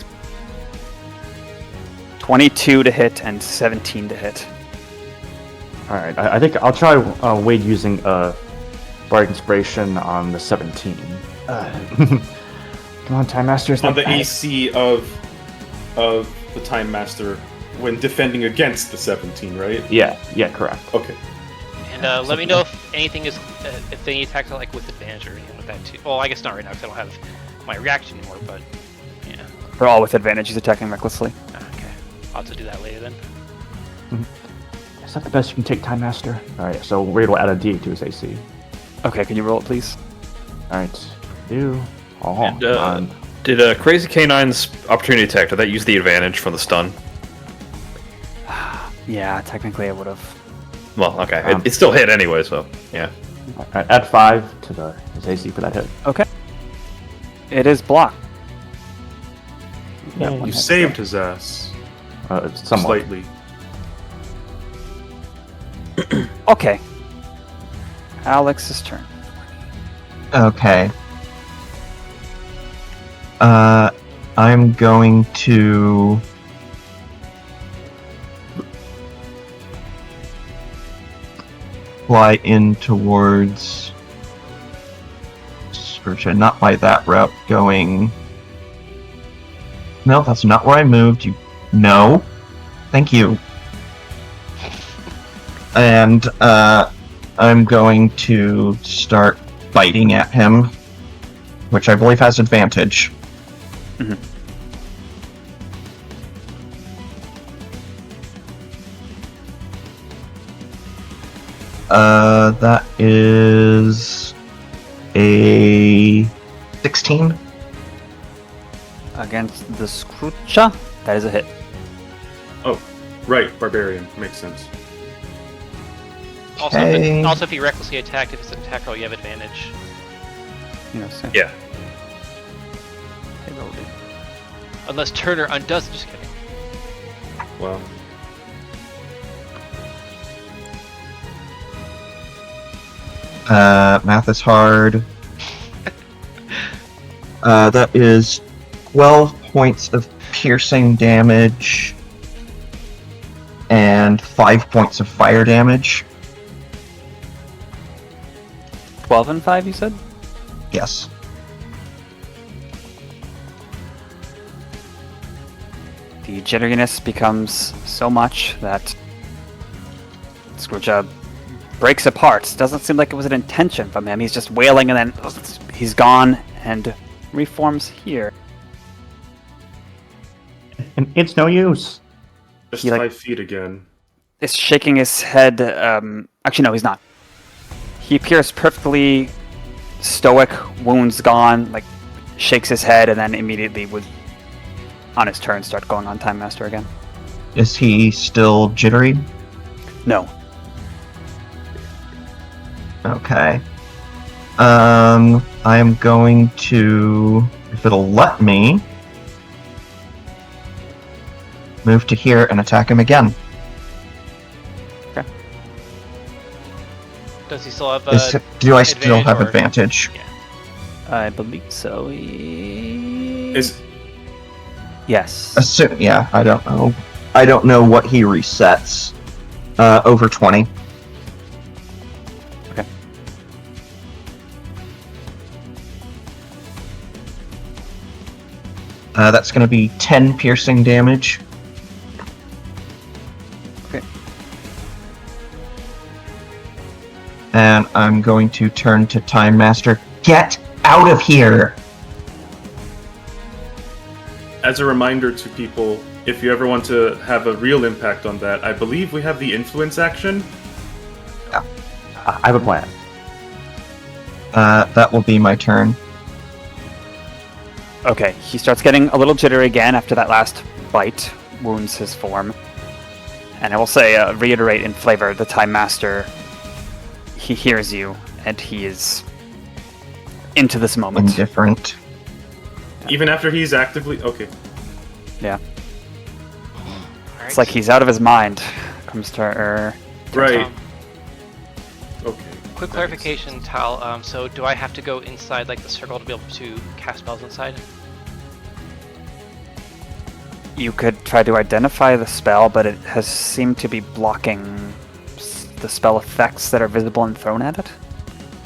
22 to hit and 17 to hit. Alright, I think I'll try Wade using Bardic Inspiration on the 17. Come on, Time Master. on the AC of the Time Master when defending against the 17, right? Yeah, correct. Okay. And let me know if anything is, if any attacks are like with advantage or anything with that too. Well, I guess not right now because I don't have my reaction anymore, but yeah. They're all with advantage. He's attacking recklessly. Okay. I'll have to do that later then. Is that the best you can take, Time Master? Alright, so Raid will add a D8 to his AC. Okay, can you roll it, please? Alright, do. Oh, And, did Crazy Canine's opportunity attack, did that use the advantage from the stun? Yeah, technically I would have. Well, okay. It still hit anyway, so yeah. add 5 to his AC for that hit. Okay. It is blocked. Yeah, You saved his ass. Somewhat. Slightly. Okay. Alex's turn. Okay. I'm going to fly in towards Supergiant, not by that route, going... No, that's not where I moved. No. Thank you. And, I'm going to start biting at him, which I believe has advantage. Mhm. That is a 16. Against the Scroocha, that is a hit. Oh, right, Barbarian. Makes sense. Also, Okay. also, if he recklessly attacked, if it's an attack roll, you have advantage. You know, so Yeah. they rolled it. Unless Turner undoes it. Just kidding. Well, Math is hard. That is 12 points of piercing damage and 5 points of fire damage. 12 and 5, you said? Yes. The jitteriness becomes so much that Scroocha breaks apart. Doesn't seem like it was an intention from him. He's just wailing and then he's gone and reforms here. And it's no use. just He, 5 feet again. Is shaking his head. Actually, no, he's not. He appears perfectly stoic, wounds gone, like shakes his head, and then immediately would, on his turn, start going on Time Master again. Is he still jittery? No. Okay. I am going to, if it'll let me, move to here and attack him again. Does he still have Do I still advantage have or- advantage? I believe so. Is Yes. Yeah, I don't know. I don't know what he resets. Over 20. Okay. That's going to be 10 piercing damage. Okay. And I'm going to turn to Time Master. Get out of here! as a reminder to people, if you ever want to have a real impact on that, I believe we have the influence action. I have a plan. That will be my turn. Okay, he starts getting a little jittery again after that last bite wounds his form. And I will say, reiterate in flavor, the Time Master, he hears you, and he is into this moment. Indifferent. Even after he's actively... Okay. Yeah. Alright. It's like he's out of his mind. Comes to Right. Um, Okay. Quick clarification, Tal. So do I have to go inside like the circle to be able to cast spells inside? You could try to identify the spell, but it has seemed to be blocking the spell effects that are visible and thrown at it.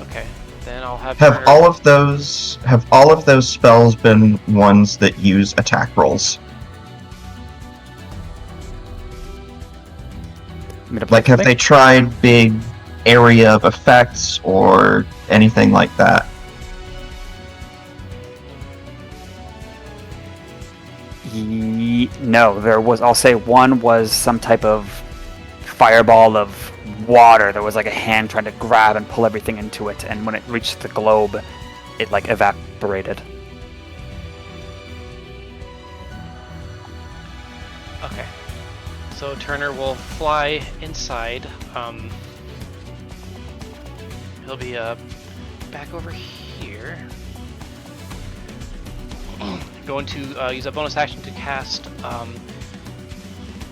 Okay. Then I'll have Have her- all of those spells been ones that use attack rolls? Like, have they tried big area of effects or anything like that? No, there was. I'll say one was some type of fireball of water. There was like a hand trying to grab and pull everything into it, and when it reached the globe, it like evaporated. Okay. So Turner will fly inside. He'll be back over here. Going to use a bonus action to cast,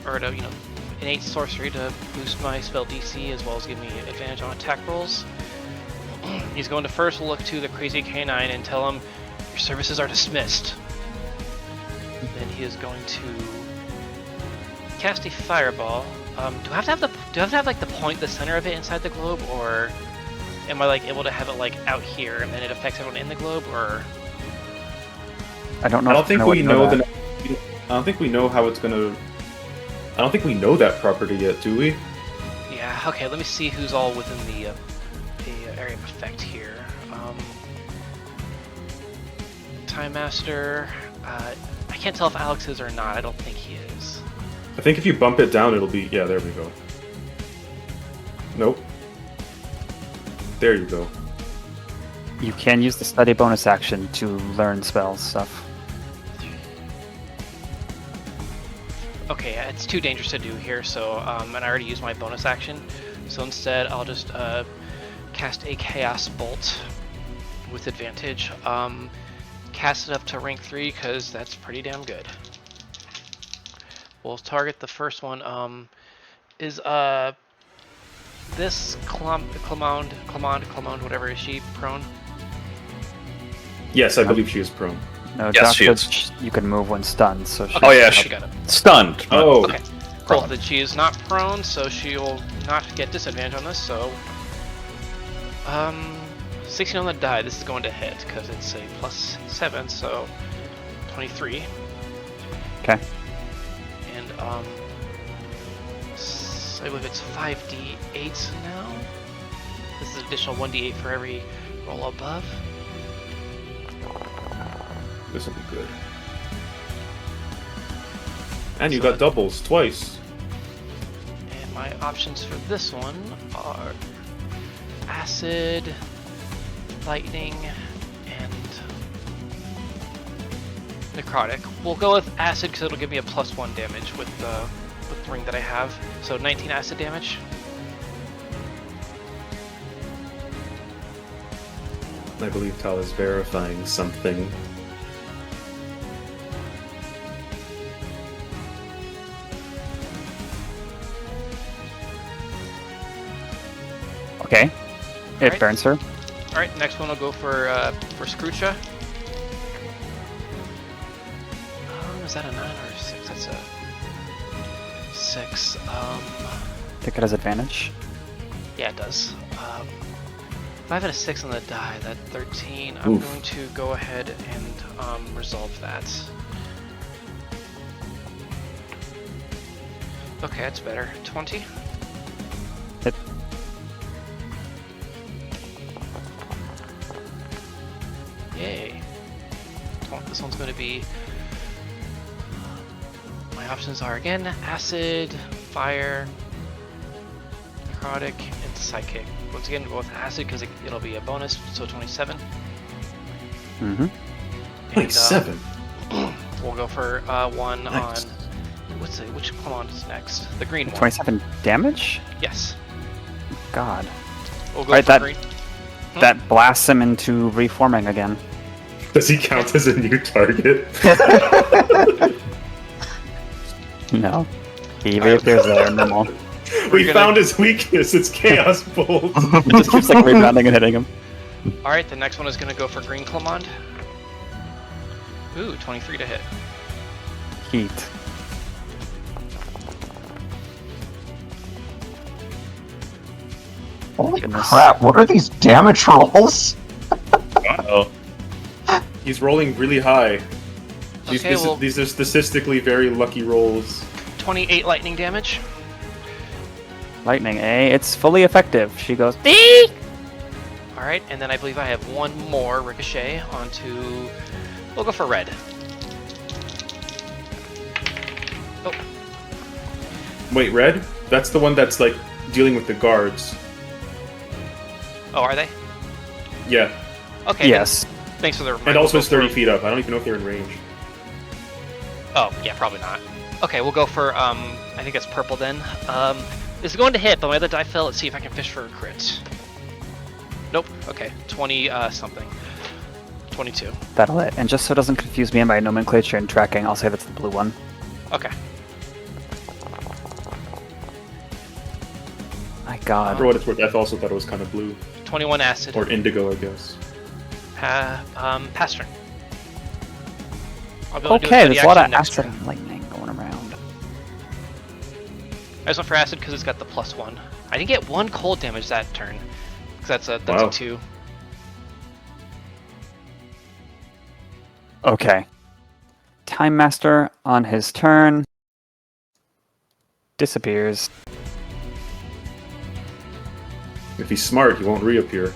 or to, innate sorcery to boost my spell DC as well as give me advantage on attack rolls. He's going to first look to the crazy canine and tell him, "Your services are dismissed." Then he is going to cast a fireball. Do I have to have like the point, the center of it inside the globe, or am I like able to have it like out here and then it affects everyone in the globe, or? I don't know. I don't think we know that. I don't think we know how it's gonna. I don't think we know that property yet, do we? Yeah. Okay. Let me see who's all within the area of effect here. Time Master. I can't tell if Alex is or not. I don't think he is. I think if you bump it down, it'll be. Yeah, there we go. Nope. There you go. You can use the study bonus action to learn spells stuff. Okay, it's too dangerous to do here, so and I already used my bonus action, so instead I'll just cast a Chaos Bolt with advantage. Cast it up to rank 3 because that's pretty damn good. We'll target the first one. Is this Clamond, whatever, is she prone? Yes, I believe she is prone. No, Yes, Doc she says is. you can move when stunned. So she Oh yeah, she she got it. stunned. Oh, Okay. Cool. That she is not prone, so she will not get disadvantage on this. So, 16 on the die. This is going to hit because it's a +7, so 23. Okay. And I believe it's 5d8 now. This is an additional 1d8 for every roll above. this will be good. And you got doubles twice. And my options for this one are acid, lightning, and necrotic. We'll go with acid because it'll give me a +1 damage with the ring that I have. So 19 acid damage. I believe Tal is verifying something. Okay. It Alright. burns her. All right, next one will go for Scroocha. Is that a 9 or a 6? That's a 6. Take it as advantage. Yeah, it does. If I have a 6 on the die, that 13. I'm Oof. going to go ahead and resolve that. Okay, that's better. 20. Hit. Yay. This one's going to be... My options are, again, acid, fire, necrotic, and psychic. Once again, we'll go with acid because it'll be a bonus, so 27. Mm-hmm. And, 7. We'll go for one Nice. on... Which Clamond is next? The green one. 27 damage? Yes. God. We'll go Right, for that- green. That blasts him into reforming again. Does he count as a new target? No. He reappears there normal. We gonna- found his weakness. It's Chaos Bolt. It just keeps like rebounding and hitting him. Alright, the next one is going to go for green Clamond. Ooh, 23 to hit. Heat. Holy Goodness. crap, what are these damage rolls? Uh-oh. He's rolling really high. Okay, well- These are statistically very lucky rolls. 28 lightning damage. Lightning, eh? It's fully effective. She goes, "Dee!" Alright, and then I believe I have one more ricochet onto... We'll go for red. Wait, red? That's the one that's like dealing with the guards. Oh, are they? Yeah. Okay. Yes. Thanks for the reminder. And also We'll it's go 30 for- feet up. I don't even know if they're in range. Oh, yeah, probably not. Okay, we'll go for, I think that's purple then. This is going to hit, but my other die fell. Let's see if I can fish for a crit. Nope. Okay, 20 something. 22. That'll hit. And just so it doesn't confuse me in my nomenclature and tracking, I'll say that's the blue one. Okay. My god. For what it's worth, I also thought it was kind of blue. 21 acid. Or indigo, I guess. Pass turn. I'll be able to do Okay, study there's a lot of action next acid turn. and lightning going around. I just went for acid because it's got the +1. I didn't get 1 cold damage that turn. Because that's Wow. a 2. Okay. Time Master on his turn disappears. If he's smart, he won't reappear.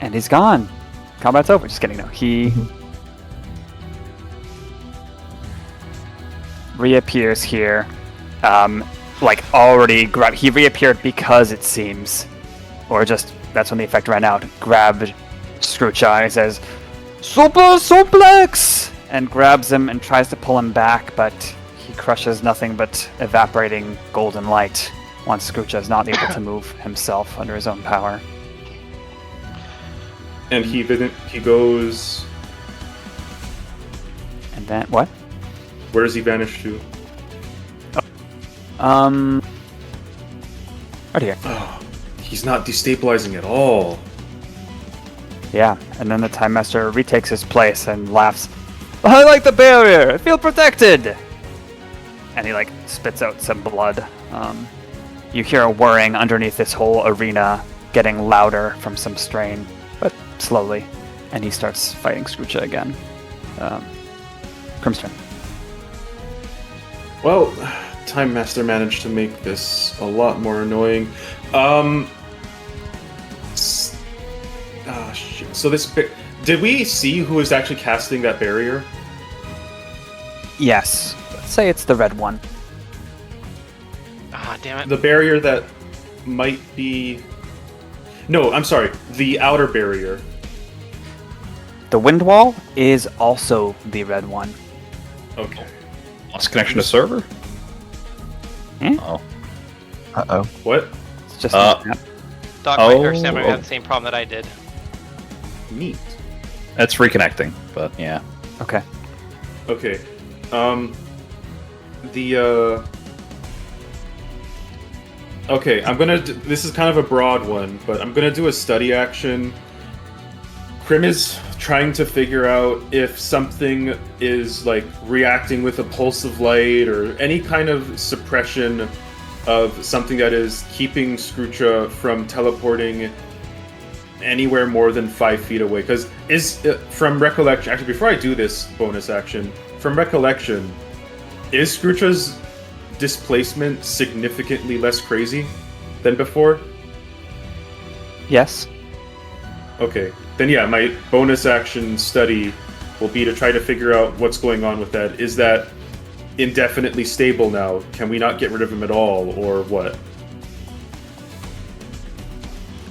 And he's gone. Combat's over. Just kidding. No, he reappears here. Like already grabbed. He reappeared because it seems, or just that's when the effect ran out. Grabbed Scroocha and says, "Super suplex!" and grabs him and tries to pull him back, but he crushes nothing but evaporating golden light. Once Scroocha is not able to move himself under his own power. And he goes... And then what? Where does he vanish to? Right here. Oh, he's not destabilizing at all. Yeah, and then the Time Master retakes his place and laughs. I like the barrier. I feel protected. And he like spits out some blood. You hear a whirring underneath this whole arena, getting louder from some strain, but slowly. And he starts fighting Scroocha again. Crim's turn. Well, Time Master managed to make this a lot more annoying. Shit. So this... Did we see who was actually casting that barrier? Yes. Let's say it's the red one. Ah, damn it. The barrier that might be... No, I'm sorry. The outer barrier. The wind wall is also the red one. Okay. Lost connection to server? Hmm? Oh. Uh-oh. What? It's just Doc Oh. or Sam might have the same problem that I did. Neat. It's reconnecting, but yeah. okay. Okay. Okay, I'm gonna... This is kind of a broad one, but I'm gonna do a study action. Crim is trying to figure out if something is, like, reacting with a pulse of light or any kind of suppression of something that is keeping Scroocha from teleporting anywhere more than 5 feet away. Because from recollection... Actually, before I do this bonus action, from recollection, is Scroocha's displacement significantly less crazy than before? Yes. Okay. Then yeah, my bonus action study will be to try to figure out what's going on with that. Is that indefinitely stable now? Can we not get rid of him at all, or what?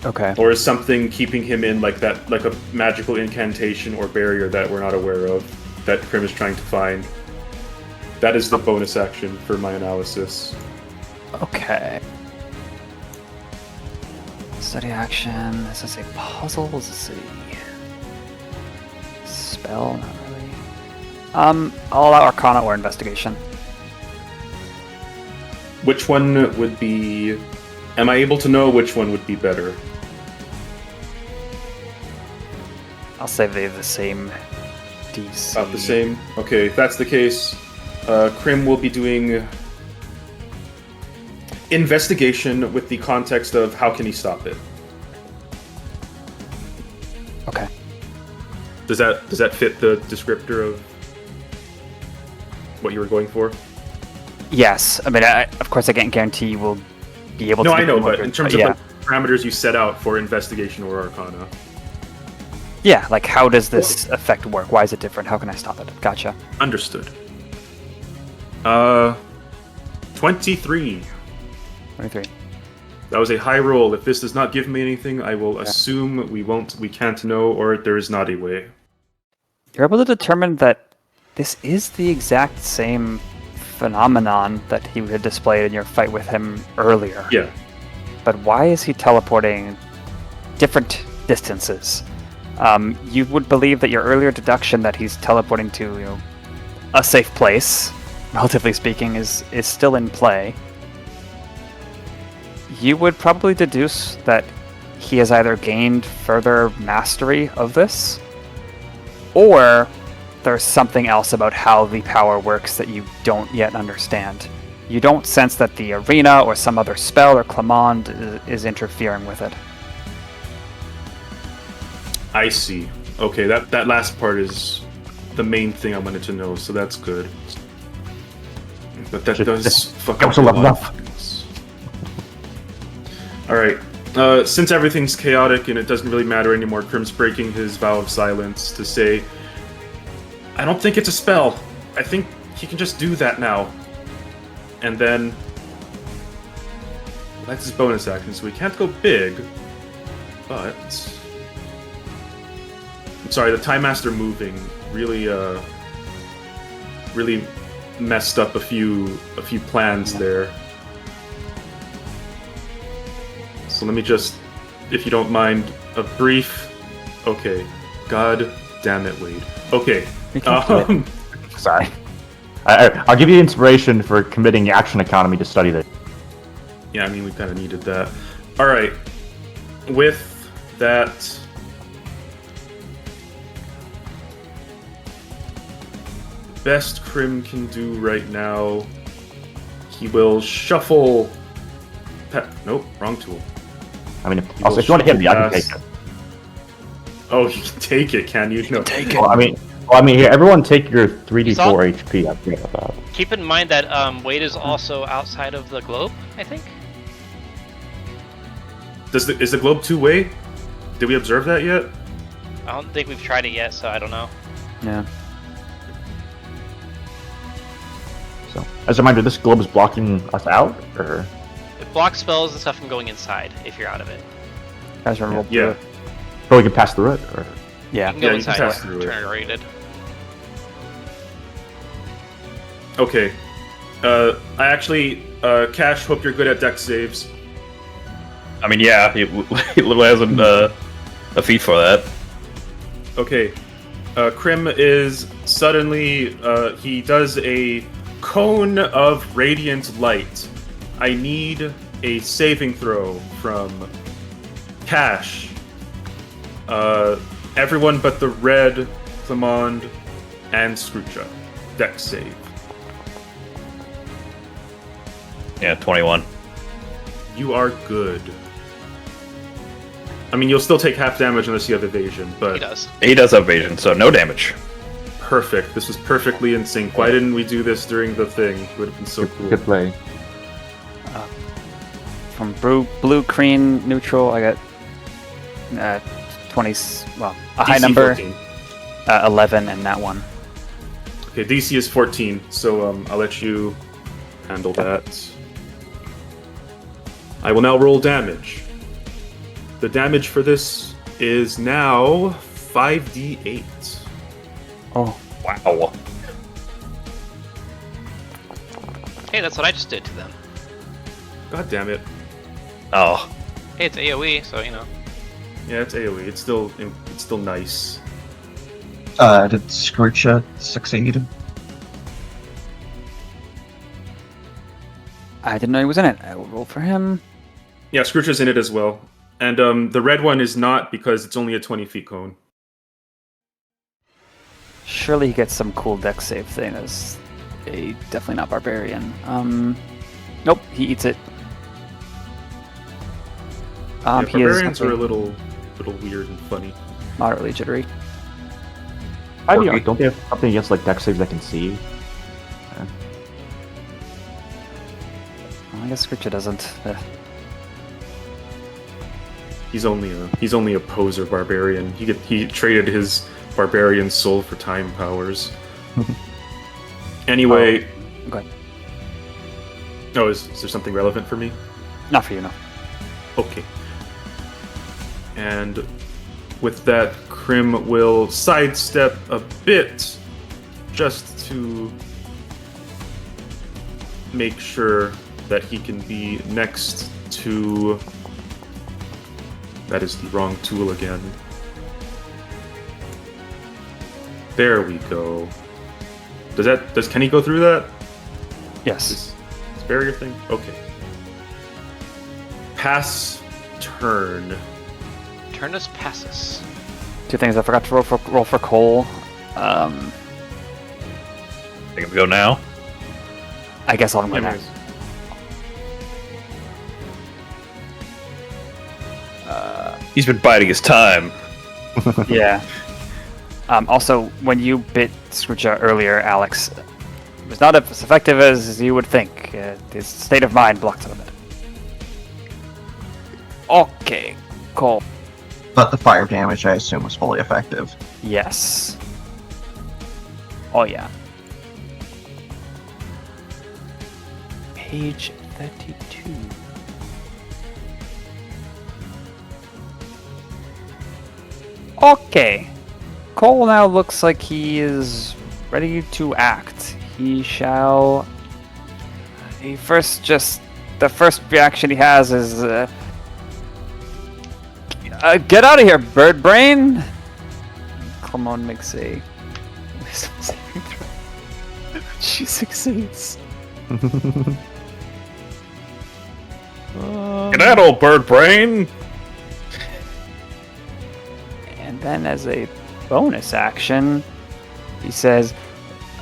Okay. Or is something keeping him in like that, like a magical incantation or barrier that we're not aware of, that Crim is trying to find? That is the bonus action for my analysis. Okay. Study action. Is this a puzzle? Is this a spell? Not really. I'll allow Arcana or Investigation. Which one would be... Am I able to know which one would be better? I'll say they have the same DC. About the same? Okay, if that's the case, Crim will be doing investigation with the context of how can he stop it. Okay. Does that fit the descriptor of what you were going for? Yes. I mean, of course, I can't guarantee you will be able to... No, I do know, more, but in terms of yeah. the parameters you set out for investigation or arcana. Yeah, like how does this effect work? Why is it different? How can I stop it? Gotcha. Understood. 23. 23. That was a high roll. If this does not give me anything, I will assume we can't know, or there is not a way. You're able to determine that this is the exact same phenomenon that he had displayed in your fight with him earlier. Yeah. But why is he teleporting different distances? You would believe that your earlier deduction that he's teleporting to, a safe place, relatively speaking, is still in play. You would probably deduce that he has either gained further mastery of this, or there's something else about how the power works that you don't yet understand. You don't sense that the arena or some other spell or Clamond is interfering with it. I see. Okay, that last part is the main thing I wanted to know, so that's good. But that does fuck up a lot of things. Alright, since everything's chaotic and it doesn't really matter anymore, Crim's breaking his vow of silence to say, I don't think it's a spell. I think he can just do that now. And then that's his bonus action, so we can't go big, but I'm sorry, the Time Master moving really messed up a few plans there. So let me just, if you don't mind, a brief. Okay, God damn it, Wade. Okay. Sorry. I'll give you inspiration for committing action economy to study this. Yeah, I mean, we kind of needed that. Alright. With that, best Crim can do right now, he will shuffle... Nope, wrong tool. I mean, also, if you want to hit me, I can take it. Oh, you can take it, can you? No. Take it. Well, I mean, here, everyone take your 3d4 HP. I forget about that. Keep in mind that Wade is also outside of the globe, I think. Is the globe two-way? Did we observe that yet? I don't think we've tried it yet, so I don't know. Yeah. So, as a reminder, this globe is blocking us out, or? It blocks spells and stuff from going inside if you're out of it. Guys, remember. Yeah. So we can pass through it, or? Yeah. You can go Yeah, you inside can pass and through it. turn it rated. Okay. I actually, Cash, hope you're good at dex saves. I mean, yeah, he hasn't a feat for that. Okay. Crim is suddenly, he does a cone of radiant light. I need a saving throw from Cash. Everyone but the red, Clamond, and Scroocha. Dex save. Yeah, 21. You are good. I mean, you'll still take half damage unless you have evasion, but... He does. He does have evasion, so no damage. Perfect. This was perfectly in sync. Why didn't we do this during the thing? It would have been so cool. Good play. From blue, green, neutral, I got 20. Well, a high DC number, 14. 11, and that one. Okay, DC is 14, so I'll let you handle that. I will now roll damage. The damage for this is now 5d8. Oh, Wow. Hey, that's what I just did to them. God damn it. Oh. Hey, it's AoE, so you know. Yeah, it's AoE. It's still nice. Did Scroocha succeed? I didn't know he was in it. I will roll for him. Yeah, Scrooge's in it as well. And the red one is not because it's only a 20 feet cone. Surely he gets some cool dex save thing as a definitely not barbarian. Nope, he eats it. Yeah, He is barbarians are a little weird and funny. moderately jittery. Don't they have something against like dex saves I can see? Well, I guess Scritcha doesn't. He's only a poser barbarian. He traded his barbarian soul for time powers. Anyway, Okay. Oh, is there something relevant for me? Not for you, no. Okay. And with that, Crim will sidestep a bit just to make sure that he can be next to... That is the wrong tool again. There we go. Can he go through that? Yes. This barrier thing? Okay. Pass turn. Turnus passus. Two things I forgot to roll for Cole. Think we go now? I guess I'll go Yeah, next. He's been biding his time. Yeah. Also, when you bit Scroocha earlier, Alex, it was not as effective as you would think. His state of mind blocked some of it. Okay, Cole. But the fire damage, I assume, was fully effective. Yes. Oh yeah. Page 32. Okay. Cole now looks like he is ready to act. He shall... The first reaction he has is... get out of here, bird brain! Clemon makes a wisdom saving throw. She succeeds. Get out, old bird brain! And then as a bonus action, he says,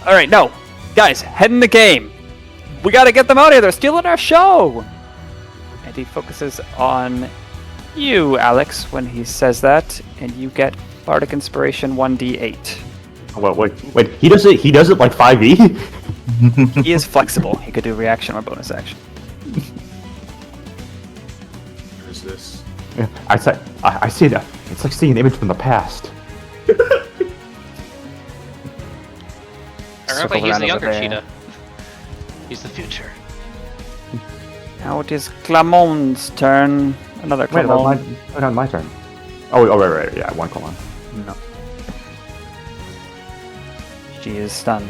alright, no, guys, head in the game. We gotta get them out of here, they're stealing our show! And he focuses on you, Alex, when he says that, and you get Bardic Inspiration 1d8. Wait, he does it like 5e? He is flexible, he could do reaction or bonus action. Where is this? Yeah, I see that. It's like seeing an image from the past. I remember Circle he's around the over younger there. cheetah. He's the future. Now it is Clamon's turn. Another Wait, Clamon. my turn. Oh, right, yeah, one Clamon. No. She is stunned.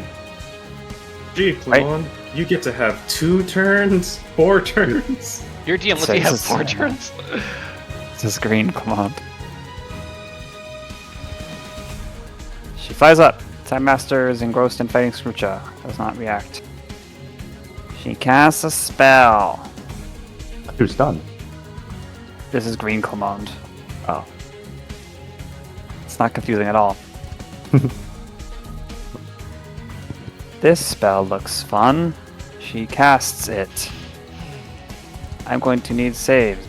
Gee, Clone, you get to have 2 turns, 4 turns. Your DM lets So you have this is, 4 turns. This is green Clamon. She flies up. Time Master is engrossed in fighting Scroocha. Does not react. She casts a spell. Who's stunned? This is green Clamond. Oh. It's not confusing at all. This spell looks fun. She casts it. I'm going to need saves.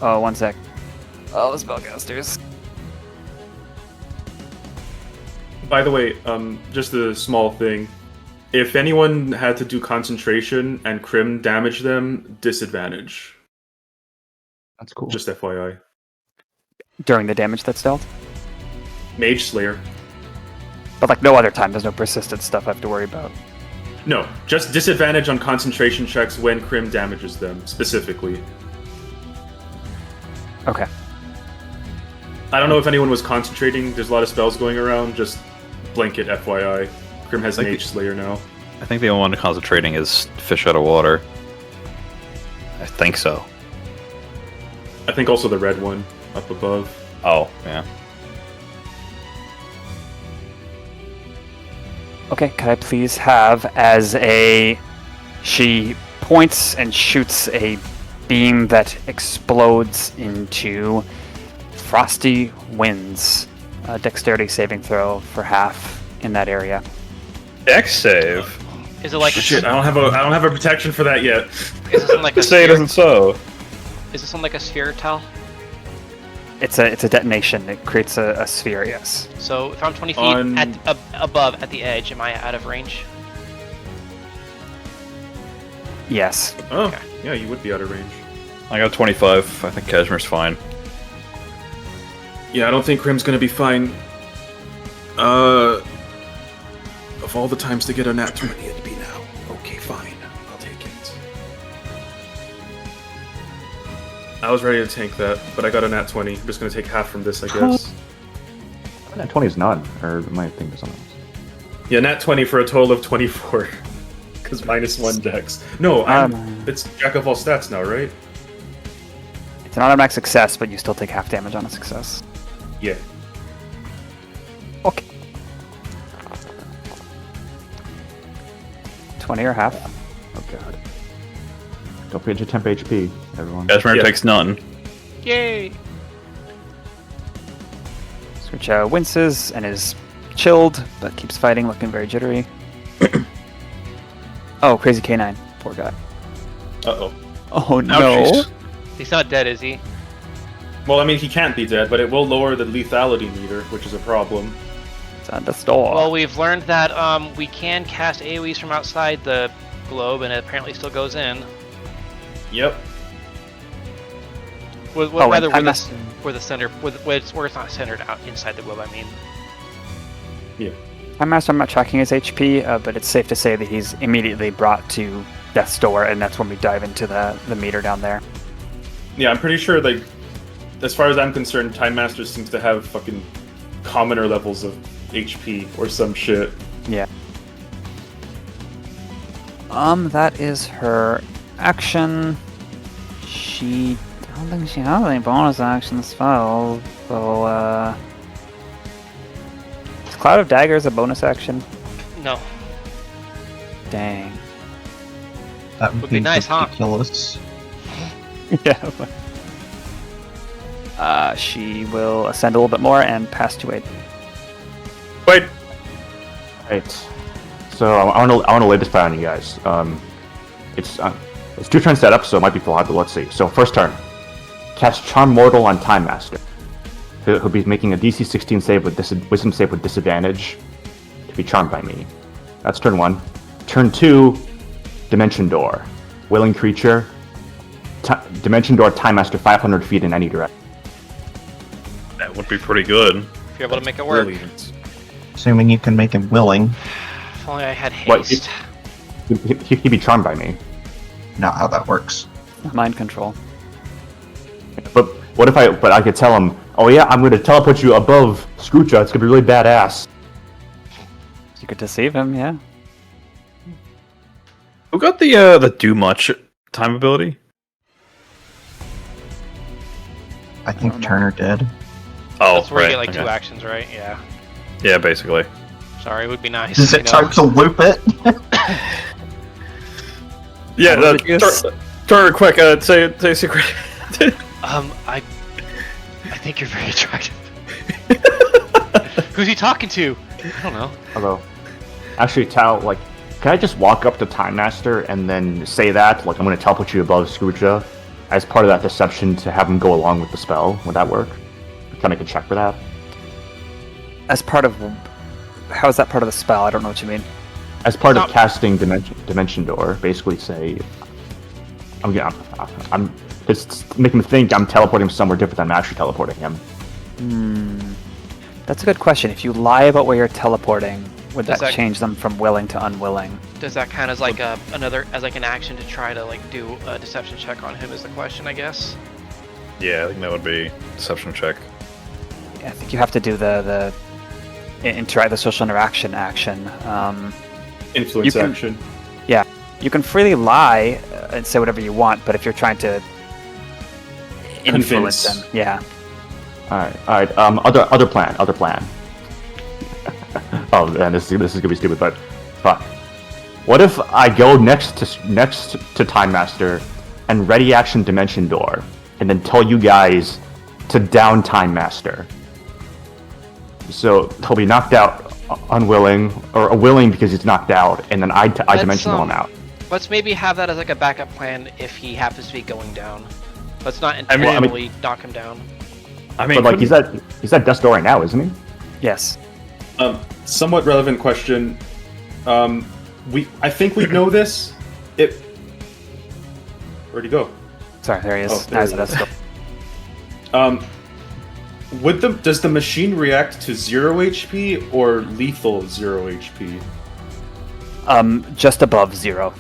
Oh, one sec. Oh, spellcasters. By the way, just a small thing. If anyone had to do concentration and Crim damage them, disadvantage. That's cool. Just FYI. During the damage that's dealt. Mage Slayer. But like no other time, there's no persistent stuff I have to worry about. No, just disadvantage on concentration checks when Crim damages them, specifically. Okay. I don't know if anyone was concentrating. There's a lot of spells going around. Just blanket FYI. Crim has Like- Mage Slayer now. I think the only one concentrating is fish out of water. I think so. I think also the red one up above. Oh, yeah. Okay, could I please have as a... She points and shoots a beam that explodes into frosty winds. Dexterity saving throw for half in that area. Dex save. Is it like Shit, I don't have a protection for that yet. Is this on like a Say it sphere? isn't so. Is this on like a sphere tile? It's a detonation. It creates a sphere, yes. So if I'm 20 feet On- above at the edge, am I out of range? Yes. Oh, Okay. yeah, you would be out of range. I got 25. I think Cashmere's fine. Yeah, I don't think Crim's gonna be fine. Of all the times to get a nat 20, it'd be now. Okay, fine. I was ready to tank that, but I got a nat 20. I'm just gonna take half from this, I guess. That 20 is none, or am I thinking of something else? Yeah, nat 20 for a total of 24. Because -1 dex. No, it's Jack of all stats now, right? It's an automatic success, but you still take half damage on a success. Yeah. Okay. 20 or half. Oh god. Don't forget your temp HP, everyone. Cashmere Yeah. takes none. Yay! Switch winces and is chilled, but keeps fighting, looking very jittery. Oh, crazy K9. Poor guy. Uh-oh. Oh no. Ouchies. He's not dead, is he? Well, I mean, he can't be dead, but it will lower the lethality meter, which is a problem. It's on the store. Well, we've learned that we can cast AoEs from outside the globe, and it apparently still goes in. Yep. Rather, and where the center, where it's not centered out inside the globe. I mean. Yeah. Time Master, I'm not tracking his HP, but it's safe to say that he's immediately brought to Death's Door, and that's when we dive into the meter down there. Yeah, I'm pretty sure, like, as far as I'm concerned, Time Master seems to have fucking commoner levels of HP or some shit. Yeah. That is her action. I don't think she has any bonus action spells, so, is Cloud of Daggers a bonus action? No. Dang. That Would be nice, huh? ridiculous. Yeah. She will ascend a little bit more and pass to 8. Wait. Right. So I want to lay this fire on you guys. It's 2 turns set up, so it might be full hard, but let's see. So first turn, cast Charm Mortal on Time Master. He'll be making a DC 16 save with Wisdom save with disadvantage to be charmed by me. That's turn 1. Turn 2, Dimension Door. Willing creature. Dimension Door Time Master 500 feet in any direction. That would be pretty good. If you're able to make it work. Brilliant. Assuming you can make him willing. If only I had What, haste. He'd be charmed by me. Not how that works. Mind control. But what if I could tell him, oh yeah, I'm going to teleport you above Scroocha, it's going to be really badass. You could deceive him, yeah. Who got the do much time ability? I think Turner did. Oh, That's where right. you get like okay. 2 actions, right? Yeah. Yeah, basically. Sorry, it would be nice. Is it time to loop it? Yeah, What did you guess? Turner, quick, say a secret. I think you're very attractive. Who's he talking to? I don't know. Hello. Actually, Tal, like, can I just walk up to Time Master and then say that? Like, I'm going to teleport you above Scroocha as part of that deception to have him go along with the spell? Would that work? Can I make a check for that? As part of... How is that part of the spell? I don't know what you mean. As part of No. casting Dimension Door, basically say, I'm just make him think I'm teleporting him somewhere different than I'm actually teleporting him. That's a good question. If you lie about where you're teleporting, would Does that that- change them from willing to unwilling? Does that count as like an action to try to like do a deception check on him? Is the question, I guess. Yeah, I think that would be deception check. Yeah, I think you have to do the social interaction action. Influence You can- action. You can freely lie and say whatever you want, but if you're trying to influence Convince. them, yeah. Alright, other plan. Oh man, this is gonna be stupid, but fuck. What if I go next to Time Master and ready action Dimension Door, and then tell you guys to down Time Master? So he'll be knocked out, unwilling, or willing because he's knocked out, and then I dimensional him out. Let's maybe have that as like a backup plan if he happens to be going down. Let's not I mean- intentionally knock him down. I mean, But like he's at Death's Door right now, isn't he? Yes. Somewhat relevant question. I think we know this. Where'd he go? Sorry, there he is. Oh, there Nice, he that's is. still... Does the machine react to 0 HP or lethal 0 HP? Just above 0.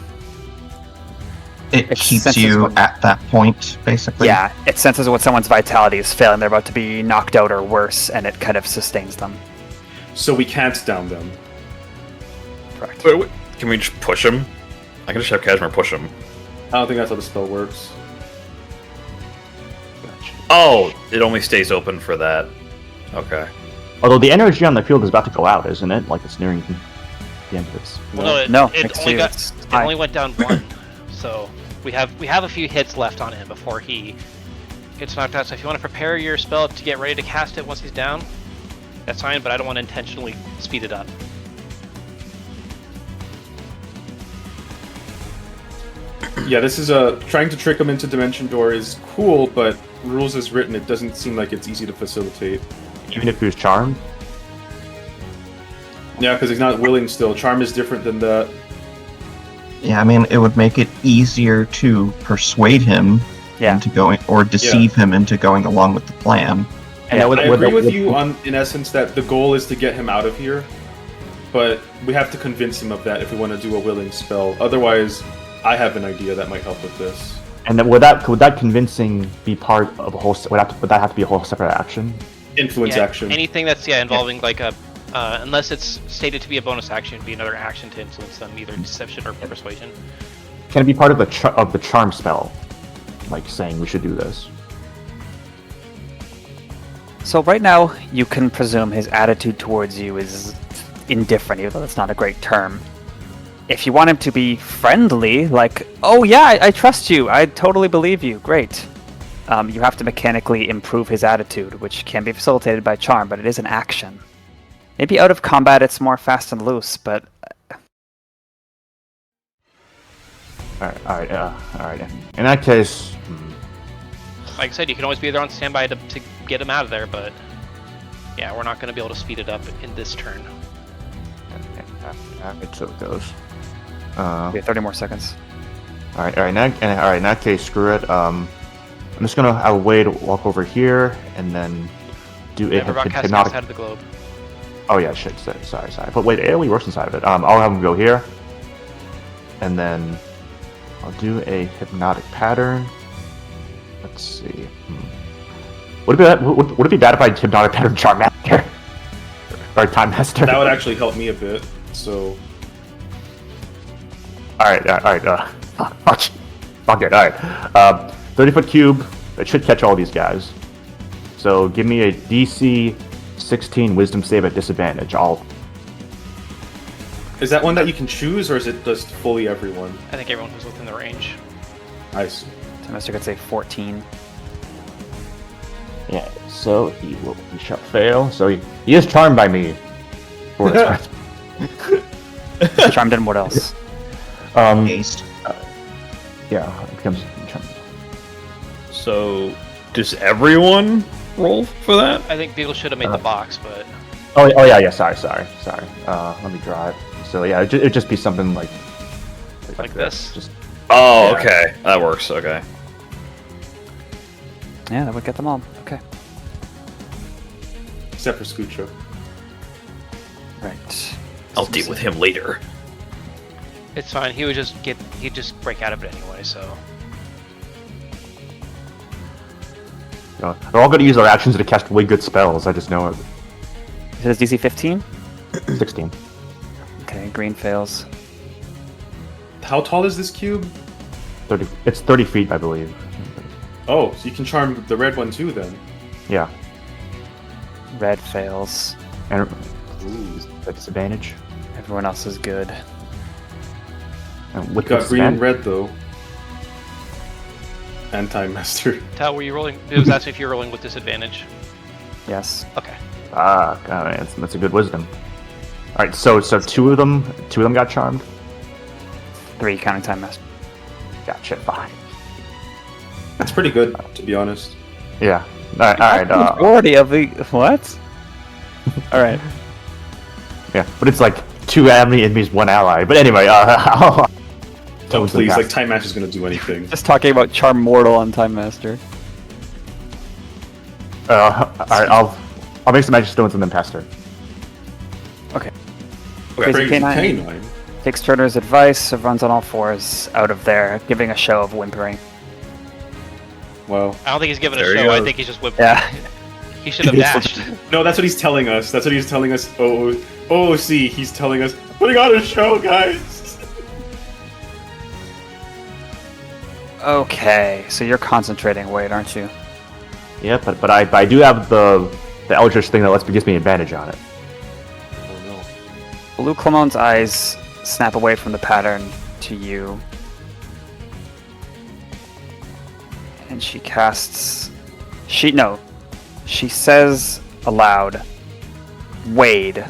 It keeps senses you when- at that point, basically. Yeah, it senses when someone's vitality is failing, they're about to be knocked out or worse, and it kind of sustains them. So we can't down them. Correct. Wait, can we just push him? I can just have Cashmere push him. I don't think that's how the spell works. Oh, it only stays open for that. Okay. Although the energy on the field is about to go out, isn't it? Like it's nearing the end of its. Well, no, No, it next only to got it's it high. only went down 1. So we have a few hits left on him before he gets knocked out. So if you want to prepare your spell to get ready to cast it once he's down, that's fine. But I don't want to intentionally speed it up. Yeah, this is trying to trick him into Dimension Door is cool, but rules as written, it doesn't seem like it's easy to facilitate. Even if he was charmed. Yeah, because he's not willing still. Charm is different than that. Yeah, I mean, it would make it easier to persuade him Yeah. into going, or deceive him into going along with the plan. And that would, I would- agree with would- you on, in essence, that the goal is to get him out of here, but we have to convince him of that if we want to do a willing spell. Otherwise, I have an idea that might help with this. And then would that convincing be part of a whole? Would that have to be a whole separate action? Influence Yeah, action. Anything that's involving like a unless it's stated to be a bonus action, it'd be another action to influence them, either deception or persuasion. Can it be part of the charm spell? Like saying we should do this. So right now, you can presume his attitude towards you is indifferent, even though that's not a great term. If you want him to be friendly, like, oh yeah, I trust you, I totally believe you, great. You have to mechanically improve his attitude, which can be facilitated by charm, but it is an action. Maybe out of combat it's more fast and loose, but All right. In that case, Like I said, you can always be there on standby to get him out of there, but yeah, we're not going to be able to speed it up in this turn. it's so it goes. we have 30 more seconds. All right. In that case, screw it. I'm just gonna have a way to walk over here and then do a Never about casting hypnotic. outside of the globe. Oh yeah, shit. Sorry. But wait, AoE works inside of it. I'll have him go here, and then I'll do a hypnotic pattern. Let's see. Would it be bad if I hypnotic pattern Charm Master or Time Master? That would actually help me a bit, so... Alright. Fuck it. Alright. 30-foot cube. That should catch all these guys. So give me a DC 16 Wisdom save at disadvantage. Is that one that you can choose, or is it just fully everyone? I think everyone was within the range. I see. Semester could say 14. Yeah. So he shall fail. So he is charmed by me. For its worth. Charmed in what else? Haste. Yeah. It becomes charmed. So, does everyone roll for that? I think Beagle should have made the box, but Oh yeah. Sorry. Let me drive. So yeah, it'd just be something like this. Just Oh, Yeah. okay. That works. Okay. Yeah, that would get them all. Okay. Except for Scoocho. Right. I'll deal with him later. it's fine. He'd just break out of it anyway. So they're all going to use their actions to cast really good spells. I just know it. Is it DC 15? 16. Okay, green fails. How tall is this cube? 30. It's 30 feet, I believe. Oh, so you can charm the red one too, then. Yeah. Red fails. And Ooh. a disadvantage. Everyone else is good. And with Got green and disadvantage- red, though. And Time Master. Tal, were you rolling? It was asking if you were rolling with disadvantage. Yes. Okay. God, that's a good wisdom. All right, so two of them got charmed. 3 counting time master. Gotcha. Fine. That's pretty good, to be honest. Yeah. All right. Majority of the what? All right. Yeah, but it's like 2 enemies, 1 ally. But anyway, Oh, please, like, Time Match is gonna do anything. Just talking about Charm Mortal on Time Master. all right, I'll make some magic stones and then pass her. Okay. Crazy Crazy Canine. Canine. Takes Turner's advice, runs on all fours out of there, giving a show of whimpering. Well, I don't think he's giving a There he show. I goes. think he's just whipping. Yeah. He should have dashed. no, that's what he's telling us. That's what he's telling us. Oh, see, he's telling us, putting on a show, guys. Okay, so you're concentrating, Wade, aren't you? Yeah, but I do have the Eldritch thing that gives me advantage on it. Oh no. Blue Clemon's eyes snap away from the pattern to you. And she casts... She says aloud, Wade,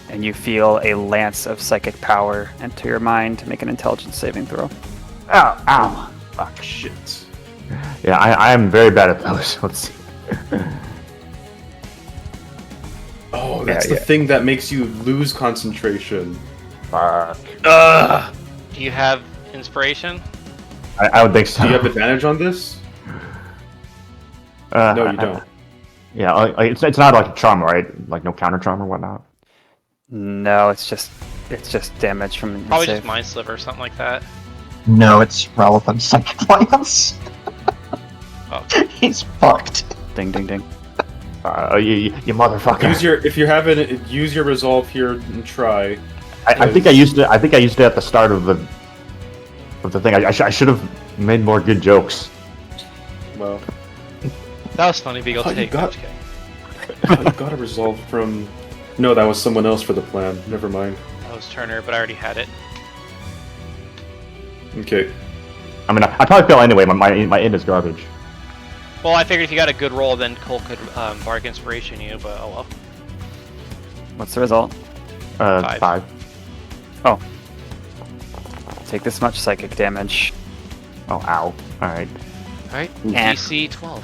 and you feel a lance of psychic power enter your mind to make an intelligence saving throw. Ow! Fuck, shit. Yeah, I am very bad at those. Let's see. Oh, that's the thing that makes you lose concentration. Fuck. Do you have inspiration? I would think so. Do you have advantage on this? No, you don't. Yeah, it's not like a charm, right? Like no counter charm or whatnot. No, it's just damage from the Probably save. just Mind Sliver or something like that. No, it's relevant psychic lance. Oh. He's fucked. Ding, ding, ding. You motherfucker. If you have it, use your resolve here and try. I think I used it. I think I used it at the start of the thing. I should have made more good jokes. Well, That was funny, Beagle. Oh, you Take. got- I'm just kidding. you got a resolve from. No, that was someone else for the plan. Never mind. That was Turner, but I already had it. Okay. I mean, I probably fail anyway. My int is garbage. Well, I figured if you got a good roll, then Cole could bark inspiration you, but oh well. What's the result? 5. Oh. Take this much psychic damage. Oh, ow. Alright. Alright, And- DC 12.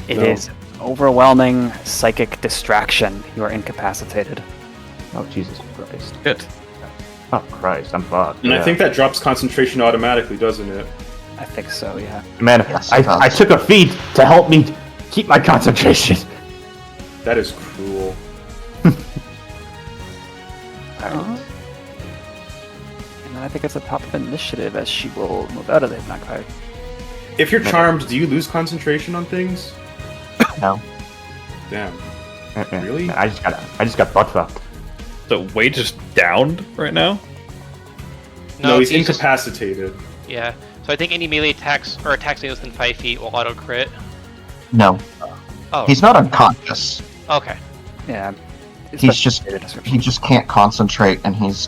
It No. is overwhelming psychic distraction. You are incapacitated. Oh, Jesus Christ. Shit. Oh, Christ. I'm fucked. And I think that drops concentration automatically, doesn't it? I think so, yeah. Man, Yes, it I does. took a feat to help me keep my concentration. That is cruel. Alright. And then I think it's the top of initiative as she will move out of the Hypnotic. If you're charmed, do you lose concentration on things? No. Damn. Really? I just got butt fucked. So Wade just downed right now? No, he's just- incapacitated. Yeah. So I think any melee attacks or attacks within 5 feet will auto crit. No. Oh. He's not unconscious. Okay. Yeah. He's just Data description. he just can't concentrate, and he's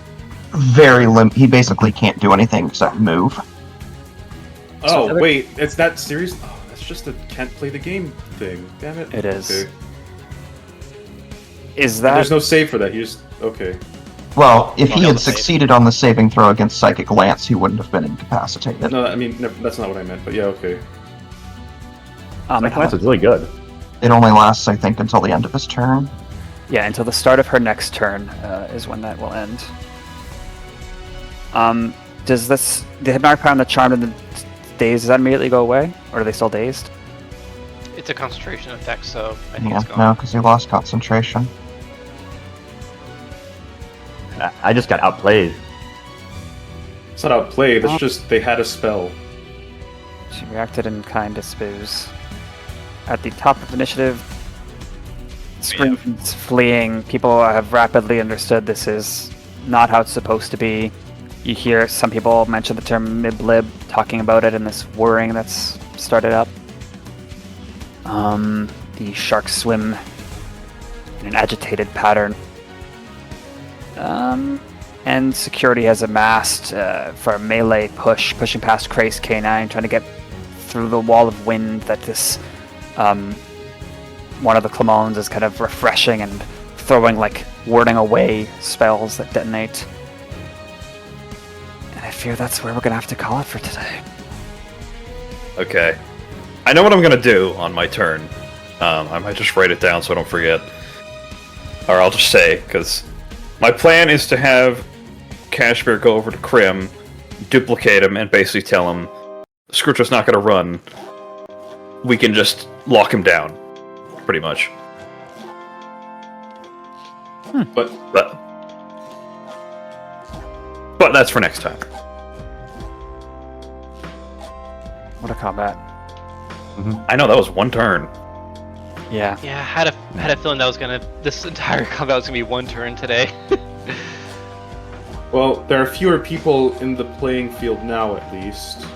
very he basically can't do anything except move. Oh, other- wait, it's that serious? Oh, that's just a can't play the game thing. Damn it. It is. Okay. Is And that there's no save for that. You just okay. Well, if he Well, had no, save. succeeded on the saving throw against Psychic Lance, he wouldn't have been incapacitated. No, I mean that's not what I meant. But yeah, okay. My class is really good. It only lasts, I think, until the end of his turn. yeah, until the start of her next turn is when that will end. Does the Hypnotic Power and the Charmed and the Dazed, does that immediately go away? Or are they still dazed? It's a concentration effect, so I think Yeah, it's gone. no, because he lost concentration. I just got outplayed. It's not outplayed. It's just they had a spell. She reacted in kind, I suppose. At the top of initiative, screams, fleeing. People have rapidly understood this is not how it's supposed to be. You hear some people mention the term miblib, talking about it and this whirring that's started up. The sharks swim in an agitated pattern. And security has amassed for a melee pushing past Crace K9, trying to get through the wall of wind that this one of the Clemones is kind of refreshing and throwing, like, warding away spells that detonate. And I fear that's where we're gonna have to call it for today. Okay. I know what I'm gonna do on my turn. I might just write it down so I don't forget. Or I'll just say, because my plan is to have Cashmere go over to Crim, duplicate him, and basically tell him, Scrooge's not gonna run. We can just lock him down. Pretty much. But But that's for next time. What a combat. I know that was one turn. Yeah. Yeah, I had a feeling that this entire combat was gonna be one turn today. Well, there are fewer people in the playing field now, at least.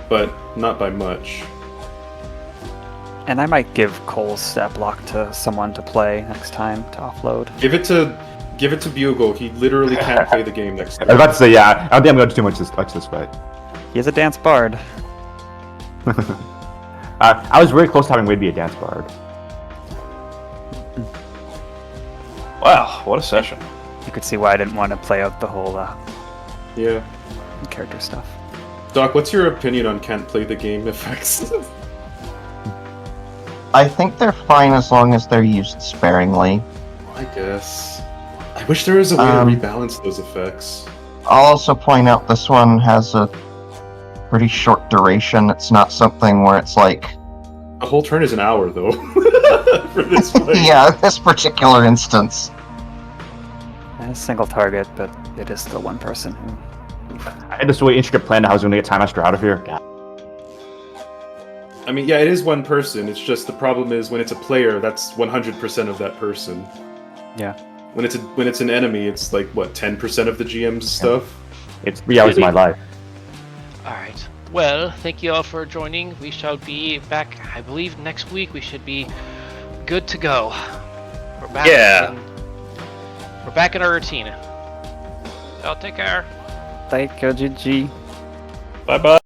But not by much. And I might give Cole's Statblock to someone to play next time to offload. Give it to Bugle. He literally can't play the game next I was time. about to say, yeah, I don't think I'm going to do too much this fight. He is a dance bard. I was very close to having Wade be a dance bard. Wow, what a session. You could see why I didn't want to play out the whole Yeah. character stuff. Doc, what's your opinion on can't play the game effects? I think they're fine as long as they're used sparingly. I guess. I wish there was a way to rebalance those effects. I'll also point out this one has a pretty short duration. It's not something where it's like... A whole turn is an hour, though. For this fight. Yeah, this particular instance. And a single target, but it is still one person who... I had this really intricate plan to how I was going to get Timemaster out of here. God. I mean, yeah, it is one person. It's just the problem is when it's a player, that's 100% of that person. Yeah. When it's an enemy, it's like what 10% of the GM's stuff. It's 3 hours of my life. Alright. Well, thank you all for joining. We shall be back, I believe, next week. We should be good to go. We're back. Yeah. We're back in our routine. Y'all take care. Thank you, GG. Bye-bye.